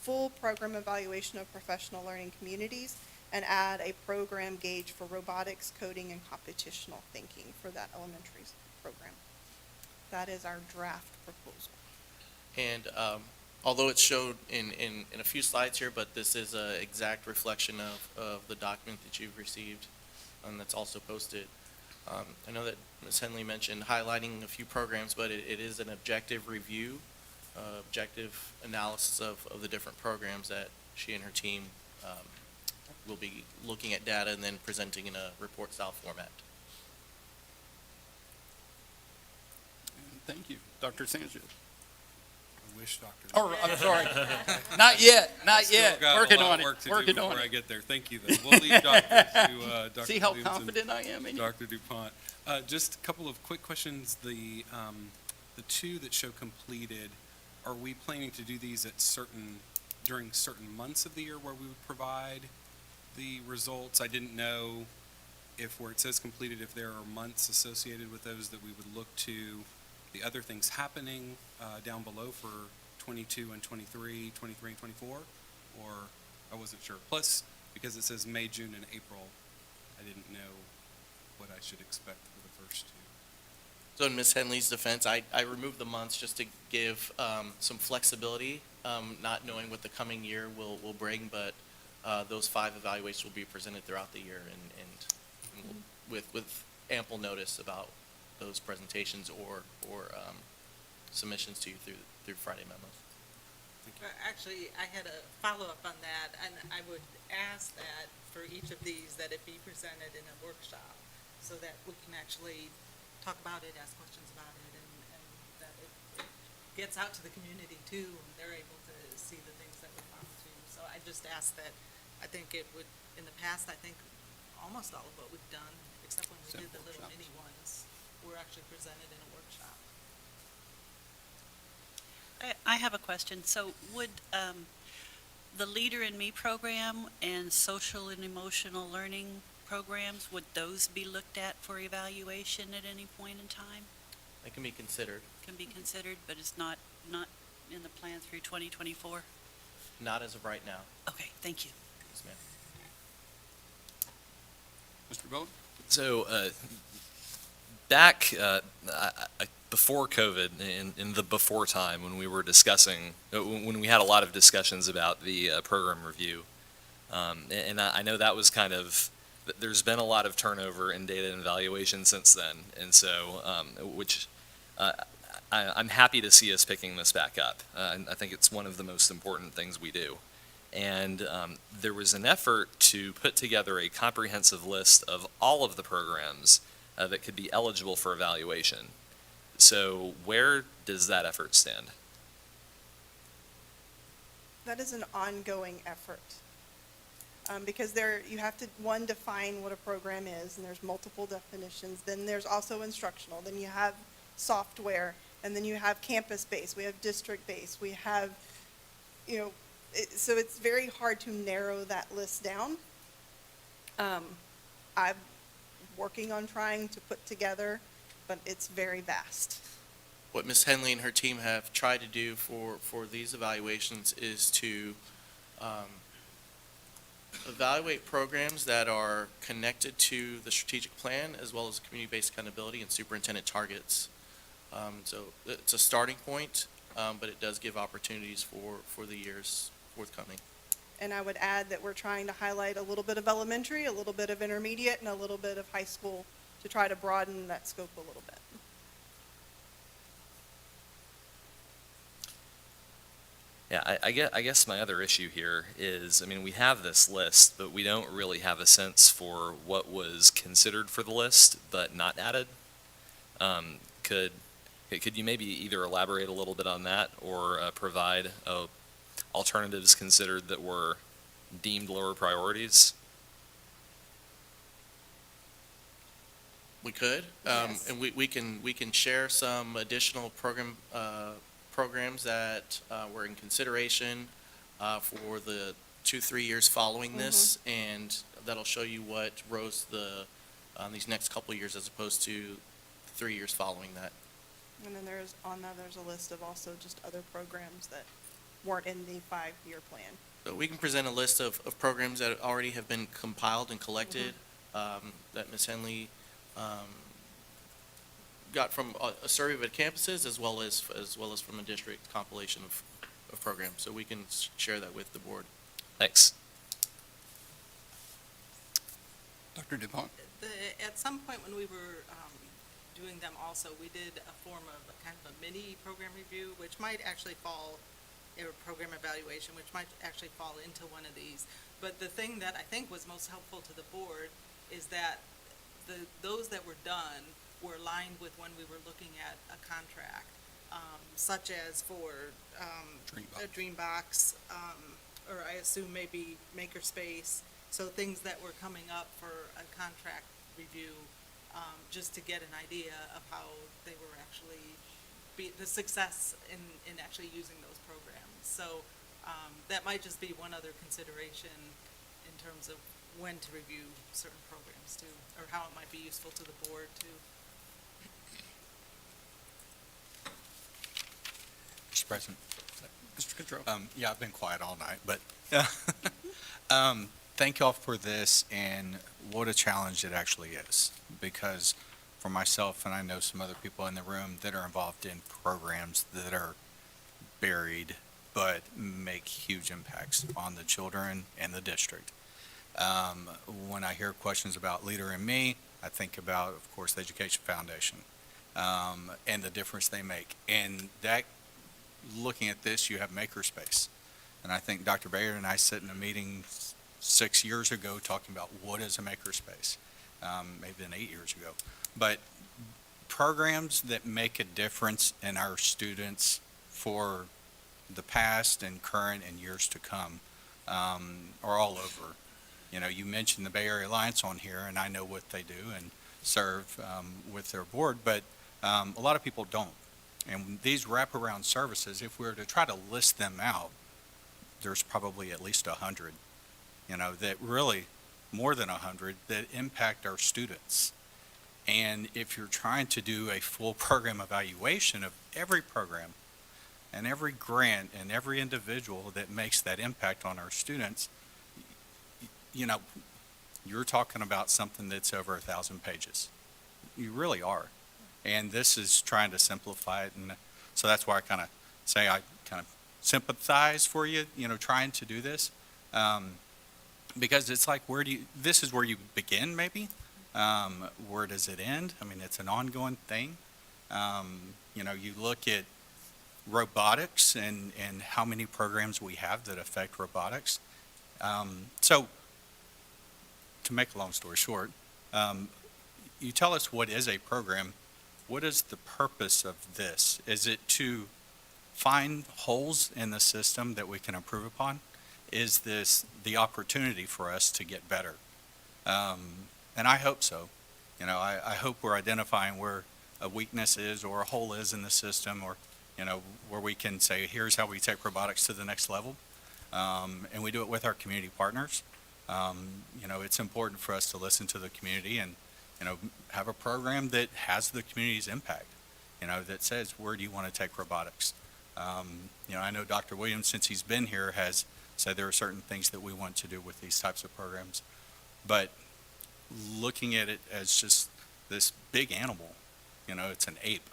full program evaluation of professional learning communities, and add a program gauge for robotics, coding, and computational thinking for that elementary program. That is our draft proposal. And although it's showed in a few slides here, but this is an exact reflection of the document that you've received, and that's also posted. I know that Ms. Henley mentioned highlighting a few programs, but it is an objective review, objective analysis of the different programs that she and her team will be looking at data and then presenting in a report style format. Thank you. Dr. Sanchez. I wish, Dr. Oh, I'm sorry. Not yet, not yet. Working on it, Working working on on before I it. get there. Thank you, though. We'll leave Dr. to Dr. See how Williams and confident I am in you? Dr. DuPont. Just a couple of quick questions. The 2 that show completed, are we planning to do these at during certain months of the year where we would provide the results. I didn't know if where it says completed, if there are months associated with those that we would look to the other things happening down below for 22 and 23, 23 and 24, or I wasn't sure. Plus, because it says May, June, and April, I didn't know what I should expect for the first two. So in Ms. Henley's defense, I removed the months just to give some flexibility, not knowing what the coming year will bring, but those 5 evaluations will be presented throughout the year and with ample notice about those presentations or submissions to you through Friday memos. Actually, I had a follow-up on that, and I would ask that for each of these, that it be presented in a workshop, so that we can actually talk about it, ask questions about it, and that it gets out to the community too, and they're able to see the things that we found too. So I just ask that, I think it would, in the past, I think almost all of what we've done, except when we did the little mini ones, were actually presented in a workshop. I have a question. So would the Leader in Me program and social and emotional learning programs, would those be looked at for evaluation at any point in time? They can be considered. Can be considered, but it's not in the plan through 2024? Not as of right now. Okay, thank you. Yes, ma'am. Mr. Bowden? So, back before COVID, in the before time, when we were discussing, when we had a lot of discussions about the program review, and I know that was kind of, there's been a lot of turnover in data and evaluation since then, and so, I'm happy to see us picking this back up. I think it's one of the most important things we do. And there was an effort to put together a comprehensive list of all of the programs that could be eligible for evaluation. So where does that effort stand? That is an ongoing effort. Because you have to, one, define what a program is, and there's multiple definitions. Then there's also instructional. Then you have software, and then you have campus-based. We have district-based. We have, so it's very hard to narrow that list down. I'm working on trying to put together, but it's very vast. What Ms. Henley and her team have tried to do for these evaluations is to evaluate programs that are connected to the strategic plan as well as community-based accountability and superintendent targets. So it's a starting point, but it does give opportunities for the years forthcoming. And I would add that we're trying to highlight a little bit of elementary, a little bit of intermediate, and a little bit of high school to try to broaden that scope a little bit. Yeah, I guess my other issue here is, I mean, we have this list, but we don't really have a sense for what was considered for the list but not added. Could you maybe either elaborate a little bit on that or provide alternatives considered that were deemed lower priorities? We could, Yes. and we can share some additional programs that were in consideration for the 2-3 years following this, and that'll show you what rose these next couple of years as opposed to 3 years following that. And then there's a list of also just other programs that weren't in the 5-year plan. So we can present a list of programs that already have been compiled and collected, that Ms. Henley got from a survey of campuses as well as from a district compilation of programs. So we can share that with the board. Thanks. Dr. DuPont? At some point when we were doing them also, we did a form of kind of a mini program review, which might actually fall, or program evaluation, which might actually fall into one of these. But the thing that I think was most helpful to the board is that those that were done were aligned with when we were looking at a contract, such as for a Dreambox, or I assume maybe Makerspace. So things that were coming up for a contract review, just to get an idea of how they were actually, the success in actually using those programs. So that might just be one other consideration in terms of when to review certain programs too, or how it might be useful to the board too. Mr. President. Mr. Control. Yeah, I've been quiet all night, but thank y'all for this, and what a challenge it actually is. Because for myself, and I know some other people in the room that are involved in programs that are buried, but make huge impacts on the children and the district. When I hear questions about Leader in Me, I think about, of course, the Education Foundation, and the difference they make. And that, looking at this, you have makerspace. And I think Dr. Bayard and I sit in a meeting 6 years ago talking about what is a makerspace, maybe even 8 years ago. But programs that make a difference in our students for the past and current and years to come are all over. You know, you mentioned the Bay Area Alliance on here, and I know what they do and serve with their board, but a lot of people don't. And these wraparound services, if we were to try to list them out, there's probably at least 100, you know, that really, more than 100, that impact our students. And if you're trying to do a full program evaluation of every program and every grant and every individual that makes that impact on our students, you know, you're talking about something that's over 1,000 pages. You really are. And this is trying to simplify it, and so that's why I kind of say I kind of sympathize for you, you know, trying to do this, because it's like, this is where you begin, maybe. Where does it end? I mean, it's an ongoing thing. You know, you look at robotics and how many programs we have that affect robotics. So, to make a long story short, you tell us what is a program. What is the purpose of this? Is it to find holes in the system that we can improve upon? Is this the opportunity for us to get better? And I hope so. You know, I hope we're identifying where a weakness is or a hole is in the system, or, you know, where we can say, here's how we take robotics to the next level. And we do it with our community partners. You know, it's important for us to listen to the community and, you know, have a program that has the community's impact, you know, that says, where do you want to take robotics? You know, I know Dr. Williams, since he's been here, has said there are certain things that we want to do with these types of programs. But looking at it as just this big animal, you know, it's an ape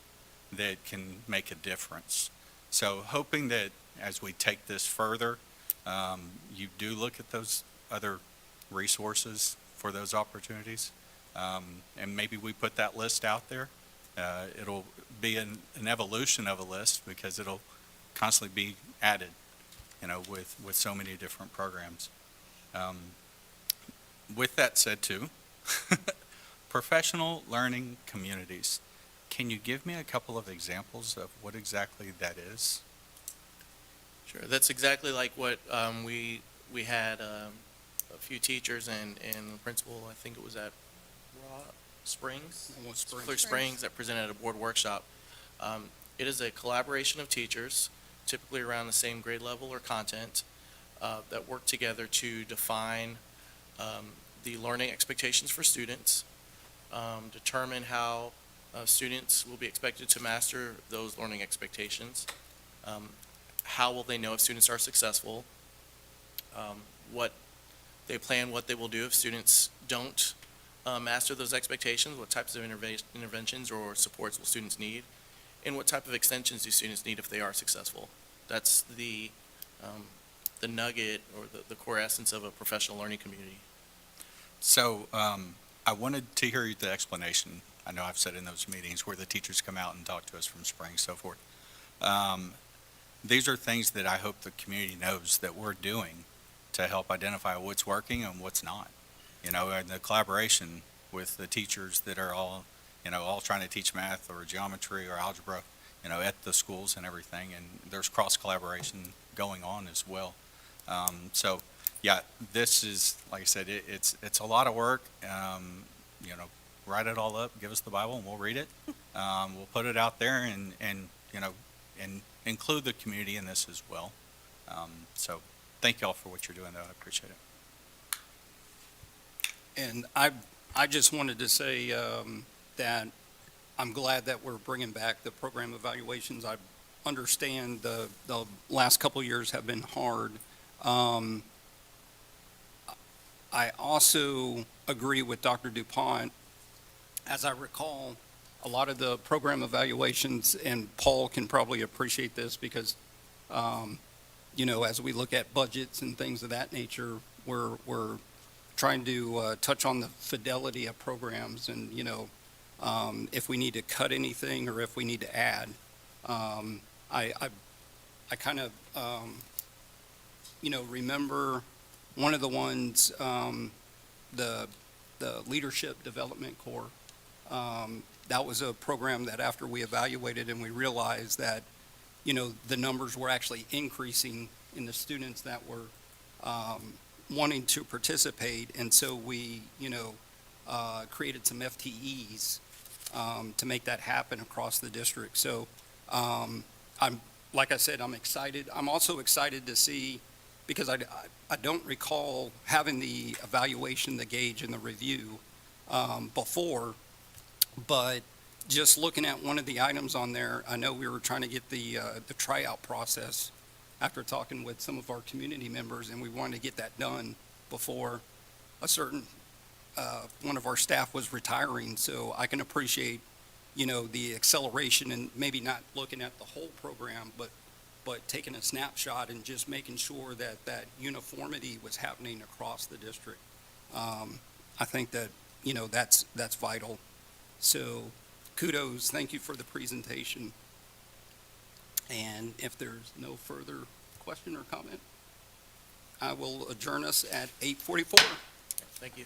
that can make a difference. So hoping that as we take this further, you do look at those other resources for those opportunities. And maybe we put that list out there. It'll be an evolution of a list, because it'll constantly be added, you know, with so many different programs. With that said too, professional learning communities. Can you give me a couple of examples of what exactly that is? Sure, that's exactly like what we had a few teachers and the principal, I think it was at Clear Springs, that presented at a board workshop. It is a collaboration of teachers, typically around the same grade level or content, that work together to define the learning expectations for students, determine how students will be expected to master those learning expectations, how will they know if students are successful, what they plan, what they will do if students don't master those expectations, what types of interventions or supports will students need, and what type of extensions do students need if they are successful. That's the nugget, or the core essence of a professional learning community. So I wanted to hear the explanation. I know I've said in those meetings where the teachers come out and talk to us from spring, so forth. These are things that I hope the community knows that we're doing to help identify what's working and what's not. You know, and the collaboration with the teachers that are all, you know, all trying to teach math or geometry or algebra, you know, at the schools and everything. And there's cross collaboration going on as well. So yeah, this is, like I said, it's a lot of work. You know, write it all up, give us the Bible, and we'll read it. We'll put it out there, and you know, and include the community in this as well. So thank y'all for what you're doing, though. I appreciate it. And I just wanted to say that I'm glad that we're bringing back the program evaluations. I understand the last couple of years have been hard. I also agree with Dr. DuPont. As I recall, a lot of the program evaluations, and Paul can probably appreciate this because, as we look at budgets and things of that nature, we're trying to touch on the fidelity of programs and, if we need to cut anything or if we need to add. I kind of, remember one of the ones, the Leadership Development Corps. That was a program that after we evaluated and we realized that, the numbers were actually increasing in the students that were wanting to participate. And so we, created some FTEs to make that happen across the district. So like I said, I'm excited. I'm also excited to see, because I don't recall having the evaluation, the gauge, and the review before, but just looking at one of the items on there, I know we were trying to get the tryout process after talking with some of our community members, and we wanted to get that done before a certain one of our staff was retiring. So I can appreciate, the acceleration and maybe not looking at the whole program, but taking a snapshot and just making sure that uniformity was happening across the district. I think that, that's vital. So kudos, thank you for the presentation. And if there's no further question or comment, I will adjourn us at 8:44. Thank you.